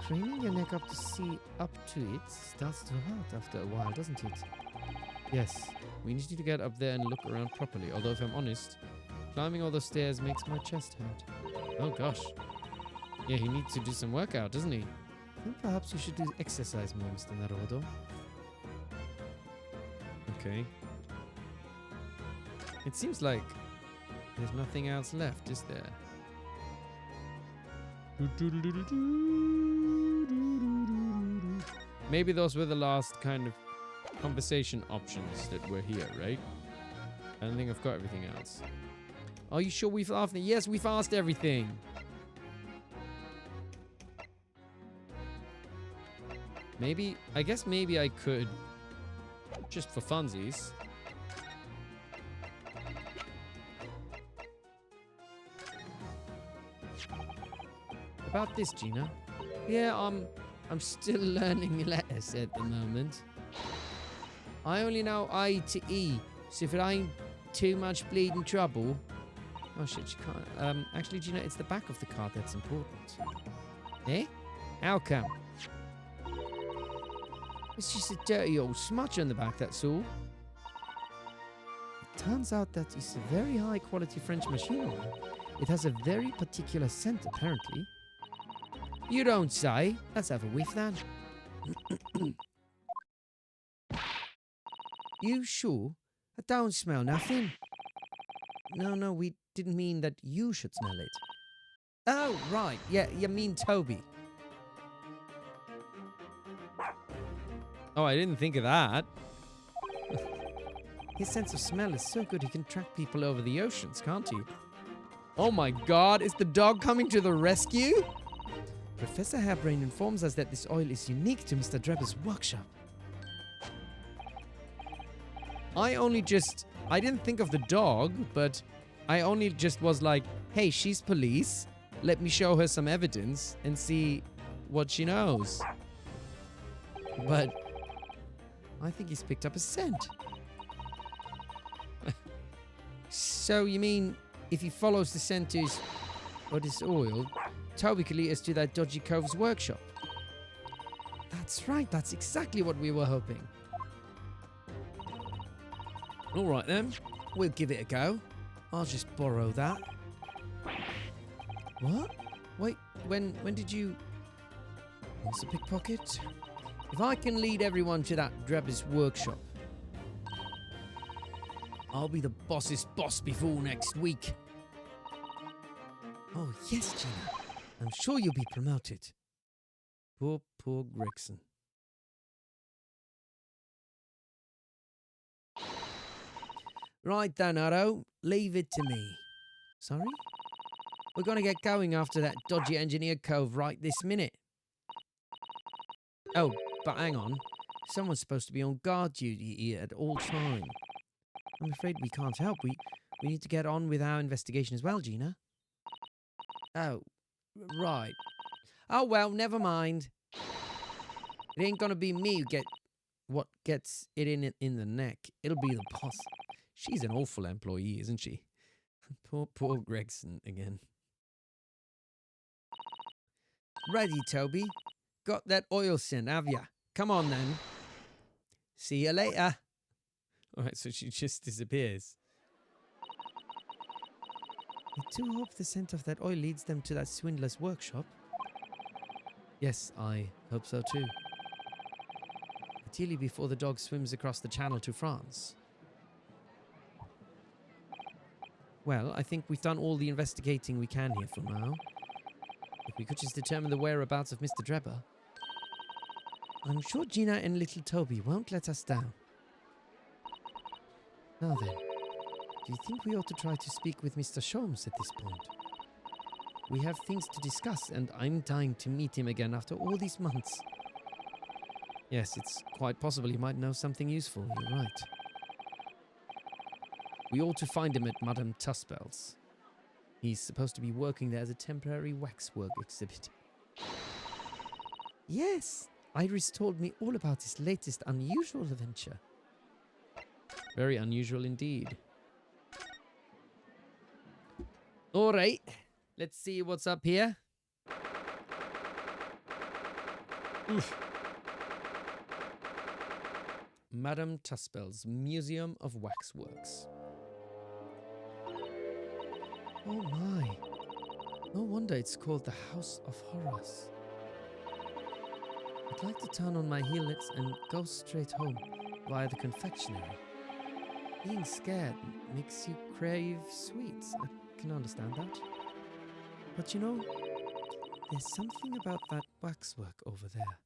Craning your neck up to see up to it starts to hurt after a while, doesn't it? Yes, we need you to get up there and look around properly. Although, if I'm honest, climbing all those stairs makes my chest hurt. Oh gosh. Yeah, he needs to do some workout, doesn't he? I think perhaps you should do exercise more, Mr. Naruhodo. Okay. It seems like there's nothing else left, is there? Maybe those were the last kind of conversation options that were here, right? I don't think I've got everything else. Are you sure we've asked? Yes, we've asked everything. Maybe, I guess maybe I could, just for funsies. About this, Gina. Yeah, I'm still learning letters at the moment. I only know A to E, so if it ain't too much bleeding trouble. Oh shit, you can't. Actually, Gina, it's the back of the card that's important. Eh? How come? It's just a dirty old smudge on the back, that's all. It turns out that it's a very high quality French machinery. It has a very particular scent, apparently. You don't say. Let's have a whiff then. You sure? I don't smell nothing. No, we didn't mean that you should smell it. Oh, right. Yeah, you mean Toby. Oh, I didn't think of that. His sense of smell is so good he can track people over the oceans, can't he? Oh my god, is the dog coming to the rescue? Professor Hairbrain informs us that this oil is unique to Mr. Drebber's workshop. I didn't think of the dog, but I only just was like, hey, she's police. Let me show her some evidence and see what she knows. But I think he's picked up a scent. So you mean if he follows the scent or this oil, Toby could lead us to that dodgy cove's workshop? That's right, that's exactly what we were hoping. All right then, we'll give it a go. I'll just borrow that. What? Wait, when did you... What's a pickpocket? If I can lead everyone to that Drebber's workshop, I'll be the boss's boss before next week. Oh, yes, Gina. I'm sure you'll be promoted. Poor Gregson. Right then, Otto. Leave it to me. Sorry? We're going to get going after that dodgy engineer cove right this minute. Oh, but hang on. Someone's supposed to be on guard duty here at all time. I'm afraid we can't help. We need to get on with our investigation as well, Gina. Oh, right. Oh, well, never mind. It ain't gonna be me who gets it in the neck. It'll be the boss. She's an awful employee, isn't she? Poor Gregson again. Ready, Toby. Got that oil scent, have ya? Come on, then. See you later. All right, so she just disappears. I do hope the scent of that oil leads them to that swindler's workshop. Yes, I hope so too. Ideally before the dog swims across the channel to France. Well, I think we've done all the investigating we can here for now. If we could just determine the whereabouts of Mr. Drebber. I'm sure Gina and little Toby won't let us down. Now then, do you think we ought to try to speak with Mr. Sholmes at this point? We have things to discuss, and I'm dying to meet him again after all these months. Yes, it's quite possible he might know something useful, you're right. We ought to find him at Madame Tuspel's. He's supposed to be working there as a temporary waxwork exhibit. Yes, Iris told me all about his latest unusual adventure. Very unusual indeed. All right, let's see what's up here. Oof. Madame Tuspel's Museum of Waxworks. Oh my. No wonder it's called the House of Horrors. I'd like to turn on my heelets and go straight home via the confectionery. Being scared makes you crave sweets. I can understand that. But you know, there's something about that waxwork over there.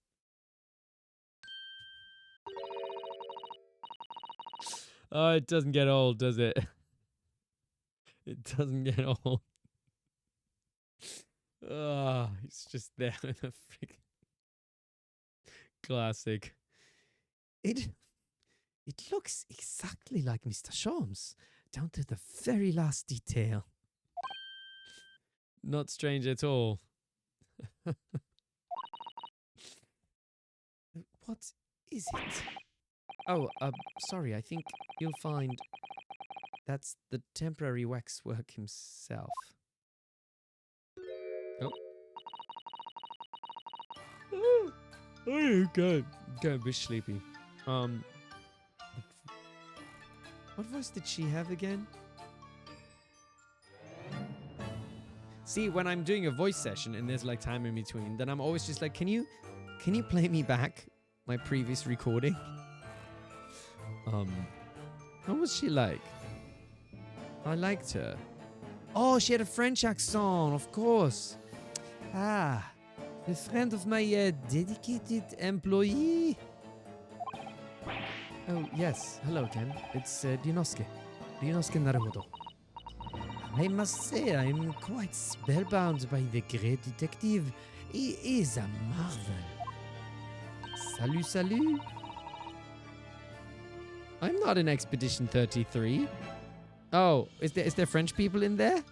Oh, it doesn't get old, does it? It doesn't get old. Oh, he's just there with a freaking classic. It looks exactly like Mr. Shams, down to the very last detail. Not strange at all. What is it? Oh, sorry, I think you'll find that's the temporary waxwork himself. Oh, God. Got a bit sleepy. What voice did she have again? See, when I'm doing a voice session and there's like time in between, then I'm always just like, can you play me back my previous recording? How was she like? I liked her. Oh, she had a French accent, of course. Ah, a friend of my dedicated employee. Oh, yes. Hello, Ken. It's Ryunosuke Naruhodo. I must say I'm quite spellbound by the great detective. He is a marvel. Salut, salut. I'm not in Expedition 33. Oh, is there French people in there?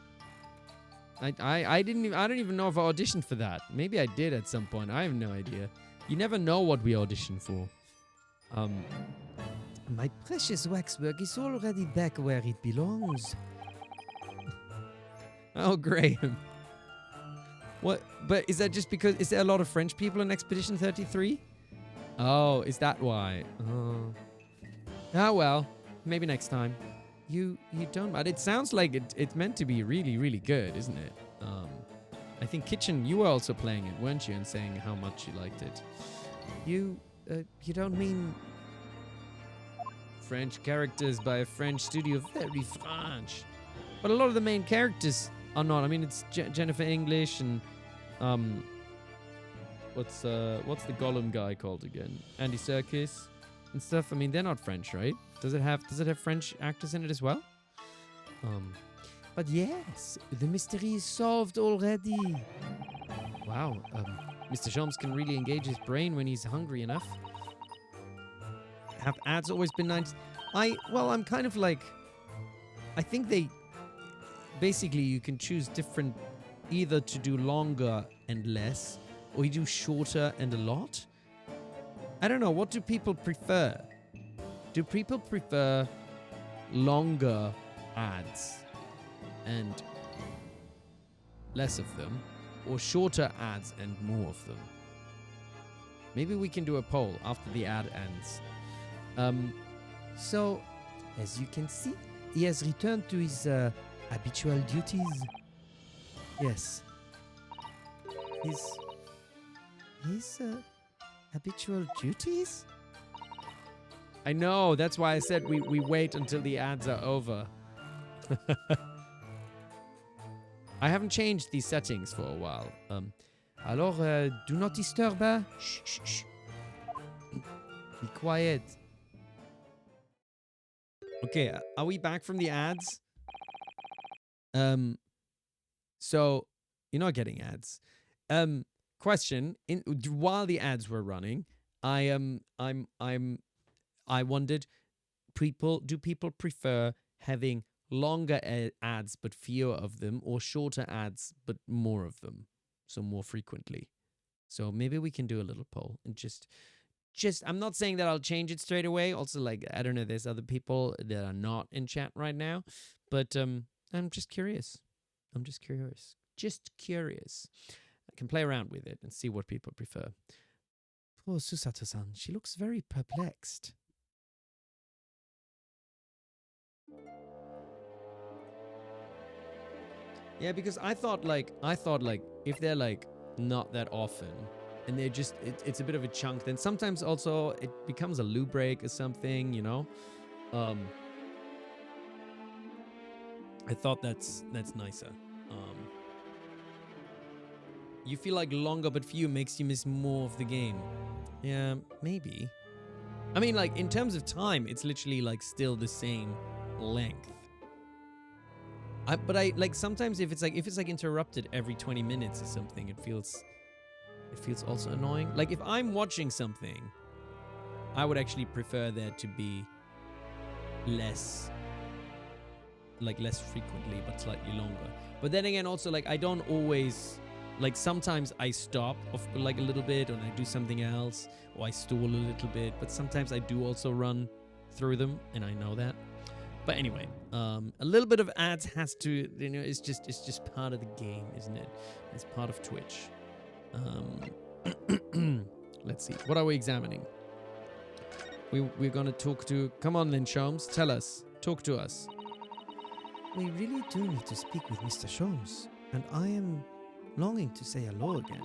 I don't even know if I auditioned for that. Maybe I did at some point. I have no idea. You never know what we audition for. My precious waxwork is already back where it belongs. Oh, Graham. What? But is that just because... Is there a lot of French people in Expedition 33? Oh, is that why? Oh. Ah, well. Maybe next time. You don't... But it sounds like it's meant to be really, really good, isn't it? I think Kitchen, you were also playing it, weren't you? And saying how much you liked it. You don't mean... French characters by a French studio. Very French. But a lot of the main characters are not. I mean, it's Jennifer English and... What's the Gollum guy called again? Andy Serkis and stuff. I mean, they're not French, right? Does it have French actors in it as well? But yes, the mystery is solved already. Wow. Mr. Shams can really engage his brain when he's hungry enough. Have ads always been nice? I'm kind of like... I think they... Basically, you can choose different... Either to do longer and less, or you do shorter and a lot. I don't know. What do people prefer? Do people prefer longer ads and less of them, or shorter ads and more of them? Maybe we can do a poll after the ad ends. So, as you can see, he has returned to his habitual duties. Yes. His habitual duties? I know, that's why I said we wait until the ads are over. I haven't changed these settings for a while. Alors, do not disturb her. Shh, shh, shh. Be quiet. Okay, are we back from the ads? So you're not getting ads. Question: while the ads were running, I wondered, do people prefer having longer ads but fewer of them, or shorter ads but more of them, so more frequently? So maybe we can do a little poll and just I'm not saying that I'll change it straight away. Also, like, I don't know, there's other people that are not in chat right now, but I'm just curious. Just curious. I can play around with it and see what people prefer. Poor Susato-san, she looks very perplexed. Yeah, because I thought like if they're like not that often and they're just it's a bit of a chunk, then sometimes also it becomes a loo break or something, you know. I thought that's nicer. You feel like longer but few makes you miss more of the game. Yeah, maybe. I mean, like, in terms of time, it's literally like still the same length. But I like sometimes if it's like interrupted every 20 minutes or something, it feels also annoying. Like if I'm watching something, I would actually prefer there to be less frequently but slightly longer. But then again, also, like, I don't always, like, sometimes I stop like a little bit and I do something else, or I stall a little bit, but sometimes I do also run through them, and I know that. But anyway, a little bit of ads has to, you know, it's just part of the game, isn't it? It's part of Twitch. Let's see. What are we examining? We're gonna talk to. Come on, then, Sholmes. Tell us. Talk to us. We really do need to speak with Mr. Sholmes, and I am longing to say hello again.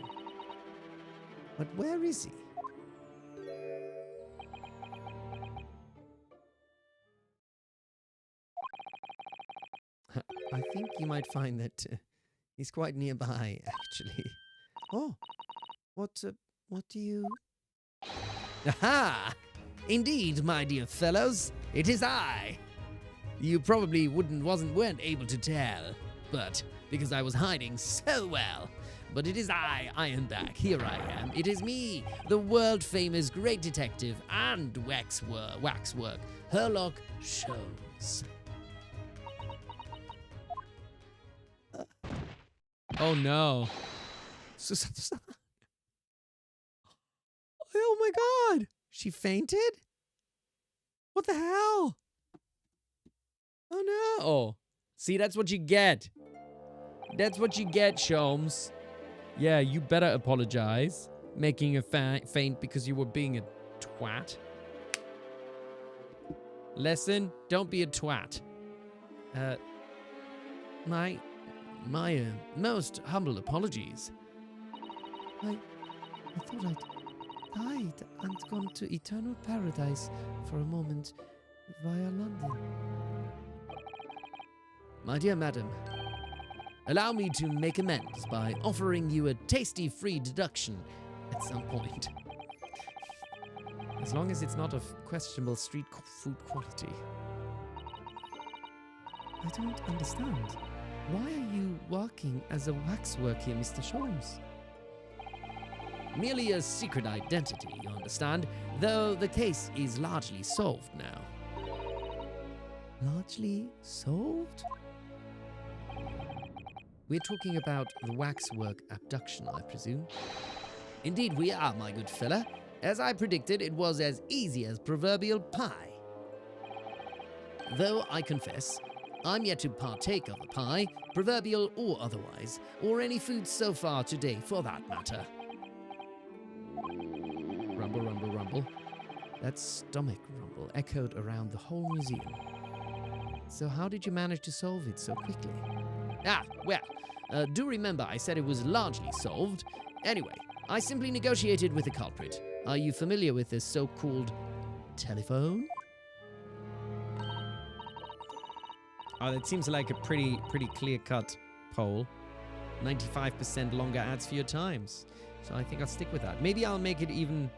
But where is he? I think you might find that he's quite nearby, actually. Oh, what do you... Aha! Indeed, my dear fellows, it is I. You probably weren't able to tell, but because I was hiding so well. But it is I am back. Here I am. It is me, the world-famous great detective and waxwork, Herlock Sholmes. Oh no. Oh my god! She fainted? What the hell? Oh no! See, that's what you get. That's what you get, Sholmes. Yeah, you better apologize. Making a faint because you were being a twat. Lesson, don't be a twat. My most humble apologies. I thought I'd died and gone to eternal paradise for a moment via London. My dear madam, allow me to make amends by offering you a tasty free deduction at some point. As long as it's not of questionable street food quality. I don't understand. Why are you working as a waxwork here, Mr. Sholmes? Merely a secret identity, you understand, though the case is largely solved now. Largely solved? We're talking about the waxwork abduction, I presume. Indeed we are, my good fella. As I predicted, it was as easy as proverbial pie. Though I confess, I'm yet to partake of the pie, proverbial or otherwise, or any food so far today for that matter. Rumble, rumble, rumble. That stomach rumble echoed around the whole museum. So how did you manage to solve it so quickly? Do remember I said it was largely solved. Anyway, I simply negotiated with the culprit. Are you familiar with this so-called telephone? Oh, that seems like a pretty clear-cut poll. 95% longer ads for your times. So I think I'll stick with that. Maybe I'll make it even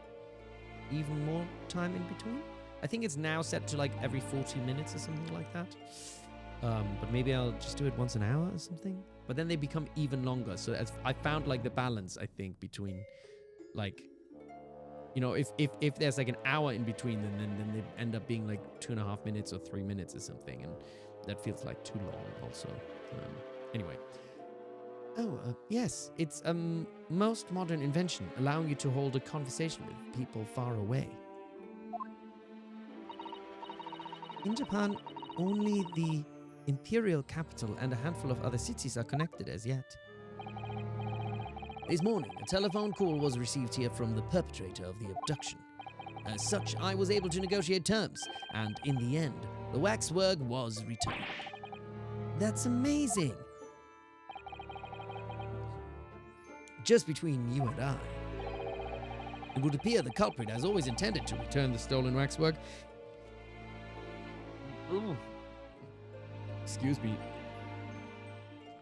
more time in between. I think it's now set to like every 40 minutes or something like that. But maybe I'll just do it once an hour or something. But then they become even longer. So as I found like the balance, I think, between like, you know, if there's like an hour in between, then they end up being like 2.5 minutes or 3 minutes or something. And that feels like too long also. Anyway. Oh, yes. It's a most modern invention, allowing you to hold a conversation with people far away. In Japan, only the imperial capital and a handful of other cities are connected as yet. This morning, a telephone call was received here from the perpetrator of the abduction. As such, I was able to negotiate terms, and in the end, the waxwork was returned. That's amazing. Just between you and I, it would appear the culprit has always intended to return the stolen waxwork. Excuse me.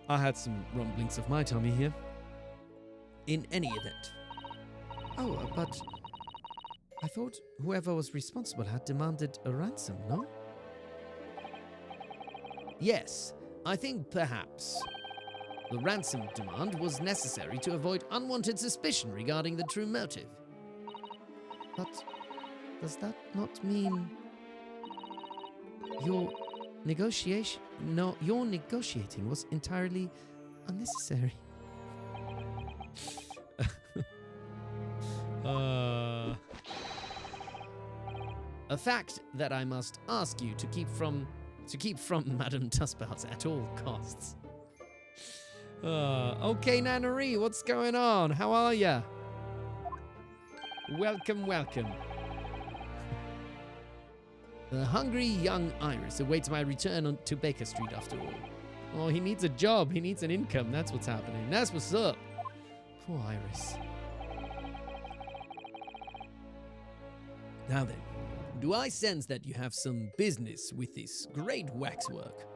I had some rumblings of my tummy here. In any event, Oh, but I thought whoever was responsible had demanded a ransom, no? yes, I think perhaps the ransom demand was necessary to avoid unwanted suspicion regarding the true motive. But does that not mean your negotiating was entirely unnecessary? A fact that I must ask you to keep from Madame Tussbouts at all costs. Okay, Nanary, what's going on? How are ya? Welcome, welcome. The hungry young Iris awaits my return to Baker Street after all. Oh, he needs a job. He needs an income. That's what's happening. That's what's up. Poor Iris. Now then, do I sense that you have some business with this great waxwork?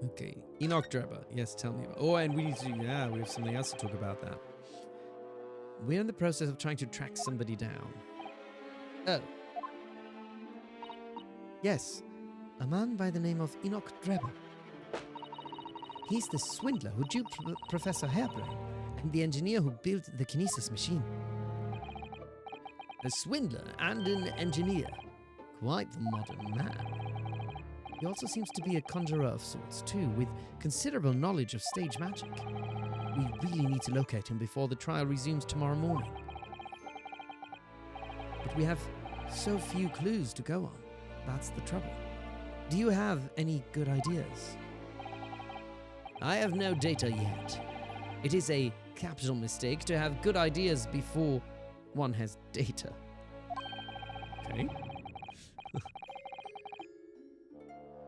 Okay, Enoch Drebber. Yes, tell me about. Oh, and we have something else to talk about that. We're in the process of trying to track somebody down. Oh, Yes, a man by the name of Enoch Drebber. He's the swindler who duped Professor Hairbrain and the engineer who built the kinesis machine. a swindler and an engineer. Quite the modern man. He also seems to be a conjurer of sorts, too, with considerable knowledge of stage magic. We really need to locate him before the trial resumes tomorrow morning. But we have so few clues to go on. That's the trouble. Do you have any good ideas? I have no data yet. It is a capital mistake to have good ideas before One has data. Okay.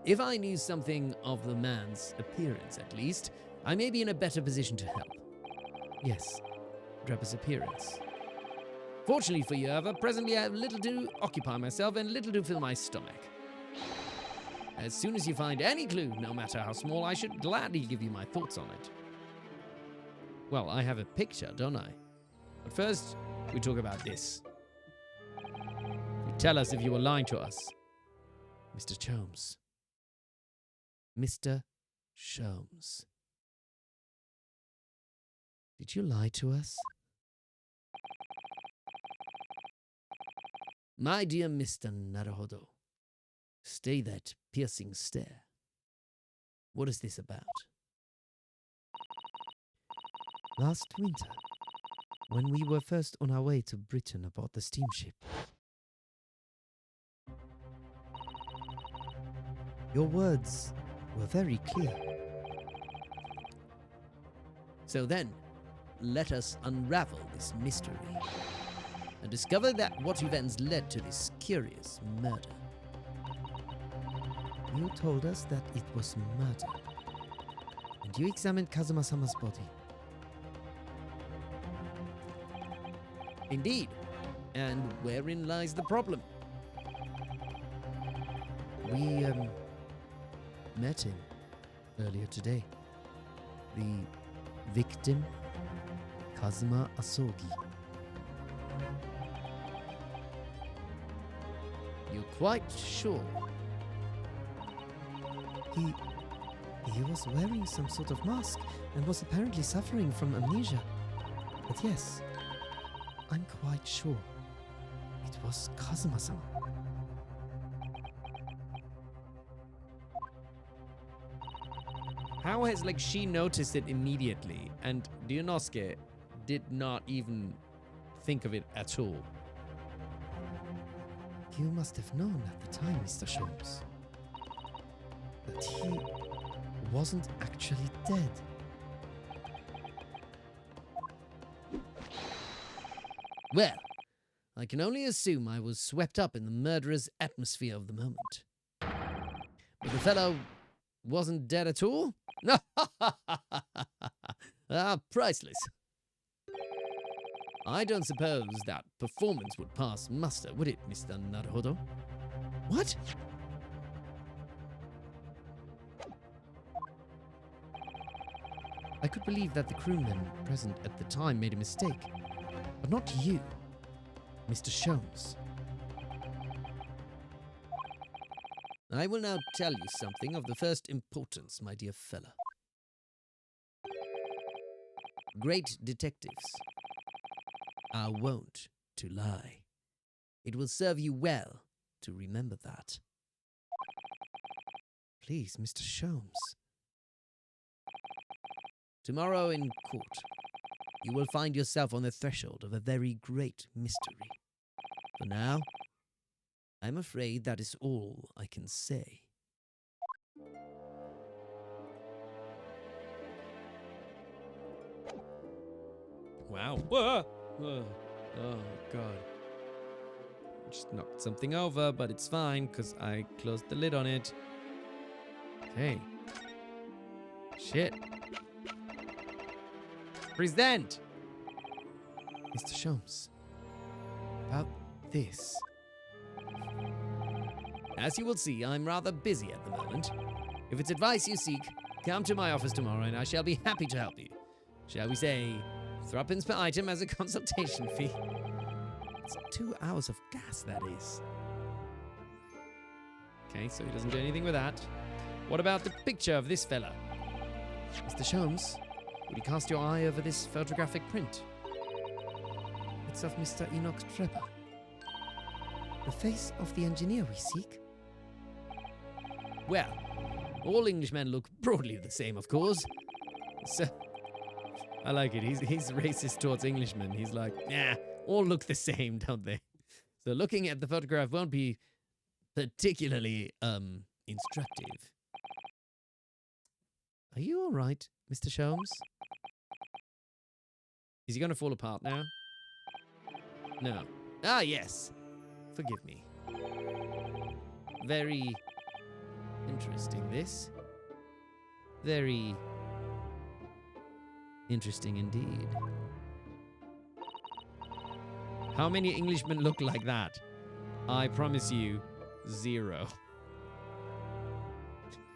If I knew something of the man's appearance, at least, I may be in a better position to help. Yes, Drebber's appearance. Fortunately for you, however, presently I have little to occupy myself and little to fill my stomach. As soon as you find any clue, no matter how small, I should gladly give you my thoughts on it. Well, I have a picture, don't I? But first, we talk about this. You tell us if you were lying to us. Mr. Sholmes. Mr. Sholmes. Did you lie to us? My dear Mr. Naruhodo, stay that piercing stare. What is this about? Last winter, when we were first on our way to Britain aboard the steamship. Your words were very clear. So then, let us unravel this mystery and discover that what events led to this curious murder. You told us that it was murder. And you examined Kazuma-sama's body. Indeed. And wherein lies the problem? We, met him earlier today. The victim, Kazuma Asogi. You're quite sure? He was wearing some sort of mask and was apparently suffering from amnesia. But yes, I'm quite sure it was How has, like, she noticed it immediately, and Ryunosuke did not even think of it at all? You must have known at the time, Mr. Sholmes, that he wasn't actually dead. Well, I can only assume I was swept up in the murderous atmosphere of the moment. But the fellow wasn't dead at all? No! Priceless. I don't suppose that performance would pass muster, would it, Mr. Naruhodo? What? I could believe that the crewmen present at the time made a mistake, but not you, Mr. Sholmes. I will now tell you something of the first importance, my dear fellow. Great detectives are wont to lie. It will serve you well to remember that. Please, Mr. Sholmes. Tomorrow in court, you will find yourself on the threshold of a very great mystery. For now, I'm afraid that is all I can say. Wow. Whoa. Whoa. Oh, God. Just knocked something over, but it's fine, because I closed the lid on it. Okay. Shit. Present! Mr. Sholmes, about this. As you will see, I'm rather busy at the moment. If it's advice you seek, come to my office tomorrow and I shall be happy to help you. Shall we say, threepence per item as a consultation fee? It's 2 hours of gas, that is. Okay, so he doesn't do anything with that. What about the picture of this fella? Mr. Sholmes, would you cast your eye over this photographic print? It's of Mr. Enoch Trepper. The face of the engineer we seek. Well, all Englishmen look broadly the same, of course. So, I like it. He's racist towards Englishmen. He's like, nah, all look the same, don't they? So looking at the photograph won't be particularly, instructive. Are you all right, Mr. Sholmes? Is he going to fall apart now? No. Ah, yes. Forgive me. Very interesting, this. Very interesting indeed. How many Englishmen look like that? I promise you, 0.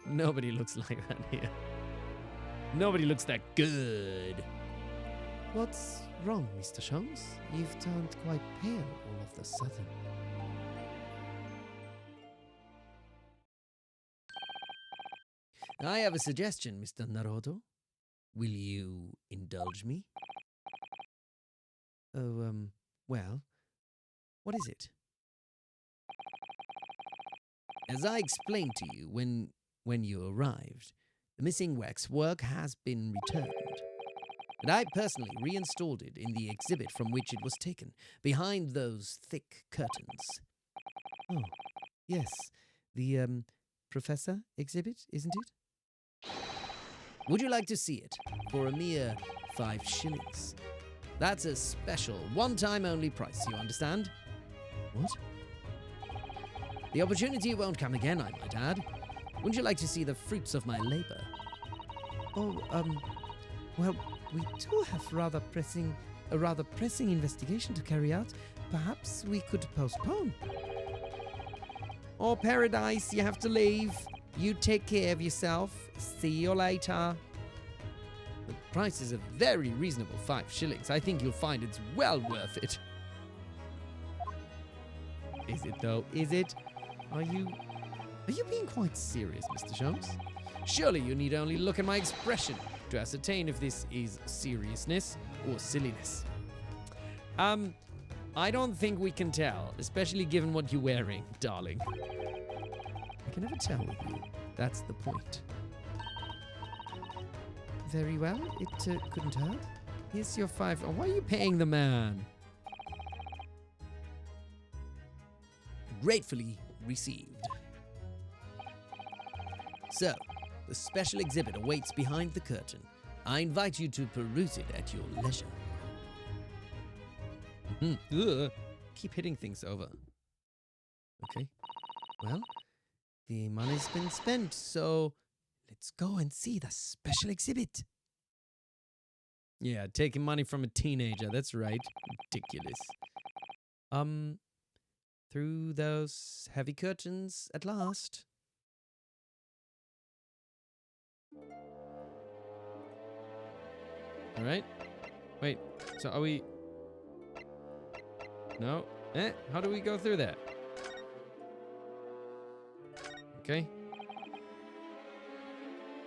Nobody looks like that here. Nobody looks that good. What's wrong, Mr. Sholmes? You've turned quite pale all of a sudden. I have a suggestion, Mr. Naruhodo. Will you indulge me? Oh, well, what is it? As I explained to you when you arrived, the missing waxwork has been returned. And I personally reinstalled it in the exhibit from which it was taken, behind those thick curtains. Oh, yes, the, Professor exhibit, isn't it? Would you like to see it for a mere 5 shillings? That's a special, one-time only price, you understand? What? The opportunity won't come again, I might add. Wouldn't you like to see the fruits of my labor? Oh, well, we do have a rather pressing investigation to carry out. Perhaps we could postpone. Oh, Paradise, you have to leave. You take care of yourself. See you later. The price is a very reasonable 5 shillings. I think you'll find it's well worth it. Is it though? Is it? Are you being quite serious, Mr. Sholmes? Surely you need only look at my expression to ascertain if this is seriousness or silliness. I don't think we can tell, especially given what you're wearing, darling. I can never tell with you. That's the point. Very well. It couldn't hurt. Here's your 5. Oh, why are you paying the man? Gratefully received. So, the special exhibit awaits behind the curtain. I invite you to peruse it at your leisure. Ugh. Keep hitting things over. Okay. Well, the money's been spent, so let's go and see the special exhibit. Yeah, taking money from a teenager. That's right. Ridiculous. Through those heavy curtains at last. All right. Wait. So are we? No. How do we go through there? Okay.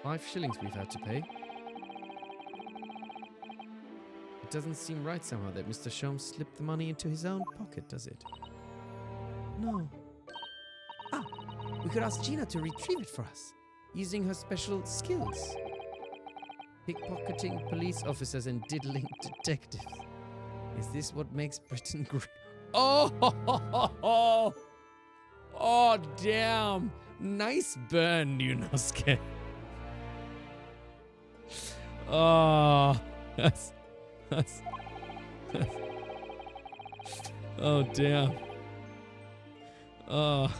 5 shillings we've had to pay. It doesn't seem right somehow that Mr. Sholmes slipped the money into his own pocket, does it? No. Ah, we could ask Gina to retrieve it for us, using her special skills. Pickpocketing police officers and diddling detectives. Is this what makes Britain great? Oh, oh, damn. Nice burn, Ryunosuke. Oh, that's, oh, damn. Oh,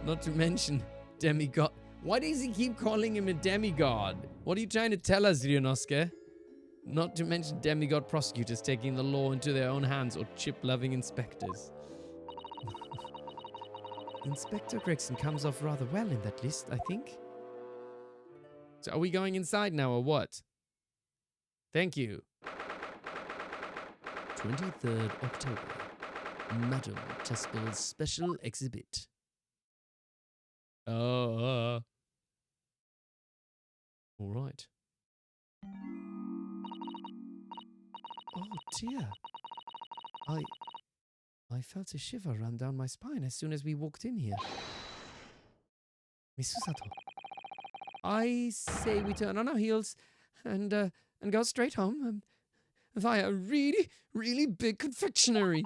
not to mention demigod. Why does he keep calling him a demigod? What are you trying to tell us, Ryunosuke? Not to mention demigod prosecutors taking the law into their own hands or chip-loving inspectors. Inspector Gregson comes off rather well in that list, I think. So are we going inside now or what? Thank you. 23rd October. Madame Tespel's special exhibit. All right. Oh dear. I felt a shiver run down my spine as soon as we walked in here. Miss Susato, I say we turn on our heels and go straight home via a really, really big confectionery.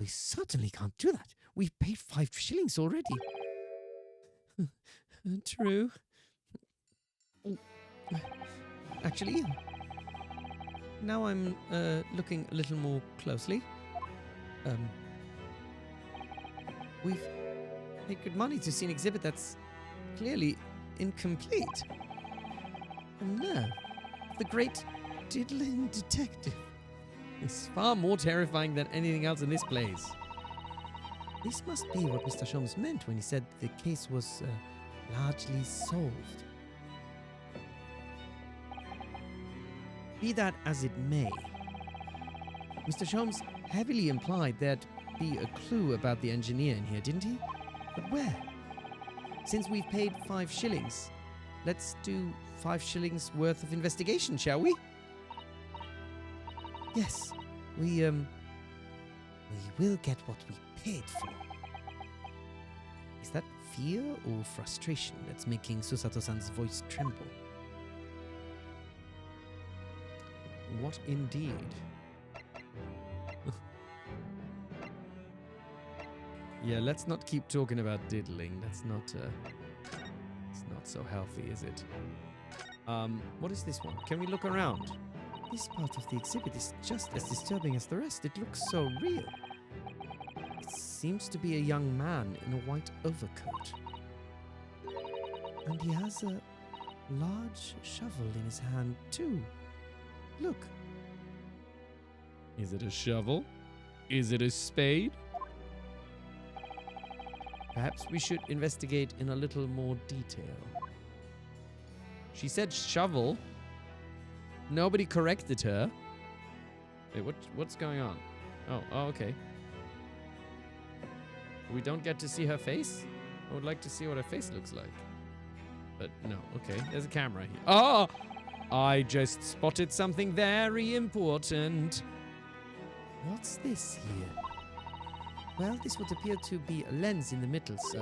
We certainly can't do that. We've paid 5 shillings already. True. Actually, now I'm looking a little more closely. We've paid good money to see an exhibit that's clearly incomplete. And now, the great diddling detective. It's far more terrifying than anything else in this place. This must be what Mr. Sholmes meant when he said the case was largely solved. Be that as it may, Mr. Sholmes heavily implied there'd be a clue about the engineer in here, didn't he? But where? Since we've paid 5 shillings, let's do 5 shillings worth of investigation, shall we? Yes, we will get what we paid for. Is that fear or frustration that's making Susato-san's voice tremble? What indeed? Yeah, let's not keep talking about diddling. That's not it's not so healthy, is it? What is this one? Can we look around? This part of the exhibit is just as disturbing as the rest. It looks so real. It seems to be a young man in a white overcoat. And he has a large shovel in his hand too. Look. Is it a shovel? Is it a spade? Perhaps we should investigate in a little more detail. She said shovel. Nobody corrected her. Wait, what's going on? Oh, okay. We don't get to see her face? I would like to see what her face looks like. But no, okay. There's a camera here. Oh! I just spotted something very important. What's this here? Well, this would appear to be a lens in the middle, so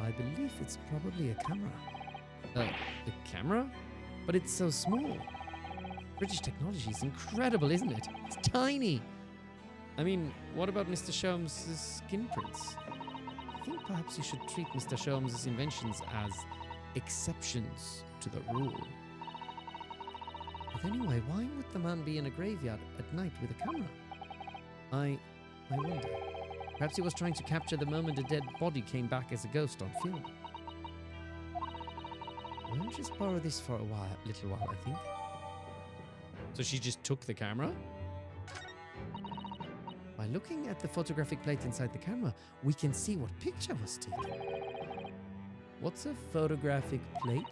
I believe it's probably a camera. A camera? But it's so small. British technology is incredible, isn't it? It's tiny. I mean, what about Mr. Sholmes' skin prints? I think perhaps you should treat Mr. Sholmes' inventions as exceptions to the rule. But anyway, why would the man be in a graveyard at night with a camera? I wonder. Perhaps he was trying to capture the moment a dead body came back as a ghost on film. I'll just borrow this for a little while, I think. So she just took the camera? By looking at the photographic plate inside the camera, we can see what picture was taken. What's a photographic plate?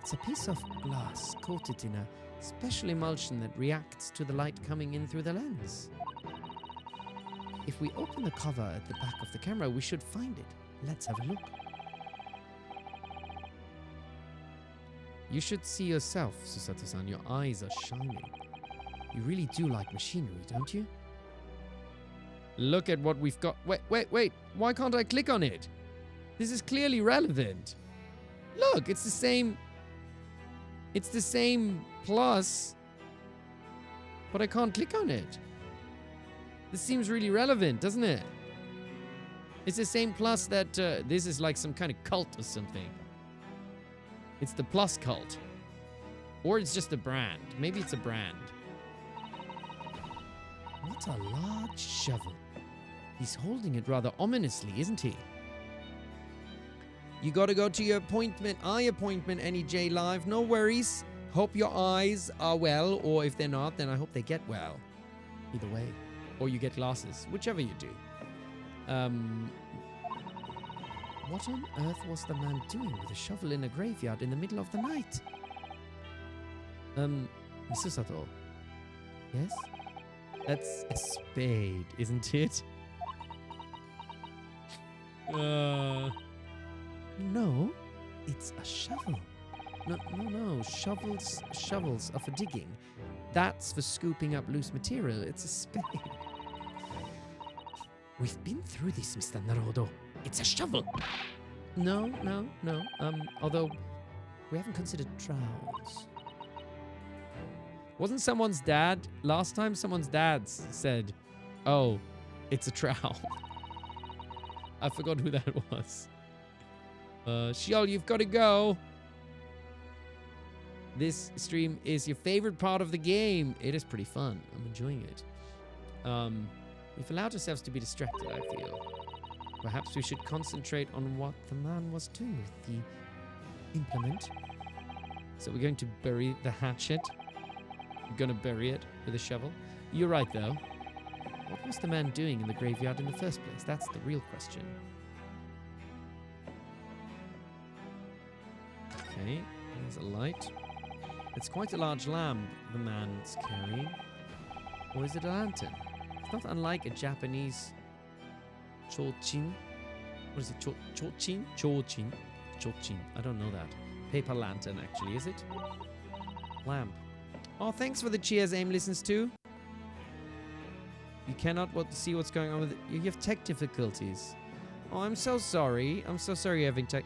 It's a piece of glass coated in a special emulsion that reacts to the light coming in through the lens. If we open the cover at the back of the camera, we should find it. Let's have a look. You should see yourself, Susato-san. Your eyes are shining. You really do like machinery, don't you? Look at what we've got. Wait. Why can't I click on it? This is clearly relevant. Look, it's the same. It's the same plus, but I can't click on it. This seems really relevant, doesn't it? It's the same plus that this is like some kind of cult or something. It's the plus cult. Or it's just a brand. Maybe it's a brand. What a large shovel. He's holding it rather ominously, isn't he? You gotta go to your eye appointment, NEJ Live. No worries. Hope your eyes are well, or if they're not, then I hope they get well. Either way. Or you get glasses. Whichever you do. What on earth was the man doing with a shovel in a graveyard in the middle of the night? Mr. Sato. Yes? That's a spade, isn't it? No, it's a shovel. No. Shovels are for digging. That's for scooping up loose material. It's a spade. We've been through this, Mr. Naruhodo. It's a shovel. No. Although we haven't considered trowels. Wasn't someone's dad last time? Someone's dad said, "Oh, it's a trowel." I forgot who that was. Shiol, you've got to go. This stream is your favorite part of the game. It is pretty fun. I'm enjoying it. We've allowed ourselves to be distracted, I feel. Perhaps we should concentrate on what the man was doing with the implement. So we're going to bury the hatchet. We're going to bury it with a shovel. You're right, though. What was the man doing in the graveyard in the first place? That's the real question. Okay, there's a light. It's quite a large lamp the man's carrying. Or is it a lantern? It's not unlike a Japanese chochin. What is it? Chochin? Chochin. I don't know that. Paper lantern, actually, is it? Lamp. Oh, thanks for the cheers, AIM listens to. You cannot see what's going on with it. You have tech difficulties. Oh, I'm so sorry. I'm so sorry you're having tech.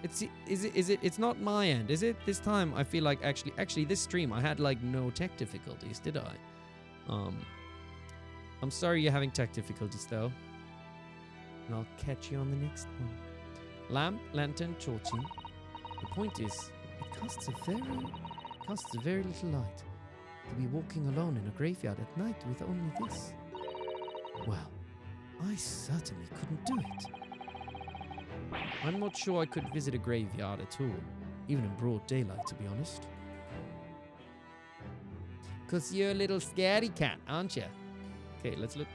It's not my end, is it? This time I feel like actually this stream I had like no tech difficulties, did I? I'm sorry you're having tech difficulties though. And I'll catch you on the next one. Lamp, lantern, chochin. The point is, it costs a very little light to be walking alone in a graveyard at night with only this. Well, I certainly couldn't do it. I'm not sure I could visit a graveyard at all, even in broad daylight, to be honest. 'Cause you're a little scaredy cat, aren't you? Okay, let's look.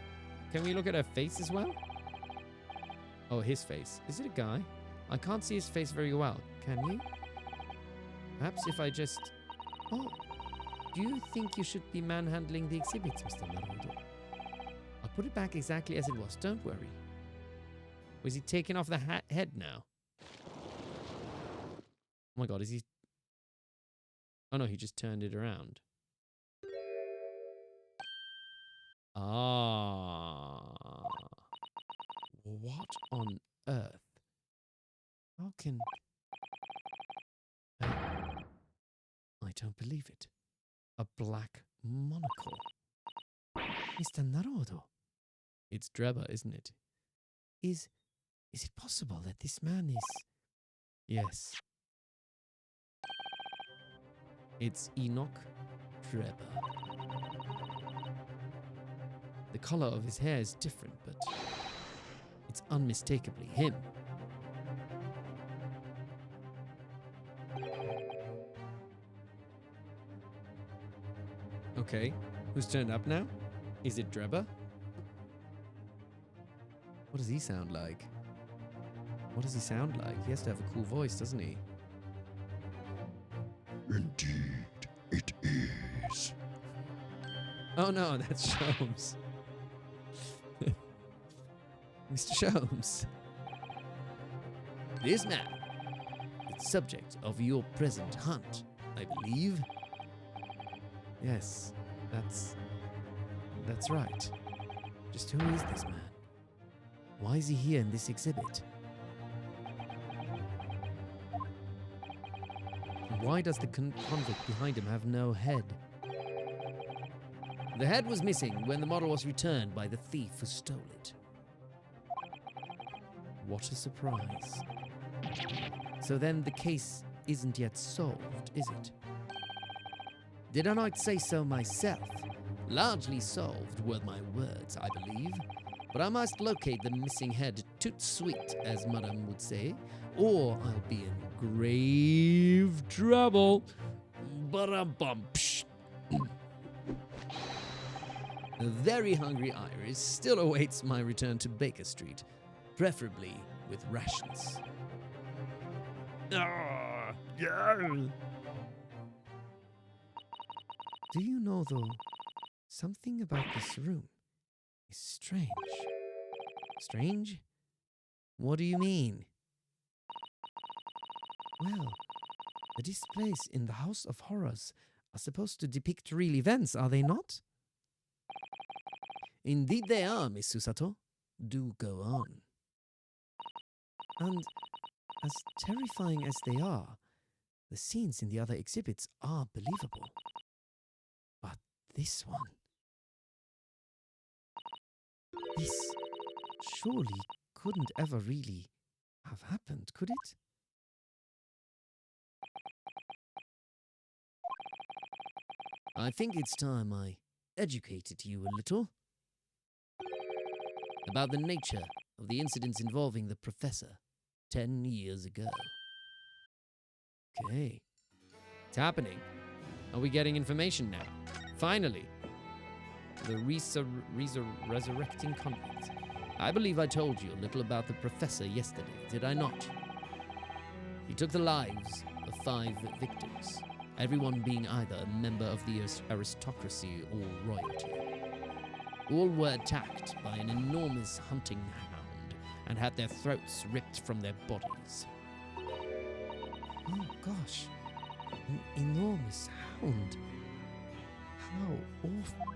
Can we look at her face as well? Oh, his face. Is it a guy? I can't see his face very well. Can you? Perhaps if I just... Oh, do you think you should be manhandling the exhibits, Mr. Naruhodo? I'll put it back exactly as it was. Don't worry. Was he taking off the head now? Oh my god, is he... Oh no, he just turned it around. Ah. What on earth? How can black monocle. Mr. Naruhodo, It's Dreba, isn't it? is it possible that this man is... Yes. It's Enoch Dreba. The color of his hair is different, but it's unmistakably him. Okay, who's turned up now? Is it Dreba? What does he sound like? What does he sound like? He has to have a cool voice, doesn't he? Indeed, it is. Oh no, that's Sholmes. Mr. Sholmes. This man is the subject of your present hunt, I believe. Yes, that's right. Just who is this man? Why is he here in this exhibit? And why does the convict behind him have no head? The head was missing when the model was returned by the thief who stole it. What a surprise. So then the case isn't yet solved, is it? Did I not say so myself? Largely solved were my words, I believe. But I must locate the missing head tout sweet, as Madame would say, or I'll be in grave trouble. Ba-dum-bum, psh. A very hungry Iris still awaits my return to Baker Street, preferably with rations. Ah, yeah. Do you know, though, something about this room is strange? Strange? What do you mean? Well, the displays in the House of Horrors are supposed to depict real events, are they not? Indeed they are, Miss Susato. Do go on. And as terrifying as they are, the scenes in the other exhibits are believable. But this one... This surely couldn't ever really have happened, could it? I think it's time I educated you a little about the nature of the incidents involving the professor 10 years ago. Okay. It's happening. Are we getting information now? Finally. The resurrecting convict. I believe I told you a little about the professor yesterday, did I not? He took the lives of 5 victims, everyone being either a member of the aristocracy or royalty. All were attacked by an enormous hunting hound and had their throats ripped from their bodies. Oh gosh, an enormous hound. How awful.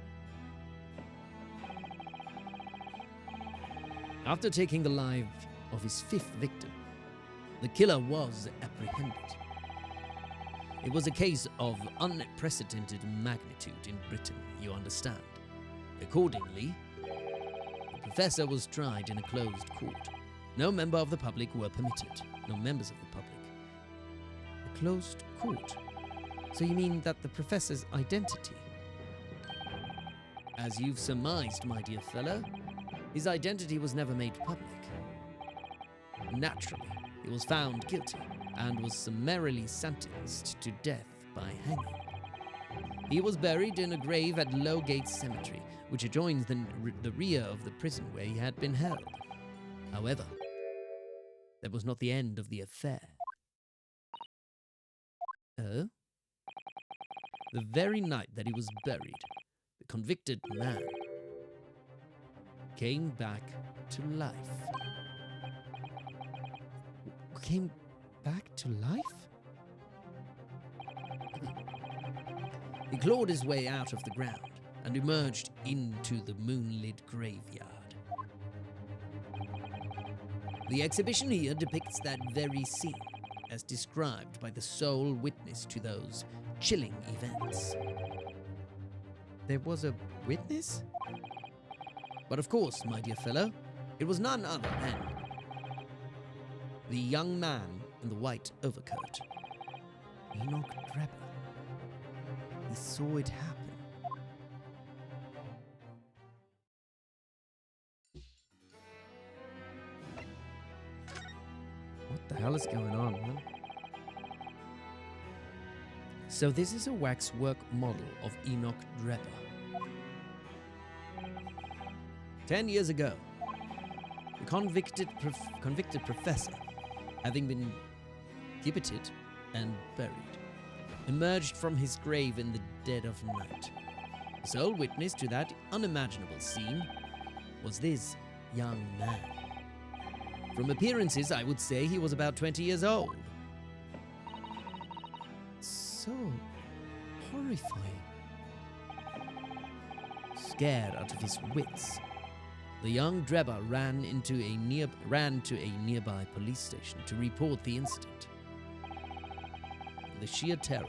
After taking the life of his 5th victim, the killer was apprehended. It was a case of unprecedented magnitude in Britain, you understand. Accordingly, the professor was tried in a closed court. No member of the public were permitted. No members of the public. A closed court? So you mean that the professor's identity... As you've surmised, my dear fellow, his identity was never made public. Naturally, he was found guilty and was summarily sentenced to death by hanging. He was buried in a grave at Lowgate Cemetery, which adjoins the rear of the prison where he had been held. However, that was not the end of the affair. Oh? The very night that he was buried, the convicted man came back to life. Came back to life? He clawed his way out of the ground and emerged into the moonlit graveyard. The exhibition here depicts that very scene, as described by the sole witness to those chilling events. there was a witness? But of course, my dear fellow, it was none other than the young man in the white overcoat. Enoch Drebber. He saw it happen. What the hell is going on, man? So this is a waxwork model of Enoch Drebber. 10 years ago, the convicted professor, having been gibbeted and buried, emerged from his grave in the dead of night. The sole witness to that unimaginable scene was this young man. From appearances, I would say he was about 20 years old. So horrifying. Scared out of his wits, the young Drebber ran to a nearby police station to report the incident. The sheer terror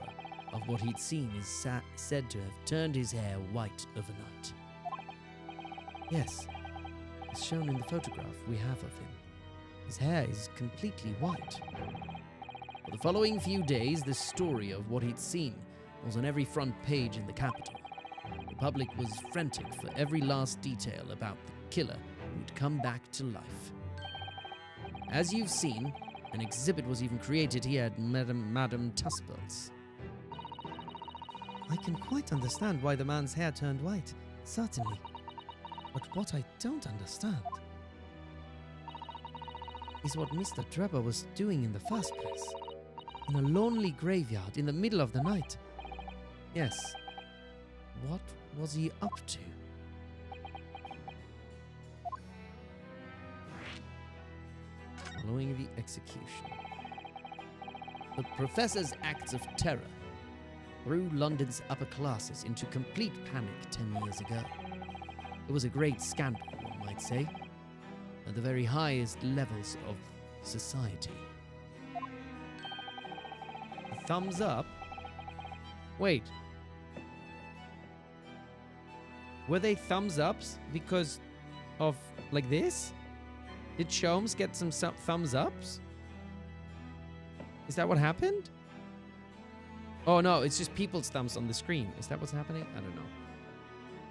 of what he'd seen is said to have turned his hair white overnight. Yes, as shown in the photograph we have of him. His hair is completely white. For the following few days, the story of what he'd seen was on every front page in the capital. The public was frantic for every last detail about the killer who'd come back to life. As you've seen, an exhibit was even created here at Madame Tuspel's. I can quite understand why the man's hair turned white, certainly. But what I don't understand is what Mr. Drebber was doing in the first place. In a lonely graveyard in the middle of the night. Yes, what was he up to? Following the execution, the professor's acts of terror threw London's upper classes into complete panic 10 years ago. It was a great scandal, one might say, at the very highest levels of society. Thumbs up? Wait. Were they thumbs ups because of like this? Did Sholmes get some thumbs ups? Is that what happened? Oh no, it's just people's thumbs on the screen. Is that what's happening? I don't know.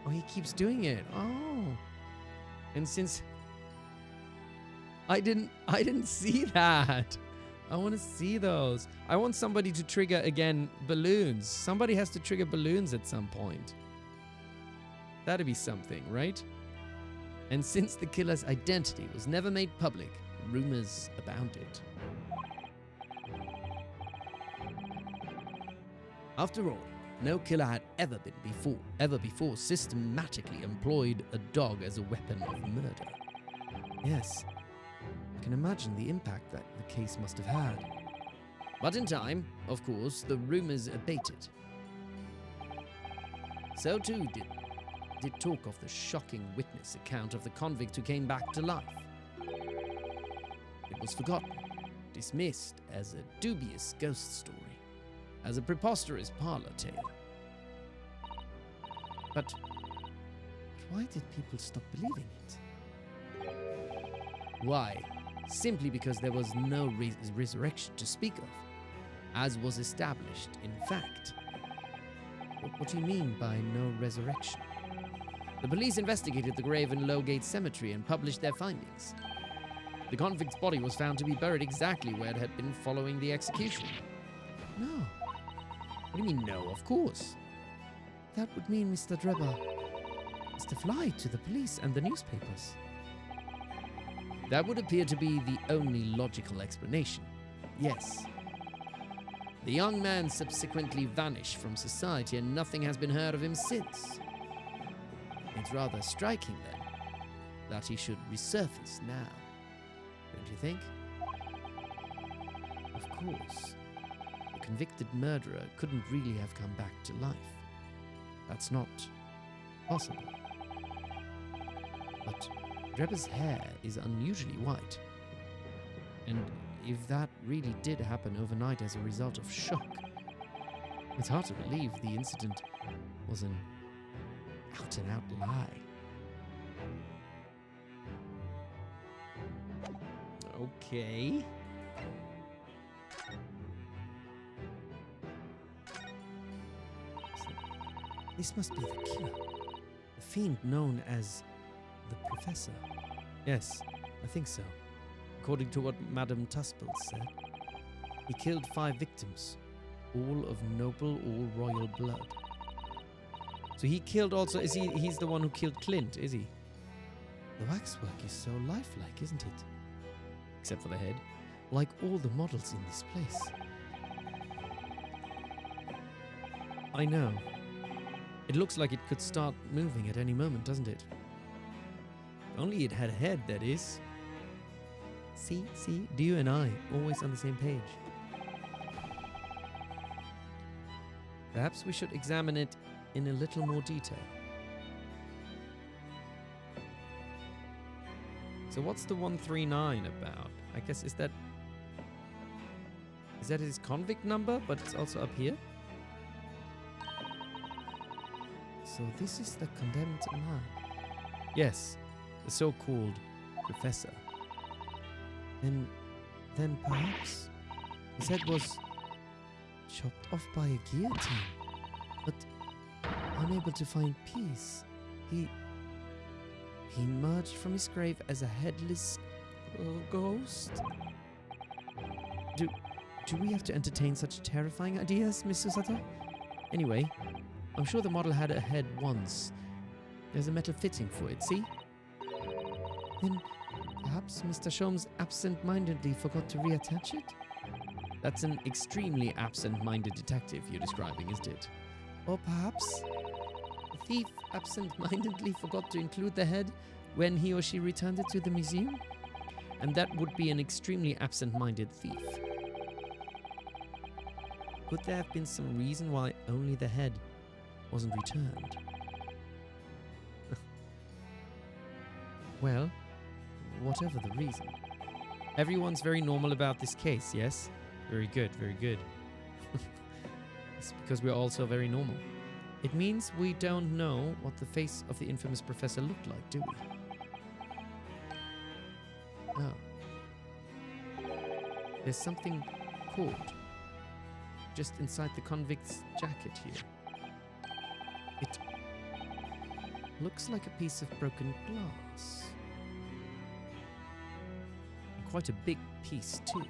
Oh, he keeps doing it. Oh. And since I didn't see that. I want to see those. I want somebody to trigger, again, balloons. Somebody has to trigger balloons at some point. That'd be something, right? And since the killer's identity was never made public, rumors abounded. After all, no killer had ever before systematically employed a dog as a weapon of murder. Yes. I can imagine the impact that the case must have had. But in time, of course, the rumors abated. So too did talk of the shocking witness account of the convict who came back to life. It was forgotten, dismissed as a dubious ghost story, as a preposterous parlor tale. But why did people stop believing it? Why? Simply because there was no resurrection to speak of, as was established in fact. What do you mean by no resurrection? The police investigated the grave in Lowgate Cemetery and published their findings. The convict's body was found to be buried exactly where it had been following the execution. No. What do you mean, no? Of course. That would mean Mr. Drebber must have lied to the police and the newspapers. That would appear to be the only logical explanation. Yes. The young man subsequently vanished from society and nothing has been heard of him since. It's rather striking, then, that he should resurface now. Don't you think? Of course. The convicted murderer couldn't really have come back to life. That's not possible. But Drebber's hair is unusually white. And if that really did happen overnight as a result of shock, it's hard to believe the incident was an out and out lie. Okay. This must be the killer. The fiend known as the Professor. Yes, I think so. According to what Madame Tuspel said. He killed 5 victims, all of noble or royal blood. So he killed also, he's the one who killed Clint, is he? The waxwork is so lifelike, isn't it? Except for the head. Like all the models in this place. I know. It looks like it could start moving at any moment, doesn't it? If only it had a head, that is. See, you and I, always on the same page. Perhaps we should examine it in a little more detail. So what's the 139 about? I guess is that his convict number, but it's also up here? So this is the condemned man. Yes, the so-called professor. Then perhaps his head was chopped off by a guillotine, but unable to find peace, he emerged from his grave as a headless ghost. Do we have to entertain such terrifying ideas, Miss Susato? Anyway, I'm sure the model had a head once. There's a metal fitting for it, see? Then perhaps Mr. Sholmes absent-mindedly forgot to reattach it? That's an extremely absent-minded detective you're describing, isn't it? Or perhaps the thief absent-mindedly forgot to include the head when he or she returned it to the museum? And that would be an extremely absent-minded thief. Could there have been some reason why only the head wasn't returned? Well, whatever the reason. Everyone's very normal about this case, yes? Very good, very good. It's because we're also very normal. It means we don't know what the face of the infamous professor looked like, do we? Oh. There's something caught just inside the convict's jacket here. It looks like a piece of broken glass. And quite a big piece, too.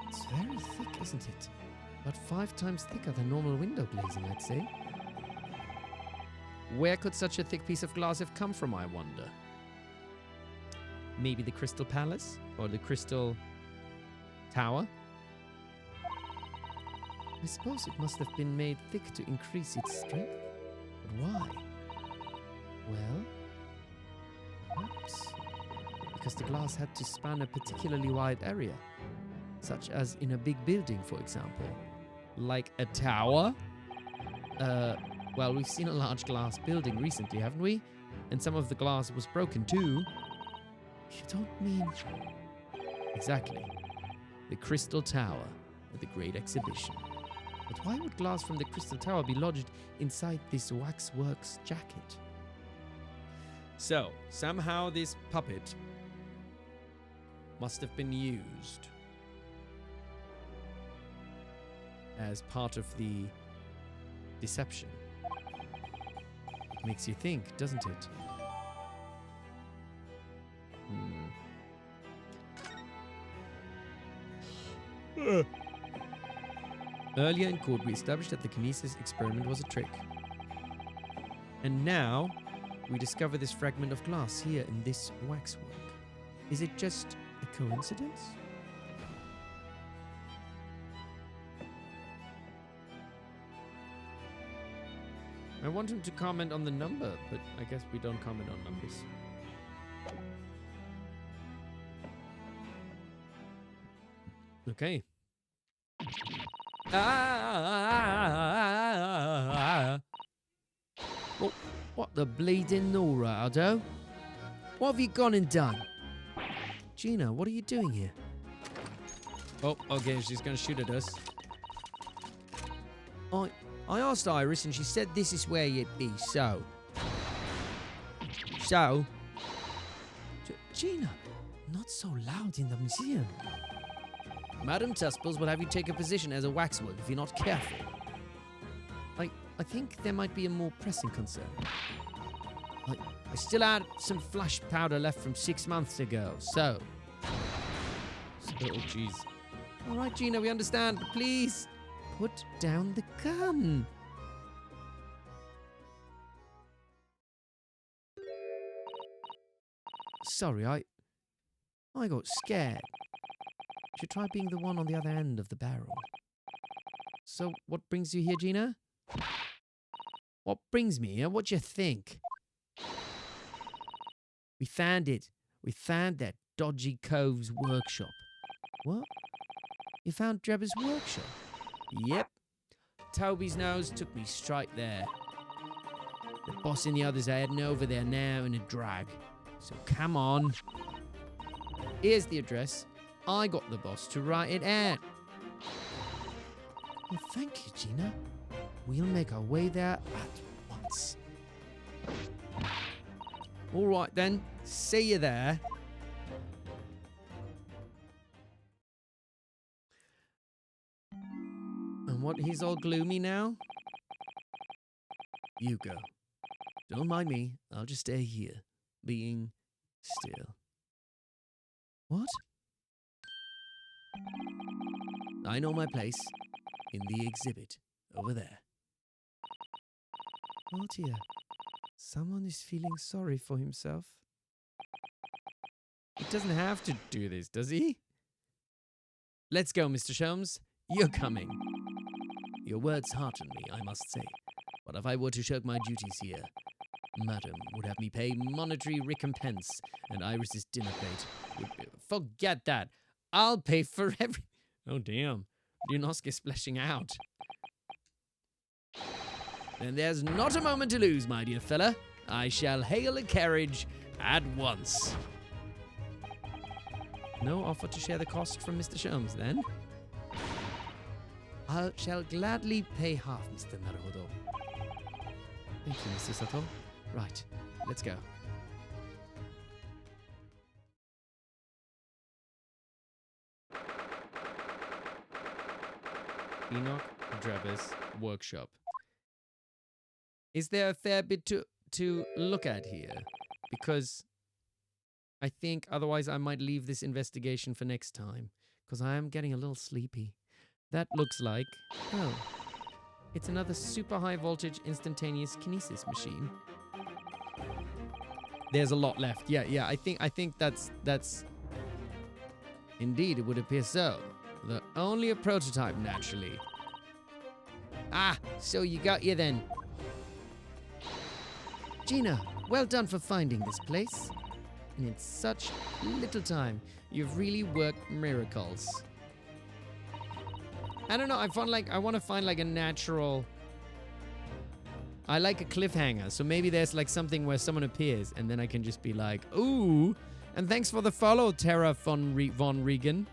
It's very thick, isn't it? About 5 times thicker than normal window glazing, I'd say. Where could such a thick piece of glass have come from, I wonder? Maybe the Crystal Palace? Or the Crystal Tower? I suppose it must have been made thick to increase its strength. But why? Well, perhaps because the glass had to span a particularly wide area, such as in a big building, for example. Like a tower? Well, we've seen a large glass building recently, haven't we? And some of the glass was broken too. You don't mean... Exactly. The Crystal Tower at the Great Exhibition. But why would glass from the Crystal Tower be lodged inside this waxworks jacket? So, somehow this puppet must have been used as part of the deception. It makes you think, doesn't it? Earlier in court, we established that the kinesis experiment was a trick. And now, we discover this fragment of glass here in this waxwork. Is it just a coincidence? I want him to comment on the number, but I guess we don't comment on numbers. Okay. What the bleeding Nora, Aldo? What have you gone and done? Gina, what are you doing here? Oh, okay, she's gonna shoot at us. I asked Iris and she said this is where you'd be, so... Gina, not so loud in the museum. Madam Tusples will have you take a position as a waxwork if you're not careful. I think there might be a more pressing concern. I still had some flash powder left from 6 months ago, so... Oh, jeez. All right, Gina, we understand, but please, put down the gun. Sorry, I got scared. Should try being the one on the other end of the barrel. So, what brings you here, Gina? What brings me here? What do you think? We found it. We found that dodgy cove's workshop. What? You found Drebber's workshop? Yep. Toby's nose took me straight there. The boss and the others are heading over there now in a drag. So come on. Here's the address. I got the boss to write it out. Well, thank you, Gina. We'll make our way there at once. All right then. See you there. And what, he's all gloomy now? You go. Don't mind me. I'll just stay here, being still. What? I know my place. In the exhibit. Over there. Oh dear. Someone is feeling sorry for himself. He doesn't have to do this, does he? Let's go, Mr. Sholmes. You're coming. Your words hearten me, I must say. But if I were to shirk my duties here, Madam would have me pay monetary recompense, and Iris's dinner plate would... Forget that. I'll pay for every... Oh, damn. Ryunosuke splashing out. Then there's not a moment to lose, my dear fella. I shall hail a carriage at once. No offer to share the cost from Mr. Sholmes, then? I shall gladly pay half, Mr. Naruhodo. Thank you, Mr. Sato. Right, let's go. Enoch Drebber's workshop. Is there a fair bit to look at here? Because I think otherwise I might leave this investigation for next time. Because I am getting a little sleepy. That looks like... Oh. It's another super high voltage instantaneous kinesis machine. There's a lot left. Yeah. I think that's... Indeed, it would appear so. The only a prototype, naturally. Ah, so you got you then. Gina, well done for finding this place. And in such little time, you've really worked miracles. I don't know, I want to find like a natural... I like a cliffhanger, so maybe there's like something where someone appears and then I can just be like, ooh, and thanks for the follow, Tara von Regan.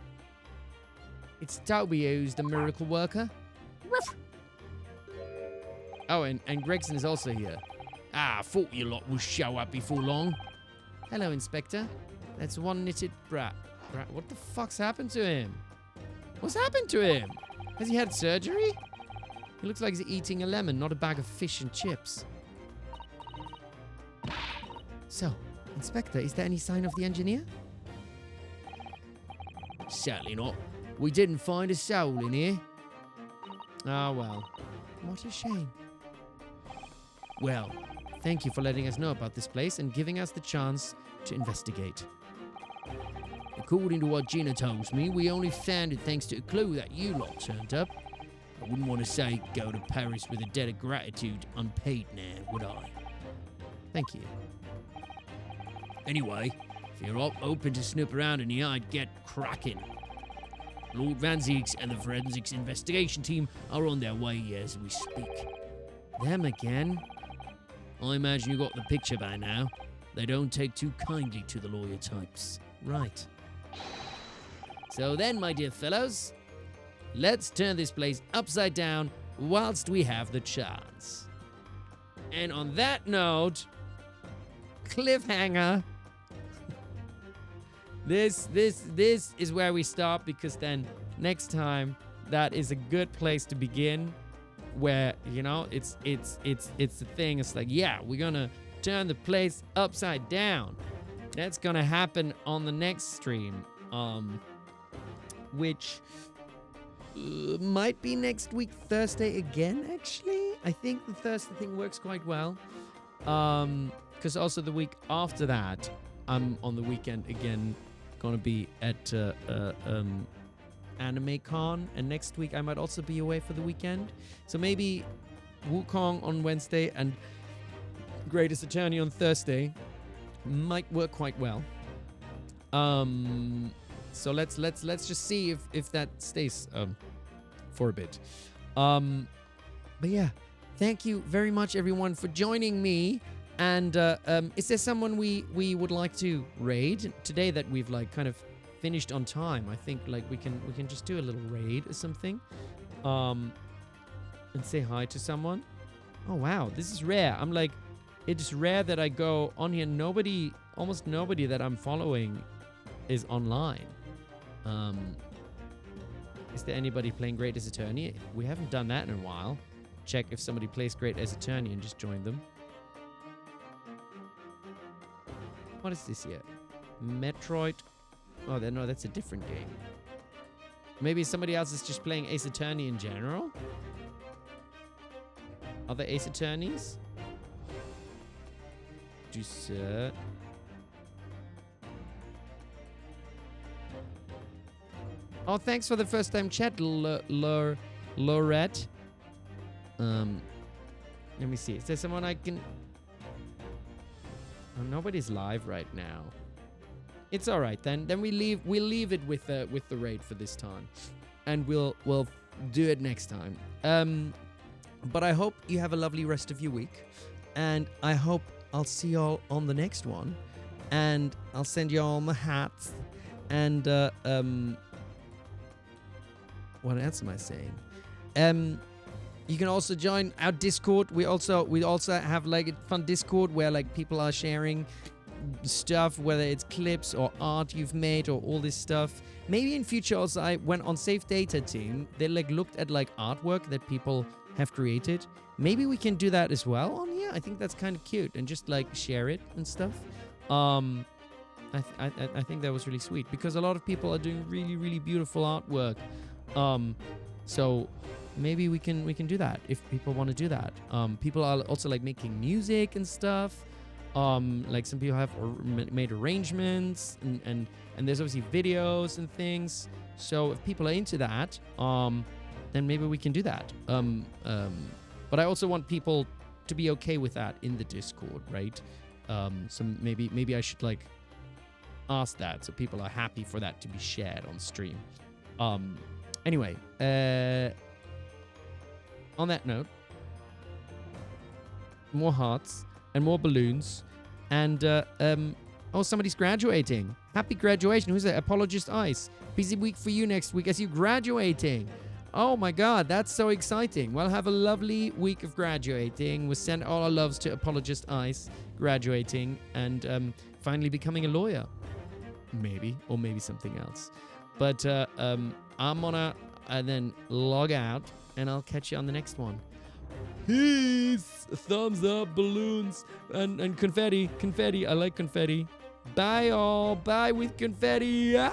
It's Toby who's the miracle worker. Ruff. Oh, and Gregson is also here. Ah, thought you lot would show up before long. Hello, Inspector. That's one knitted brat. What the fuck's happened to him? What's happened to him? Has he had surgery? He looks like he's eating a lemon, not a bag of fish and chips. So, Inspector, is there any sign of the engineer? Sadly not. We didn't find a soul in here. Ah, well. What a shame. Well, thank you for letting us know about this place and giving us the chance to investigate. According to what Gina tells me, we only found it thanks to a clue that you lot turned up. I wouldn't want to say go to Paris with a debt of gratitude unpaid now, would I? Thank you. Anyway, if you're all open to snoop around in here, I'd get cracking. Lord Van Zieks and the forensics investigation team are on their way as we speak. Them again? I imagine you got the picture by now. They don't take too kindly to the lawyer types. Right. So then, my dear fellows, let's turn this place upside down whilst we have the chance. And on that note, cliffhanger. This is where we stop, because then next time that is a good place to begin, where, you know, it's the thing. It's like, yeah, we're gonna turn the place upside down. That's gonna happen on the next stream, which might be next week Thursday again. Actually, I think the Thursday thing works quite well, because also the week after that, I'm on the weekend again, gonna be at Anime Con, and next week I might also be away for the weekend. So maybe Wukong on Wednesday and Greatest Attorney on Thursday might work quite well. So let's just see if that stays for a bit. But yeah, thank you very much everyone for joining me. And is there someone we would like to raid today that we've like kind of finished on time? I think like we can just do a little raid or something, and say hi to someone. Oh wow, this is rare. I'm like, it's rare that I go on here. Almost nobody that I'm following is online. Is there anybody playing Greatest Attorney? We haven't done that in a while. Check if somebody plays Greatest Attorney and just join them. What is this here? Metroid. Oh, no, that's a different game. Maybe somebody else is just playing Ace Attorney in general? Are there Ace Attorneys? Du sir. Oh, thanks for the first time chat, Lorette. Let me see. Is there someone I can... Oh, nobody's live right now. It's all right then. Then we'll leave it with the raid for this time, and we'll do it next time. But I hope you have a lovely rest of your week, and I hope I'll see y'all on the next one, and I'll send y'all my hats, and what else am I saying? You can also join our Discord. We also have like a fun Discord where like people are sharing stuff, whether it's clips or art you've made or all this stuff. Maybe in future also, I went on Safe Data Team, they like looked at like artwork that people have created. Maybe we can do that as well on here. I think that's kind of cute, and just like share it and stuff. I think that was really sweet, because a lot of people are doing really, really beautiful artwork. So maybe we can do that if people want to do that. People are also like making music and stuff. Like some people have made arrangements, and there's obviously videos and things. So if people are into that, then maybe we can do that. But I also want people to be okay with that in the Discord, right? So maybe I should like ask that, so people are happy for that to be shared on stream. Anyway, on that note, more hearts and more balloons, and oh, somebody's graduating. Happy graduation. Who's that? Apologist Ice. Busy week for you next week as you're graduating. Oh my god, that's so exciting. Well, have a lovely week of graduating. We'll send all our loves to Apologist Ice graduating and finally becoming a lawyer. Maybe, or maybe something else. But I'm gonna then log out, and I'll catch you on the next one. Peace! Thumbs up, balloons, and confetti. Confetti, I like confetti. Bye all. Bye with confetti. Ah!